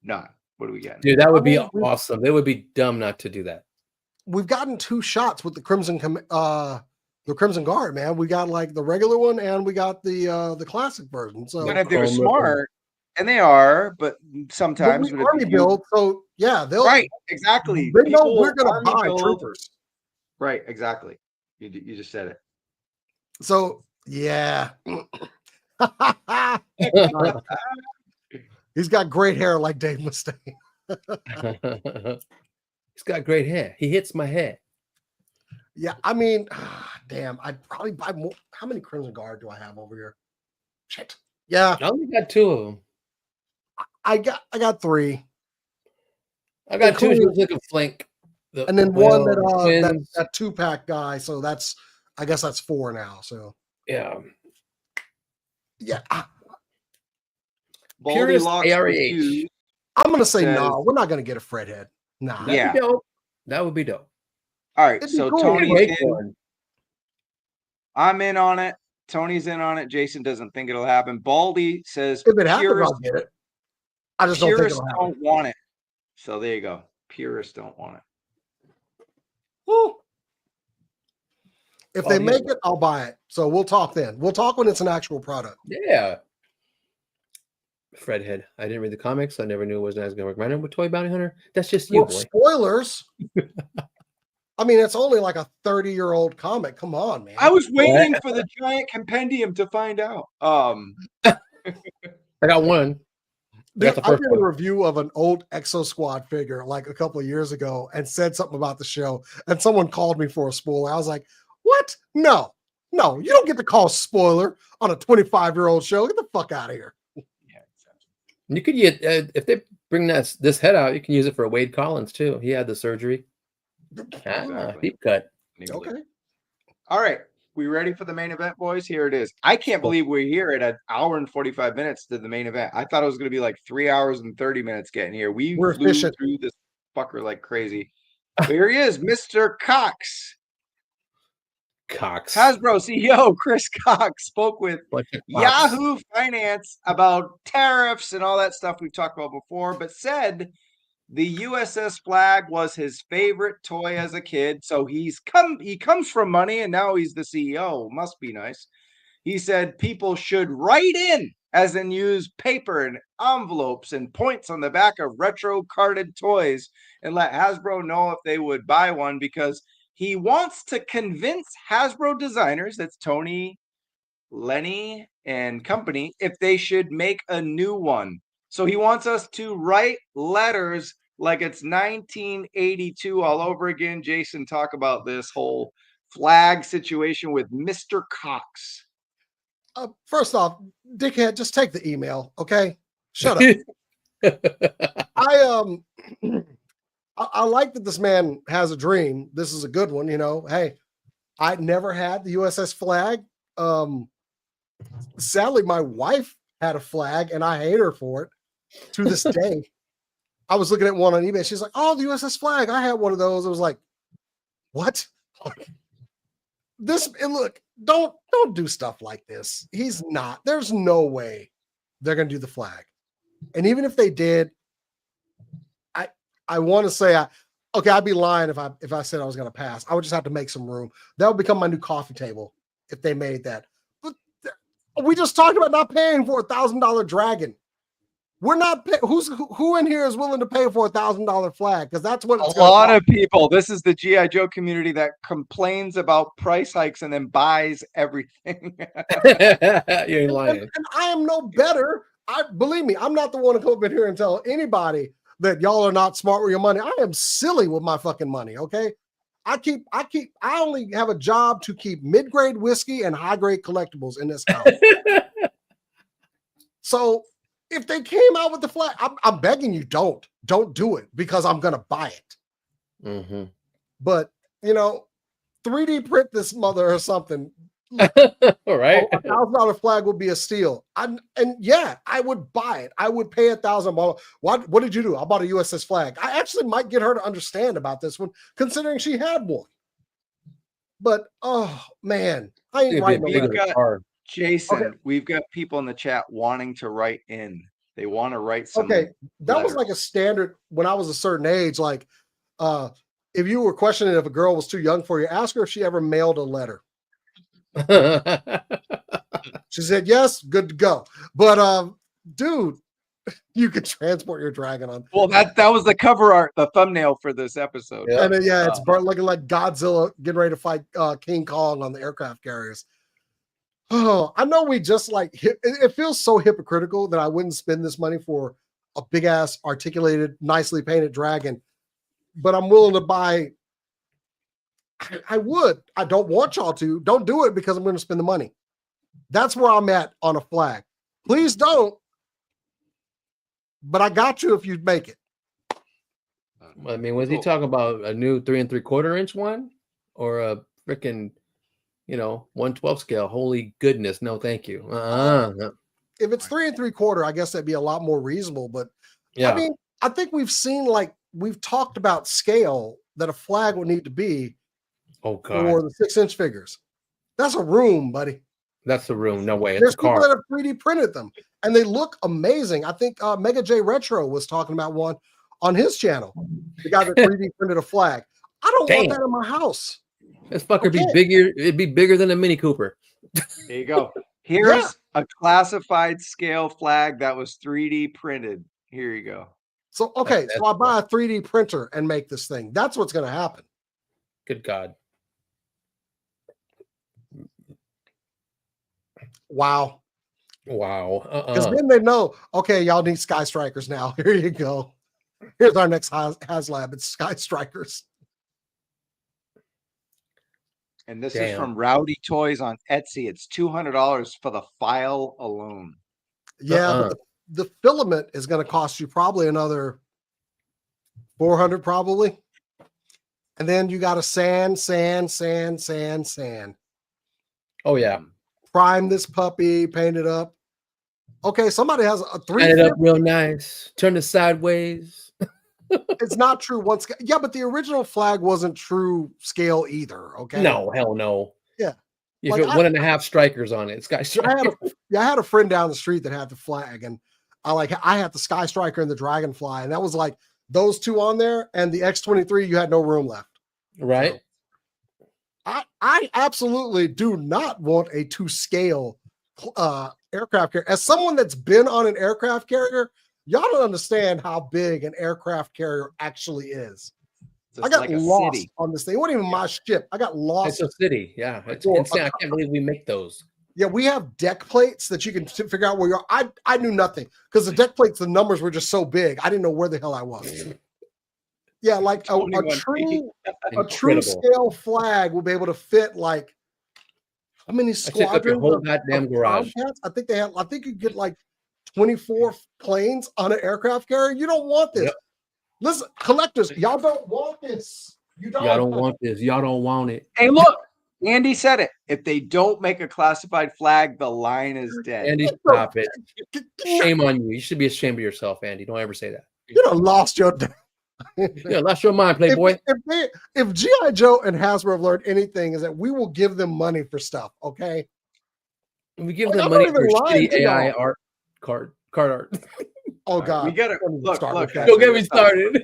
not? What do we get? Dude, that would be awesome. It would be dumb not to do that. We've gotten 2 shots with the Crimson Guard, man. We got like the regular one and we got the classic version. So but if they're smart, and they are, but sometimes but army build, so yeah, they'll right, exactly. They know we're gonna buy troopers. Right, exactly. You just said it. So yeah. He's got great hair like Dave Mustaine. He's got great hair. He hits my hair. Yeah, I mean, damn, I'd probably buy more. How many Crimson Guard do I have over here? Shit. Yeah. I only got 2 of them. I got 3. I got 2 just like a flank. And then one that 2-pack guy. So I guess that's 4 now. So yeah. Yeah. Purist AREH. I'm gonna say no. We're not gonna get a Fred head. Nah. That'd be dope. That would be dope. All right. So cool. Tony's in. I'm in on it. Tony's in on it. Jason doesn't think it'll happen. Baldy says if it happens, I'll get it. I just don't think it'll happen. Don't want it. So there you go. Purists don't want it. Woo. If they make it, I'll buy it. So we'll talk then. We'll talk when it's an actual product. Yeah. Fred head. I didn't read the comics. I never knew it was as going to work. With Toy Bounty Hunter. That's just you, boy. Spoilers. I mean, it's only like a 30-year-old comic. Come on, man. I was waiting for the giant compendium to find out. I got one. Dude, I did a review of an old Exo Squad figure like a couple of years ago and said something about the show, and someone called me for a spoiler. I was like, what? No, you don't get to call spoiler on a 25-year-old show. Get the fuck out of here. Yeah, exactly. You could get if they bring this head out, you can use it for Wade Collins too. He had the surgery. Deep cut. Okay. All right. We ready for the main event, boys? Here it is. I can't believe we're here at 1 hour and 45 minutes to the main event. I thought it was going to be like 3 hours and 30 minutes getting here. We're flew through this fucker like crazy. But here he is, Mr. Cox. Hasbro CEO Chris Cox spoke with Yahoo Finance about tariffs and all that stuff we've talked about before, but said the USS Flagg was his favorite toy as a kid. So he comes from money and now he's the CEO. Must be nice. He said people should write in, as in use paper and envelopes and points on the back of retro carded toys and let Hasbro know if they would buy one, because he wants to convince Hasbro designers, that's Tony, Lenny, and company, if they should make a new one. So he wants us to write letters like it's 1982 all over again. Jason, talk about this whole Flagg situation with Mr. Cox. First off, dickhead, just take the email, okay? Shut up. I like that this man has a dream. This is a good one, you know. Hey, I never had the USS Flagg. Sadly, my wife had a Flagg, and I hate her for it to this day. I was looking at one on eBay. She's like, "Oh, the USS Flagg. I had one of those." I was like, "What?" Look, don't do stuff like this. He's not. There's no way they're gonna do the Flagg. And even if they did, I want to say I'd be lying if I said I was gonna pass. I would just have to make some room. That would become my new coffee table if they made that. But we just talked about not paying for $1,000 dragon. We're not who in here is willing to pay for $1,000 Flagg, because that's what it's a lot of people. This is the GIJoe community that complains about price hikes and then buys everything. You ain't lying. And I am no better. Believe me, I'm not the one to come up in here and tell anybody that y'all are not smart with your money. I am silly with my fucking money. Okay, I only have a job to keep mid-grade whiskey and high-grade collectibles in this house. So if they came out with the Flagg, I'm begging you, don't do it, because I'm gonna buy it. Mm-hmm. But 3D print this mother or something. All right. $1,000 flag would be a steal. And yeah, I would buy it. I would pay $1,000. What did you do? I bought a USS Flag. I actually might get her to understand about this one, considering she had one. But oh man, I ain't writing no We've letter. got Jason. Okay. We've got people in the chat wanting to write in. They want to write some. Okay, that was like a standard when I was a certain age. Like, if you were questioning if a girl was too young for you, ask her if she ever mailed a letter. She said yes, good to go. But dude, you could transport your dragon on. Well, that was the cover art, the thumbnail for this episode. Yeah. And then, yeah, it's looking like Godzilla getting ready to fight King Kong on the aircraft carriers. Oh, I know we just like it feels so hypocritical that I wouldn't spend this money for a big ass articulated, nicely painted dragon, but I'm willing to buy. I would. I don't want y'all to. Don't do it because I'm going to spend the money. That's where I'm at on a flag. Please don't. But I got you if you make it. I mean, was he talking about a new 3 3/4 inch one or a freaking, 1/12 scale? Holy goodness, no, thank you. No. If it's 3 3/4, I guess that'd be a lot more reasonable. But yeah, I mean, I think we've talked about scale that a flag would need to be. Oh god, for the 6-inch figures. That's a room, buddy. That's the room. No way. There's people that have 3D printed them, and they look amazing. I think Mega J Retro was talking about one on his channel. The guy that 3D printed a flag. I don't want that in my house. This fucker be bigger. It'd be bigger than a Mini Cooper. There you go. Here's a classified scale flag that was 3D printed. Here you go. So okay, so I buy a 3D printer and make this thing. That's what's going to happen. Good God. Wow. Because then they know, okay, y'all need Sky Strikers now. Here you go. Here's our next HasLab. It's Sky Strikers. And this is from Rowdy Toys on Etsy. It's $200 for the file alone. Yeah, but the filament is going to cost you probably another $400 probably. And then you got to sand. Oh, yeah. Prime this puppy, paint it up. Okay, somebody has a 3. Paint it up real nice. Turn it sideways. It's not true one scale. Yeah, but the original flag wasn't true scale either. Okay. No, hell no. Yeah. You put 1.5 strikers on it. Sky Striker. I had a friend down the street that had the flag, and I had the Sky Striker and the Dragonfly, and that was like those two on there, and the X-23, you had no room left. Right. So, I absolutely do not want a 2-scale aircraft carrier. As someone that's been on an aircraft carrier, y'all don't understand how big an aircraft carrier actually is. I got lost on this thing. It wasn't even my ship. I got lost. It's a city. Yeah. It's insane. I can't believe we make those. Yeah, we have deck plates that you can figure out where you are. I knew nothing because the deck plates, the numbers were just so big. I didn't know where the hell I was. Yeah, like a true scale flag will be able to fit like how many squadrons? Whole goddamn garage. I think you get like 24 planes on an aircraft carrier. You don't want this. Yep. Listen, collectors, y'all don't want this. Y'all don't want this. Y'all don't want it. Hey, look, Andy said it. If they don't make a classified flag, the line is dead. Andy, stop it. Shame on you. You should be ashamed of yourself, Andy. Don't ever say that. You done lost your yeah, lost your mind, Playboy. If G.I. Joe and Hasbro have learned anything, is that we will give them money for stuff, okay? We give them money for shitty AI art, card art. Oh God, we gotta look. Don't get me started.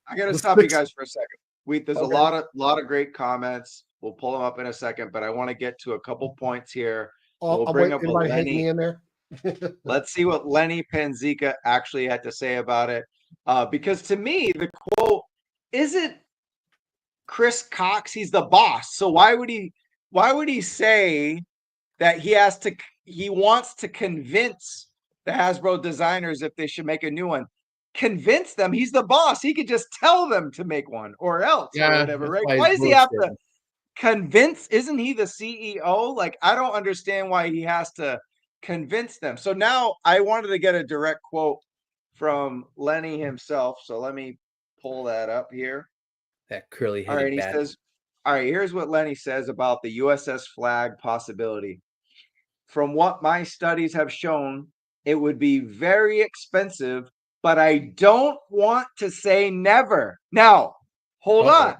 I gotta stop you guys for a second. There's a lot of great comments. We'll pull them up in a second, but I want to get to a couple points here. We'll bring up Lenny in there. Let's see what Lenny Panzica actually had to say about it. Because to me, the quote isn't Chris Cox. He's the boss. So why would he say that he wants to convince the Hasbro designers if they should make a new one? Convince them. He's the boss. He could just tell them to make one or else or whatever, right? Why does he have to convince? Isn't he the CEO? Like, I don't understand why he has to convince them. So now I wanted to get a direct quote from Lenny himself. So let me pull that up here. That curly headed. All right, he says, All right, here's what Lenny says about the USS Flagg possibility. From what my studies have shown, it would be very expensive, but I don't want to say never. Now, hold on.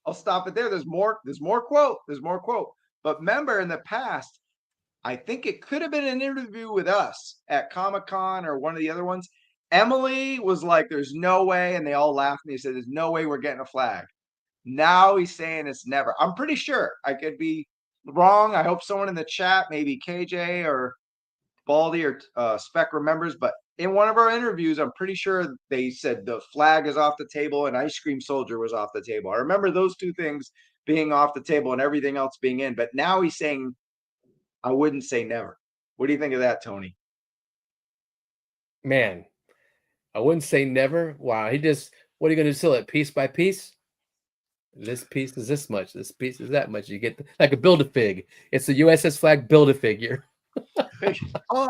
I'll stop it there. There's more quote. There's more quote. But remember, in the past, I think it could have been an interview with us at Comic-Con or one of the other ones. Emily was like, there's no way. And they all laughed. And he said, there's no way we're getting a flag. Now he's saying it's never. I'm pretty sure. I could be wrong. I hope someone in the chat, maybe KJ or Baldy or Spec remembers. But in one of our interviews, I'm pretty sure they said the flag is off the table and Ice Cream Soldier was off the table. I remember those two things being off the table and everything else being in. But now he's saying, I wouldn't say never. What do you think of that, Tony? Man, I wouldn't say never. Wow. What are you going to sell it piece by piece? This piece is this much. This piece is that much. You get like a Build-A-Fig. It's the USS Flagg Build-A-Figure.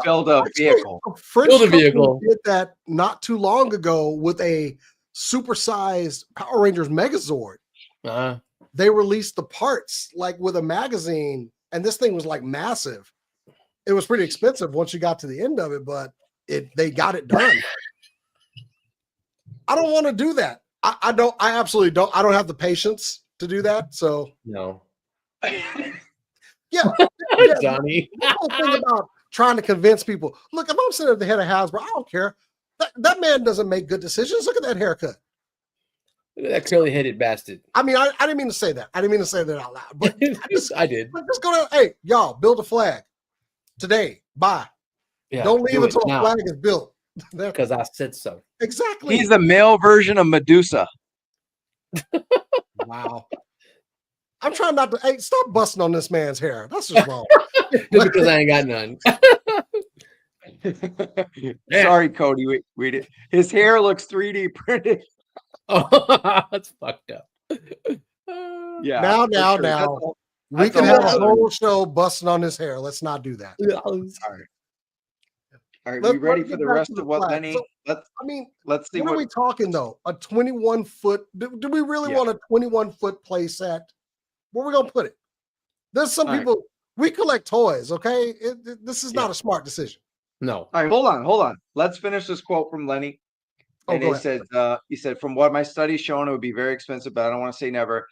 Build a vehicle. Build a vehicle. Did that not too long ago with a supersized Power Rangers Megazord. They released the parts like with a magazine, and this thing was like massive. It was pretty expensive once you got to the end of it, but they got it done. I don't want to do that. I absolutely don't. I don't have the patience to do that. So no. Yeah, Johnny. The whole thing about trying to convince people. Look, if I'm sitting at the head of Hasbro, I don't care. That man doesn't make good decisions. Look at that haircut. Look at that curly-headed bastard. I mean, I didn't mean to say that. I didn't mean to say that out loud. But I did. Just go to, hey, y'all, build a flag today. Bye. Yeah, don't leave until a flag is built. Because I said so. Exactly. He's the male version of Medusa. Wow. I'm trying not to. Hey, stop busting on this man's hair. That's just wrong. Just because I ain't got none. Sorry, Cody. We did. His hair looks 3D printed. Oh, that's fucked up. Yeah. Now. We can have a whole show busting on his hair. Let's not do that. All right. We ready for the rest of what Lenny? So, let's see. What are we talking though? A 21-foot? Do we really want a 21-foot play set? Where are we gonna put it? There's some people. We collect toys. Okay, this is not a smart decision. No. All right, hold on. Let's finish this quote from Lenny. And he said, from what my study's shown, it would be very expensive, but I don't want to say never.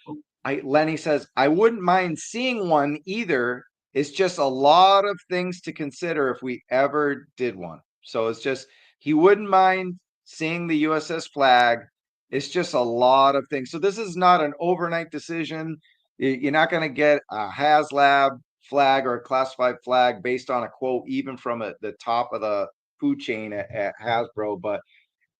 Lenny says, I wouldn't mind seeing one either. It's just a lot of things to consider if we ever did one. So it's just, he wouldn't mind seeing the USS Flagg. It's just a lot of things. So this is not an overnight decision. You're not going to get a HasLab flag or a classified flag based on a quote, even from the top of the food chain at Hasbro. But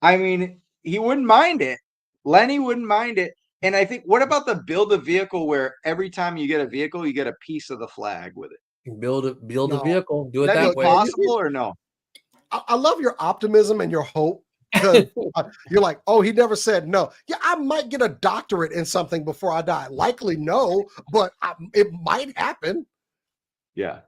I mean, he wouldn't mind it. Lenny wouldn't mind it. And I think, what about the build a vehicle where every time you get a vehicle, you get a piece of the flag with it? Build a vehicle. Do it that way. Possible or no? I love your optimism and your hope. You're like, oh, he never said no. Yeah, I might get a doctorate in something before I die. Likely no, but it might happen. Yeah.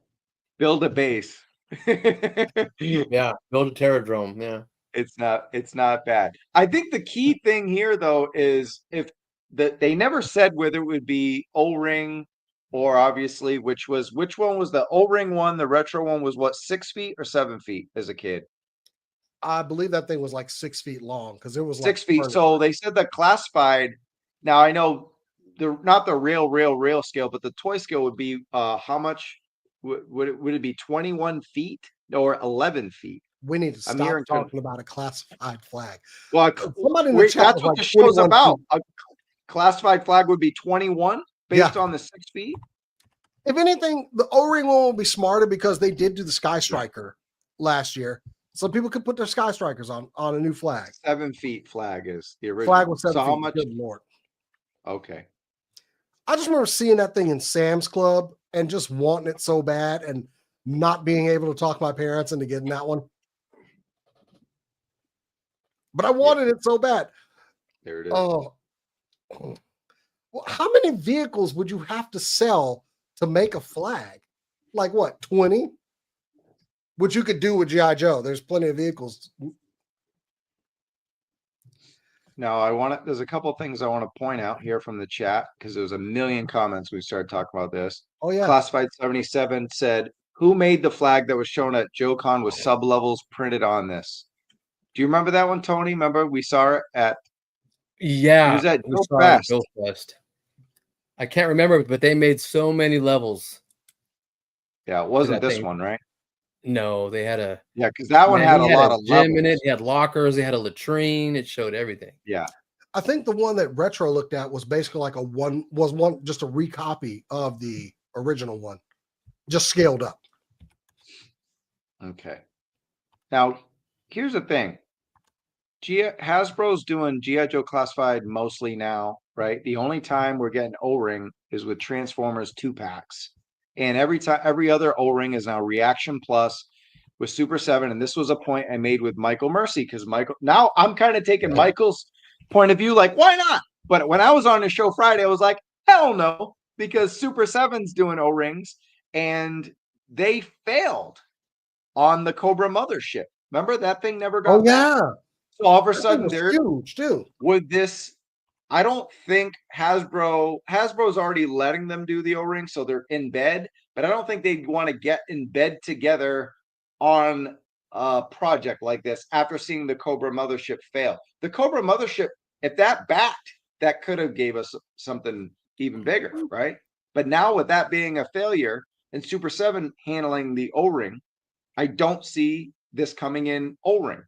Build a base. Yeah. Build a Terradrome. Yeah. It's not bad. I think the key thing here though is if they never said whether it would be O-ring or obviously which one was the O-ring one, the retro one was what, 6 feet or 7 feet as a kid? I believe that thing was like 6 feet long because it was 6 feet. So they said the classified. Now I know not the real scale, but the toy scale would be how much would it be 21 feet or 11 feet? We need to stop talking about a classified flag. Well, somebody in the chat that's what the show's about. A classified flag would be 21 based on the 6 feet. If anything, the O-ring one will be smarter because they did do the Sky Striker last year. So people could put their Sky Strikers on a new flag. 7 feet flag is the original. Flag was 7 feet. How much? Good Lord. Okay. I just remember seeing that thing in Sam's Club and just wanting it so bad and not being able to talk my parents into getting that one. But I wanted it so bad. There it is. Oh, well, how many vehicles would you have to sell to make a flag? Like what, 20? Which you could do with GIJoe. There's plenty of vehicles. Now I want to. There's a couple things I want to point out here from the chat because there was a million comments when we started talking about this. Oh yeah. Classified 77 said, "Who made the flag that was shown at JoeCon with sub levels printed on this?" Do you remember that one, Tony? Remember we saw it at? Yeah, It was at we Joe saw it at Fest. Joe Fest. I can't remember, but they made so many levels. Yeah, it wasn't that this thing. one, right? No, they had a Yeah, because that one man, had he a lot of gym levels. in it. He had lockers. They had a latrine. It showed everything. Yeah. I think the one that Retro looked at was basically like just a recopy of the original one, just scaled up. Okay. Now, here's the thing. Hasbro's doing GIJoe Classified mostly now, right? The only time we're getting O-Ring is with Transformers 2-packs. And every other O-Ring is now Reaction Plus with Super 7. And this was a point I made with Michael Mercy because now I'm kind of taking Michael's point of view, like, why not? But when I was on the show Friday, I was like, hell no, because Super 7's doing O-Rings and they failed on the Cobra Mothership. Remember that thing never got back? Yeah. So all of a That thing sudden was they're huge too. with this. I don't think Hasbro's already letting them do the O-ring, so they're in bed, but I don't think they'd want to get in bed together on a project like this after seeing the Cobra Mothership fail. The Cobra Mothership, if that backed, that could have gave us something even bigger, right? But now with that being a failure and Super 7 handling the O-ring, I don't see this coming in O-ring.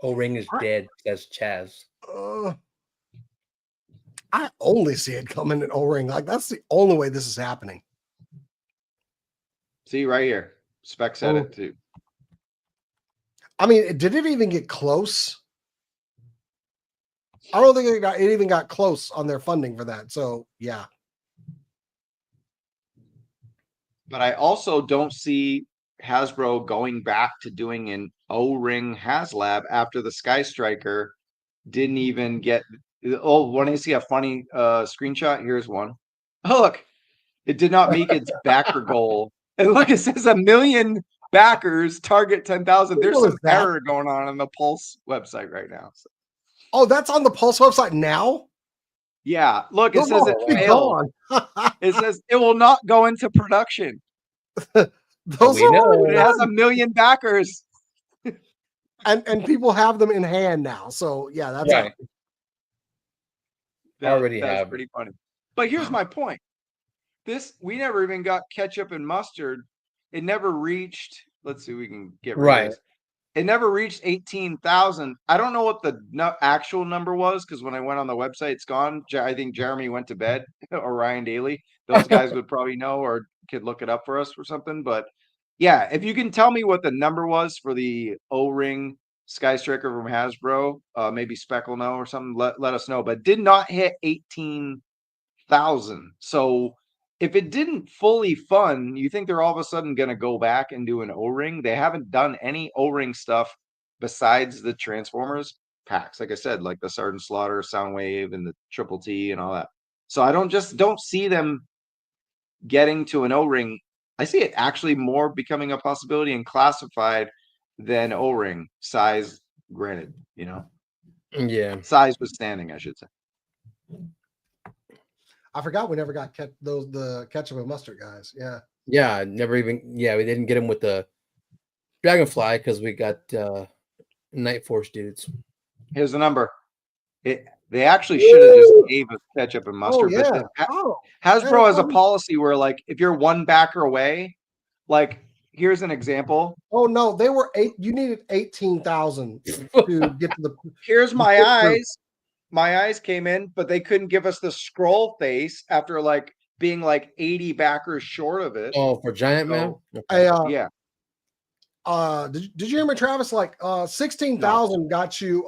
O-ring is dead. Says Chaz. I only see it coming in O-ring. Like that's the only way this is happening. See right here, Spec said it too. I mean, did it even get close? I don't think it even got close on their funding for that. So yeah. But I also don't see Hasbro going back to doing an O-ring HasLab after the Sky Striker didn't even get. Oh, want to see a funny screenshot? Here's one. Oh, look, it did not meet its backer goal. And look, it says 1 million backers, target 10,000. There's some error going on the Pulse website right now. So. Oh, that's on the Pulse website now? Yeah, look, it says it failed. It says it will not go into production. Those are it has 1 million backers. and people have them in hand now. So yeah, that's right. That's pretty funny. But here's my point. We never even got ketchup and mustard. It never reached. Let's see, we can get rid of this. It never reached 18,000. I don't know what the actual number was because when I went on the website, it's gone. I think Jeremy went to bed or Ryan Daly. Those guys would probably know or could look it up for us or something. But yeah, if you can tell me what the number was for the O-ring Sky Striker from Hasbro, maybe Spec will know or something. Let us know. But did not hit 18,000. So if it didn't fully fund, you think they're all of a sudden going to go back and do an O-ring? They haven't done any O-ring stuff besides the Transformers packs. Like I said, like the Sergeant Slaughter, Soundwave, and the Triple T and all that. So I don't see them getting to an O-ring. I see it actually more becoming a possibility in Classified than O-ring size. Granted, yeah, size withstanding, I should say. I forgot we never got the ketchup and mustard guys. Yeah. Yeah, never even. Yeah, we didn't get them with the Dragonfly because we got Night Force dudes. Here's the number. They actually should have just gave us ketchup and mustard. Oh, yeah. But Hasbro has a policy where, like, if you're one backer away, like, here's an example. Oh no, they were you needed 18,000 to get to the. Here's my eyes. My eyes came in, but they couldn't give us the scroll face after like being like 80 backers short of it. Oh, for Giant Man? Okay. Yeah. Did you hear me, Travis? Like 16,000 got you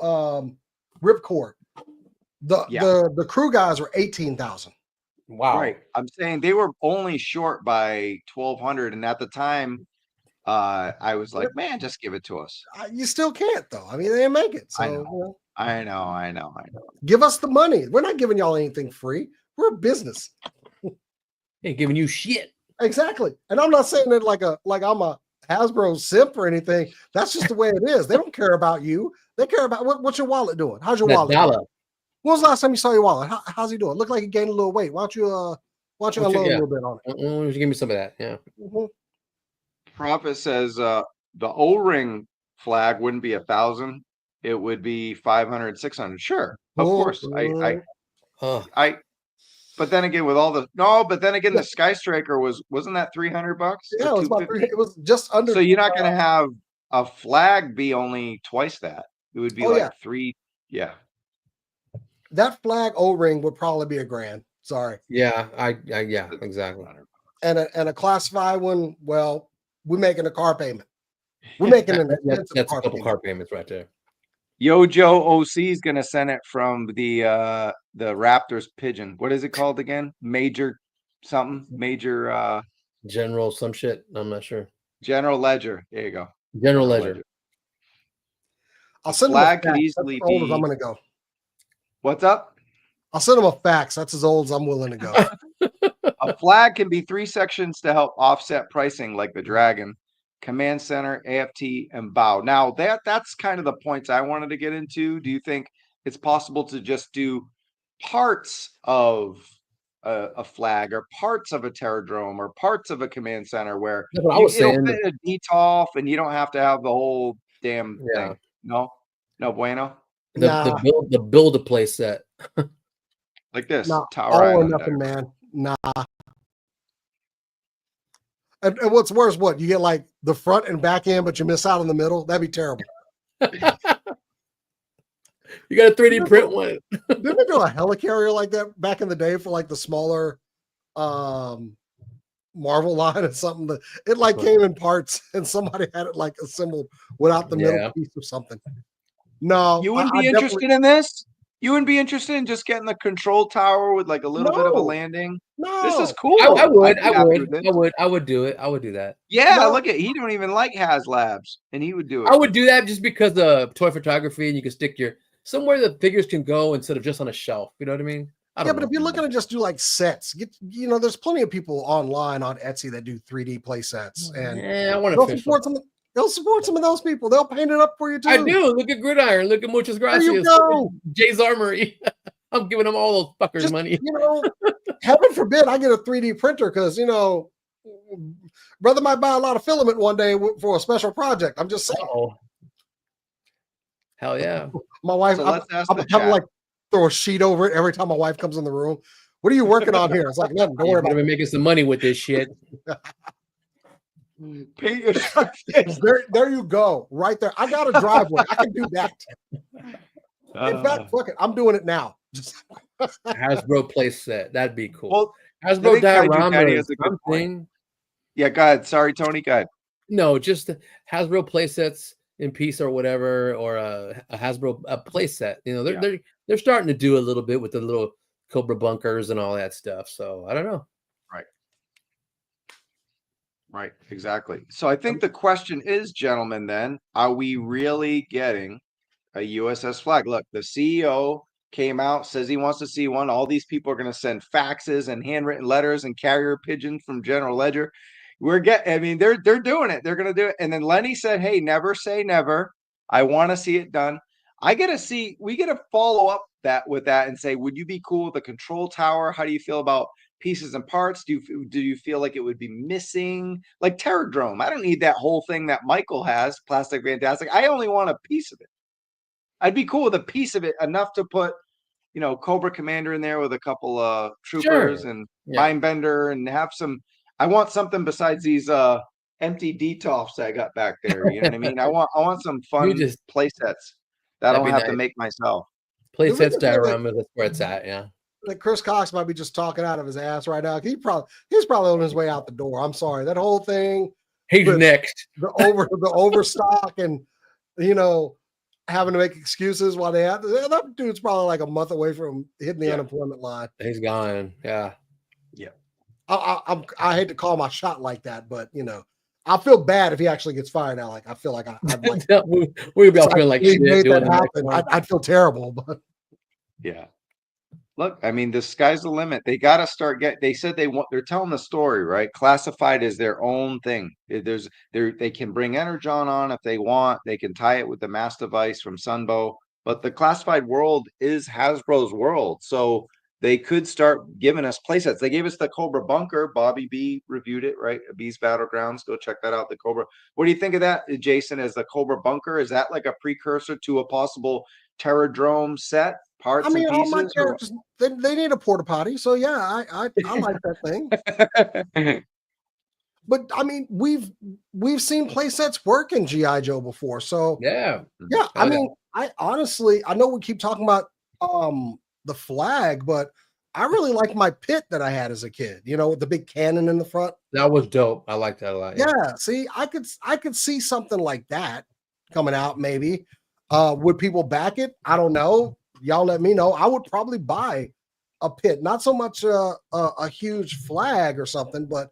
Ripcord. The crew guys were 18,000. Wow. Right. I'm saying they were only short by 1,200. And at the time, I was like, man, just give it to us. You still can't, though. I mean, they didn't make it. So I know. Give us the money. We're not giving y'all anything free. We're a business. Ain't giving you shit. Exactly. And I'm not saying that like I'm a Hasbro simp or anything. That's just the way it is. They don't care about you. They care about what's your wallet doing? How's your That wallet dollar. doing? When was the last time you saw your wallet? How's he doing? Look like he gained a little weight. Why don't you unload a little bit on it? Why don't you give me some of that? Yeah. Prophet says the O-ring flag wouldn't be 1,000. It would be 500, 600. Sure, of course. But then again, with all the the Sky Striker wasn't that $300? Yeah, it was about it was just under. So you're not going to have a flag be only twice that. It would be like three. Yeah. That flag O-ring would probably be $1,000. Sorry. Yeah, yeah, exactly. And a classified one. Well, we're making a car payment. We're making that's a couple car payments right there. GIJoe OC is going to send it from the Raptors pigeon. What is it called again? Major General some shit. I'm not sure. General Ledger. There you go. General Ledger. I'll send flag them a fax. could easily That's as old be. as I'm going to go. What's up? I'll send them a fax. That's as old as I'm willing to go. A flag can be 3 sections to help offset pricing, like the Dragon, Command Center, AFT, and Bow. Now that's kind of the points I wanted to get into. Do you think it's possible to just do parts of a flag, or parts of a Terradrome, or parts of a Command Center where it'll fit a DTOF and you don't have to have the whole damn thing? No bueno. The build a play set. Like this. Nah, Tower all Island, or nothing, man. Nah. And what's worse, what you get like the front and back end, but you miss out on the middle? That'd be terrible. You got a 3D print one. Didn't they do a helicarrier like that back in the day for like the smaller Marvel line or something? That it like came in parts and somebody had it like assembled without the middle piece or something. No, you wouldn't be interested in this. You wouldn't be interested in just getting the control tower with like a little bit of a landing. No, this is cool. I would do it. I would do that. Yeah, look at he don't even like HasLabs, and he would do it. I would do that just because of toy photography, and you can stick somewhere the figures can go instead of just on a shelf. You know what I mean? But if you're looking to just do like sets, there's plenty of people online on Etsy that do 3D play sets, and I want to support some. They'll support some of those people. They'll paint it up for you too. I do. Look at Gridiron. Look at Muchas Gracias. There you go. Jay's Armory. I'm giving them all those fuckers money. Heaven forbid I get a 3D printer because brother might buy a lot of filament one day for a special project. I'm just saying. Uh-oh. Hell yeah. My wife, I'm like throw a sheet over it every time my wife comes in the room. What are you working on here? It's like nothing. Don't worry about it. We're making some money with this shit. There you go, right there. I got a driveway. I can do that. In fact, fuck it, I'm doing it now. Hasbro play set. That'd be cool. Well, Hasbro diorama is a good thing. Yeah, go ahead. Sorry, Tony. Go ahead. No, just Hasbro play sets in piece or whatever, or a Hasbro play set. They're starting to do a little bit with the little Cobra bunkers and all that stuff. So I don't know. Right, exactly. So I think the question is, gentlemen, then, are we really getting a USS Flagg? Look, the CEO came out, says he wants to see one. All these people are going to send faxes and handwritten letters and carrier pigeons from General Ledger. They're doing it. They're going to do it. And then Lenny said, hey, never say never. I want to see it done. We get to follow up with that and say, would you be cool with a control tower? How do you feel about pieces and parts? Do you feel like it would be missing, like Terradrome? I don't need that whole thing that Michael has, Plastic Fantastic. I only want a piece of it. I'd be cool with a piece of it, enough to put Cobra Commander in there with a couple of troopers and Mindbender, and have some. I want something besides these empty DTOFs I got back there. You know what I mean? I want some fun play sets that I don't have to make myself. Play sets diorama, that's where it's at. Yeah. Like Chris Cox might be just talking out of his ass right now. He's probably on his way out the door. I'm sorry. That whole thing. He's next. The overstock and having to make excuses while they have that dude's probably like a month away from hitting the unemployment line. He's gone. Yeah. Yeah. I hate to call my shot like that, but I feel bad if he actually gets fired now. Like I feel like I'd like we'd be all feeling like shit. Made that happen. I'd feel terrible, but yeah. Look, I mean, the sky's the limit. They got to start they said they're telling the story, right? Classified is their own thing. They can bring Energon on if they want. They can tie it with the mass device from Sunbow, but the classified world is Hasbro's world. So they could start giving us playsets. They gave us the Cobra Bunker. Bobby B reviewed it, right? B's Battlegrounds. Go check that out. The Cobra. What do you think of that, Jason, as the Cobra Bunker? Is that like a precursor to a possible Terradrome set? Parts I mean, and all my pieces? characters, they need a porta potty. So yeah, I like that thing. But I mean, we've seen play sets work in GI Joe before. So Yeah. yeah, I mean, I honestly, I know we keep talking about the flag, but I really like my pit that I had as a kid, you know, with the big cannon in the front. That was dope. I like that a lot. Yeah, see, I could see something like that coming out, maybe. Would people back it? I don't know. Y'all let me know. I would probably buy a pit, not so much a huge flag or something, but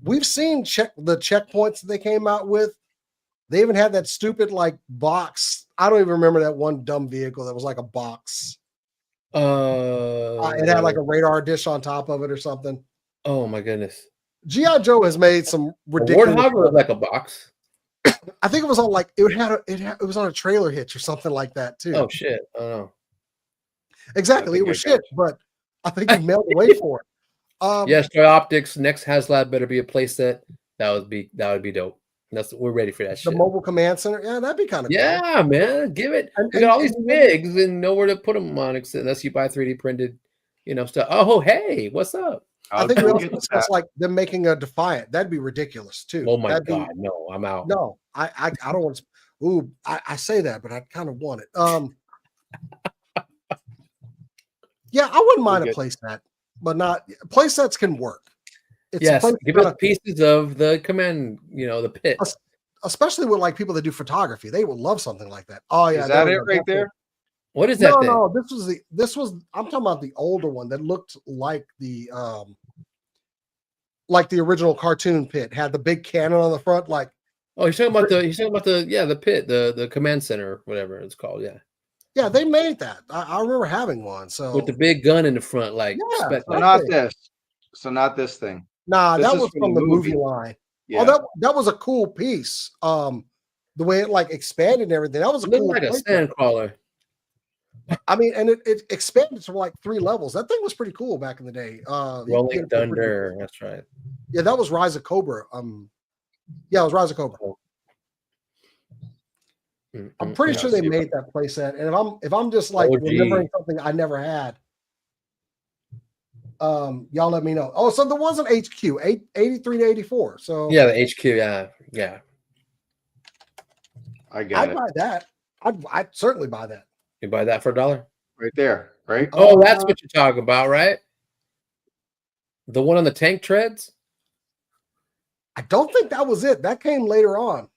we've seen the checkpoints that they came out with. They even had that stupid like box. I don't even remember that one dumb vehicle that was like a box. It had like a radar dish on top of it or something. Oh my goodness. GI Joe has made some ridiculous. Warthog was like a box. I think it was on like it was on a trailer hitch or something like that too. Oh shit! Oh exactly, it was shit, but I think he mailed away for it. Yes, Toy Optics next HasLab better be a playset. That would be dope. We're ready for that shit. The mobile command center, yeah, that'd be kind of cool. Yeah, man, give it. We got all these bigs and nowhere to put them on unless you buy 3D printed, stuff. Oh, hey, what's up? I think we also discussed like them making a Defiant. That'd be ridiculous too. Oh my god, no, I'm out. No, I don't want to. Ooh, I say that, but I kind of want it. Yeah, I wouldn't mind a playset, but not playsets can work. Yes, give us pieces of the command, the pit. Especially with like people that do photography, they would love something like that. Oh yeah, is that it right there? What is that? No, this was I'm talking about the older one that looked like the original cartoon pit, had the big cannon on the front, like he's talking about the pit, the command center, whatever it's called. Yeah, they made that. I remember having one. So with the big gun in the front, like so not this. So not this thing. Nah, that was from the movie line. Yeah. Oh, that was a cool piece. The way it like expanded and everything. That was a cool like a sand crawler. I mean, and it expanded to like 3 levels. That thing was pretty cool back in the day. Rolling Thunder, that's right. Yeah, that was Rise of Cobra. Yeah, it was Rise of Cobra. I'm pretty sure they made that playset. And if I'm just like remembering something I never had, y'all let me know. Oh, so there was an HQ, 83 to 84. So yeah, the HQ, yeah. I'd buy that. I'd certainly buy that. You buy that for $1? Right there, right? Oh, that's what you're talking about, right? The one on the tank treads? I don't think that was it. That came later on.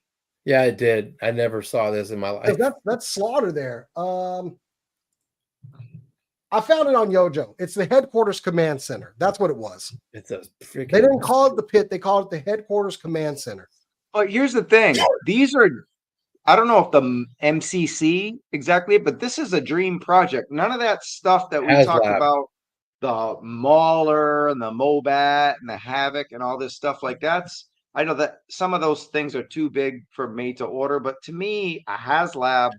Yeah, it did. I never saw this in my life. That's Slaughter there. I found it on YoJo. It's the headquarters command center. That's what it was. It's a freaking. They didn't call it the pit. They called it the headquarters command center. But here's the thing. These are, I don't know if the MCC exactly, but this is a dream project. None of that stuff that we talked about, the Mauler and the Mobat and the Havoc and all this stuff like that's. I know that some of those things are too big for me to order, but to me, a HasLab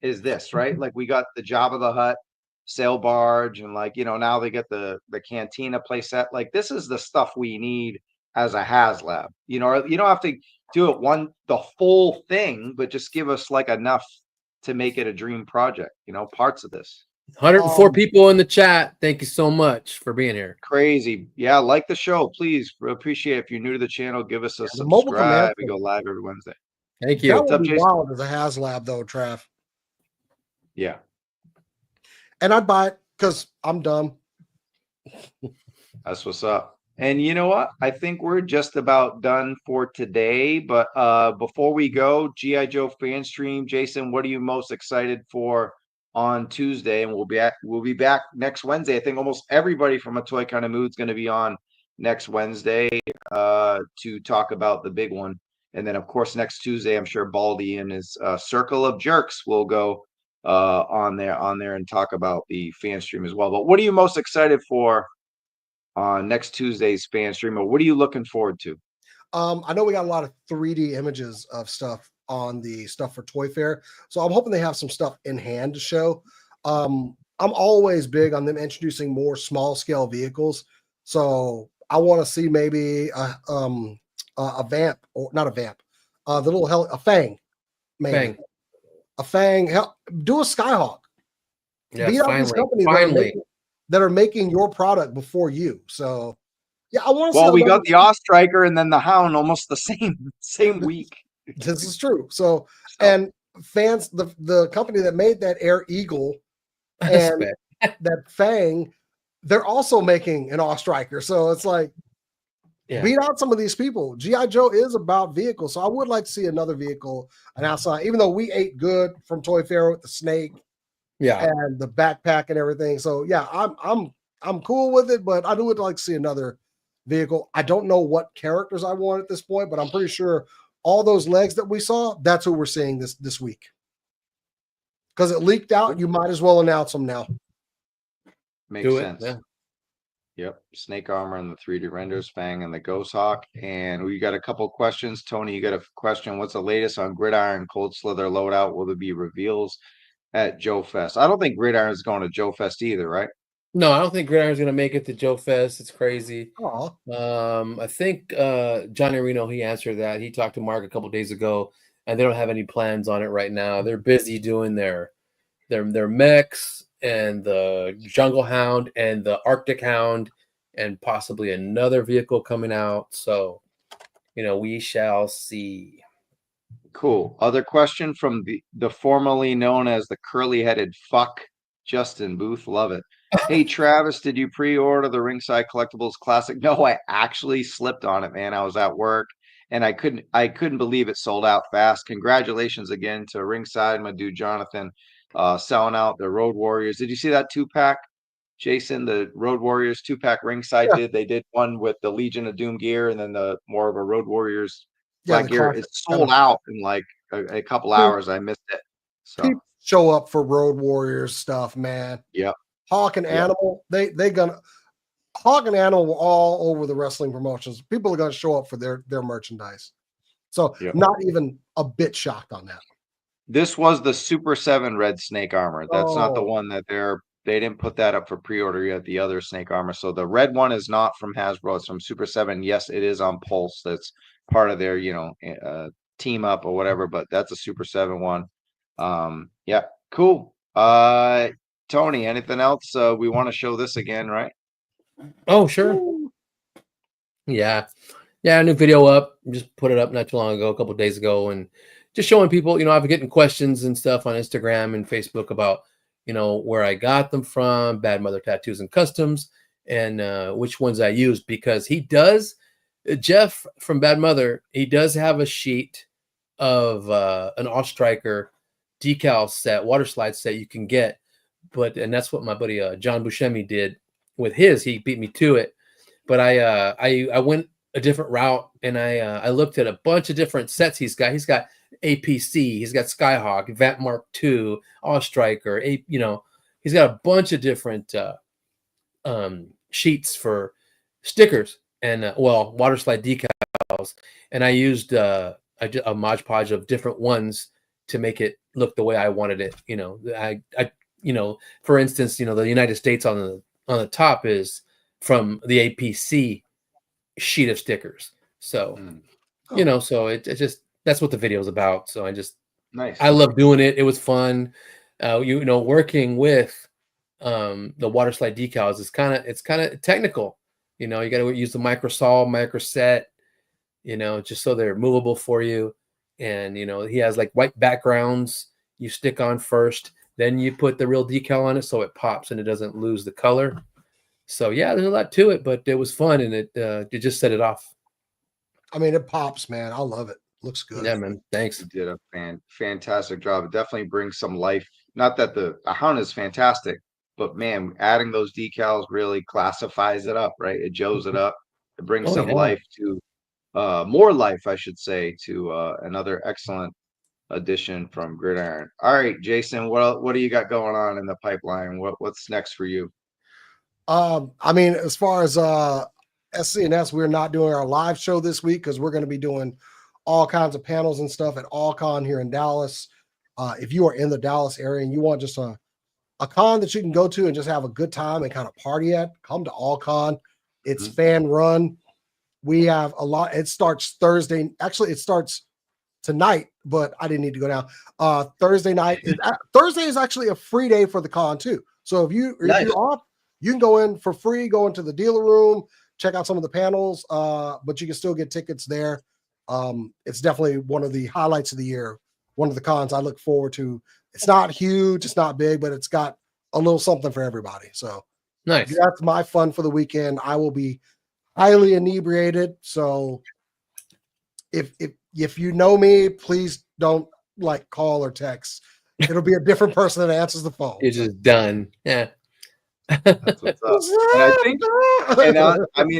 is this, right? Like we got the Jabba the Hutt sail barge, and like now they get the Cantina playset. Like this is the stuff we need as a HasLab. You don't have to do it the full thing, but just give us like enough to make it a dream project. Parts of this. 104 people in the chat. Thank you so much for being here. Crazy. Yeah, like the show, please. We appreciate it. If you're new to the channel, give us a subscribe. We go live every Wednesday. Thank you. That would be wild as a HasLab though, Trav. Yeah. And I'd buy it because I'm dumb. That's what's up. And you know what? I think we're just about done for today. But before we go, GI Joe fan stream, Jason, what are you most excited for on Tuesday? And we'll be back next Wednesday. I think almost everybody from A Toy Kind of Mood is going to be on next Wednesday to talk about the big one. And then of course next Tuesday, I'm sure Baldy and his Circle of Jerks will go on there and talk about the fan stream as well. But what are you most excited for on next Tuesday's fan stream, or what are you looking forward to? I know we got a lot of 3D images of stuff on the stuff for Toy Fair, so I'm hoping they have some stuff in hand to show. I'm always big on them introducing more small scale vehicles, so I want to see maybe a vamp, or not a vamp, the little a Fang, maybe a Fang. Do a Skyhawk. Yes, Beat out these companies that are making your product before you. So yeah, I want to. Well, we got the Oz Striker and then the Hound almost the same week. This is true. So and fans, the company that made that Air Eagle and that Fang, they're also making an Oz Striker. So it's like, beat out some of these people. G.I. Joe is about vehicles, so I would like to see another vehicle announced. Even though we ate good from Toy Fair with the snake, and the backpack and everything. So yeah, I'm cool with it, but I would like to see another vehicle. I don't know what characters I want at this point, but I'm pretty sure all those legs that we saw, that's who we're seeing this week. Because it leaked out, you might as well announce them now. Makes sense. Yeah. Yep. Snake armor and the 3D renders, Fang and the Ghost Hawk. And we got a couple questions. Tony, you got a question. What's the latest on Gridiron Cold Slither loadout? Will there be reveals at Joe Fest? I don't think Gridiron is going to Joe Fest either, right? No, I don't think Gridiron's going to make it to Joe Fest. It's crazy. Aww. I think Johnny Reno, he answered that. He talked to Mark a couple days ago, and they don't have any plans on it right now. They're busy doing their mechs and the Jungle Hound and the Arctic Hound and possibly another vehicle coming out. So, we shall see. Cool. Other question from the formerly known as the curly-headed fuck, Justin Booth. Love it. Hey, Travis, did you pre-order the Ringside Collectibles Classic? No, I actually slipped on it, man. I was at work and I couldn't believe it sold out fast. Congratulations again to Ringside, my dude Jonathan, selling out the Road Warriors. Did you see that 2-pack, Jason? The Road Warriors 2-pack Ringside they did one with the Legion of Doom gear and then the more of a Road Warriors gear. It's sold out in like a couple hours. I missed it. So people show up for Road Warriors stuff, man. Yeah. Hawk and Animal, they gonna Hawk and Animal were all over the wrestling promotions. People are gonna show up for their merchandise. So not even a bit shocked on that. This was the Super 7 red snake armor. That's not the one that they didn't put that up for pre-order yet, the other snake armor. So the red one is not from Hasbro, it's from Super 7. Yes, it is on Pulse. That's part of their, team up or whatever, but that's a Super 7 one. Yeah, cool. Tony, anything else? We want to show this again, right? Oh, sure. Yeah, a new video up. Just put it up not too long ago, a couple of days ago, and just showing people. I've been getting questions and stuff on Instagram and Facebook about, where I got them from, Bad Mother Tattoos and Customs, and which ones I used, because he does. Jeff from Bad Mother, he does have a sheet of an Oz Striker decal set, water slide set you can get. And that's what my buddy John Buscemi did with his. He beat me to it, but I went a different route, and I looked at a bunch of different sets he's got. He's got APC, he's got Skyhawk, Vamp Mark II, Oz Striker. He's got a bunch of different sheets for stickers and water slide decals. And I used a Mod Podge of different ones to make it look the way I wanted it. For instance, the United States on the top is from the APC sheet of stickers. So, so it just, that's what the video is about. So I love doing it. It was fun. Working with the water slide decals is kind of technical. You got to use the micro set, just so they're movable for you. And, he has like white backgrounds you stick on first. Then you put the real decal on it so it pops and it doesn't lose the color. So yeah, there's a lot to it, but it was fun, and it just set it off. I mean, it pops, man. I love it. Looks good. Yeah, man. Thanks. You did a fantastic job. It definitely brings some life. Not that the Hound is fantastic, but man, adding those decals really classifies it up, right? It joes it up. It brings life to more life, I should say, to another excellent edition from Gridiron. All right, Jason, what do you got going on in the pipeline? What's next for you? I mean, as far as SC&S, we're not doing our live show this week because we're going to be doing all kinds of panels and stuff at AllCon here in Dallas. If you are in the Dallas area and you want just a con that you can go to and just have a good time and kind of party at, come to AllCon. It's fan run. We have a lot. It starts Thursday. Actually, it starts tonight, but I didn't need to go down. Thursday night. Thursday is actually a free day for the con too. So if you're off, you can go in for free, go into the dealer room, check out some of the panels, but you can still get tickets there. It's definitely one of the highlights of the year. One of the cons I look forward to. It's not huge, it's not big, but it's got a little something for everybody. So nice. That's my fun for the weekend. I will be highly inebriated. So if you know me, please don't like call or text. It'll be a different person that answers the phone. It's just done. Yeah. That's what's up. And I think,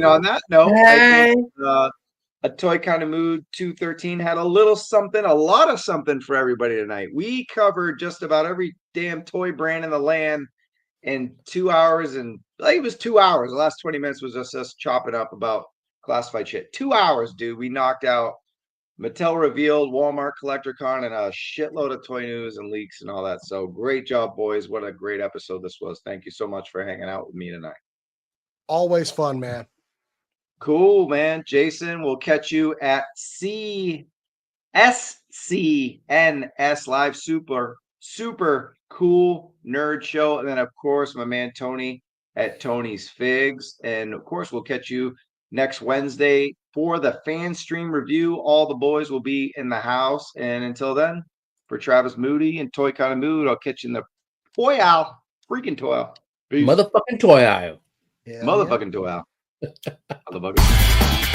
on that note, I think, A Toy Kind of Mood 213 had a lot of something for everybody tonight. We covered just about every damn toy brand in the land in 2 hours, and I think it was 2 hours. The last 20 minutes was just us chopping up about classified shit. 2 hours, dude. We knocked out Mattel Revealed, Walmart Collector Con, and a shitload of toy news and leaks and all that. So great job, boys. What a great episode this was. Thank you so much for hanging out with me tonight. Always fun, man. Cool, man. Jason, we'll catch you at SCNS Live Super Cool Nerd Show. And then, of course, my man Tony at Tony's Figs. And, of course, we'll catch you next Wednesday for the fan stream review. All the boys will be in the house. And until then, for Travis Moody and Toy Kind of Mood, I'll catch you in the toy aisle. Freaking toy aisle. Peace. Motherfucking toy aisle. Motherfucking toy aisle. Motherfucker.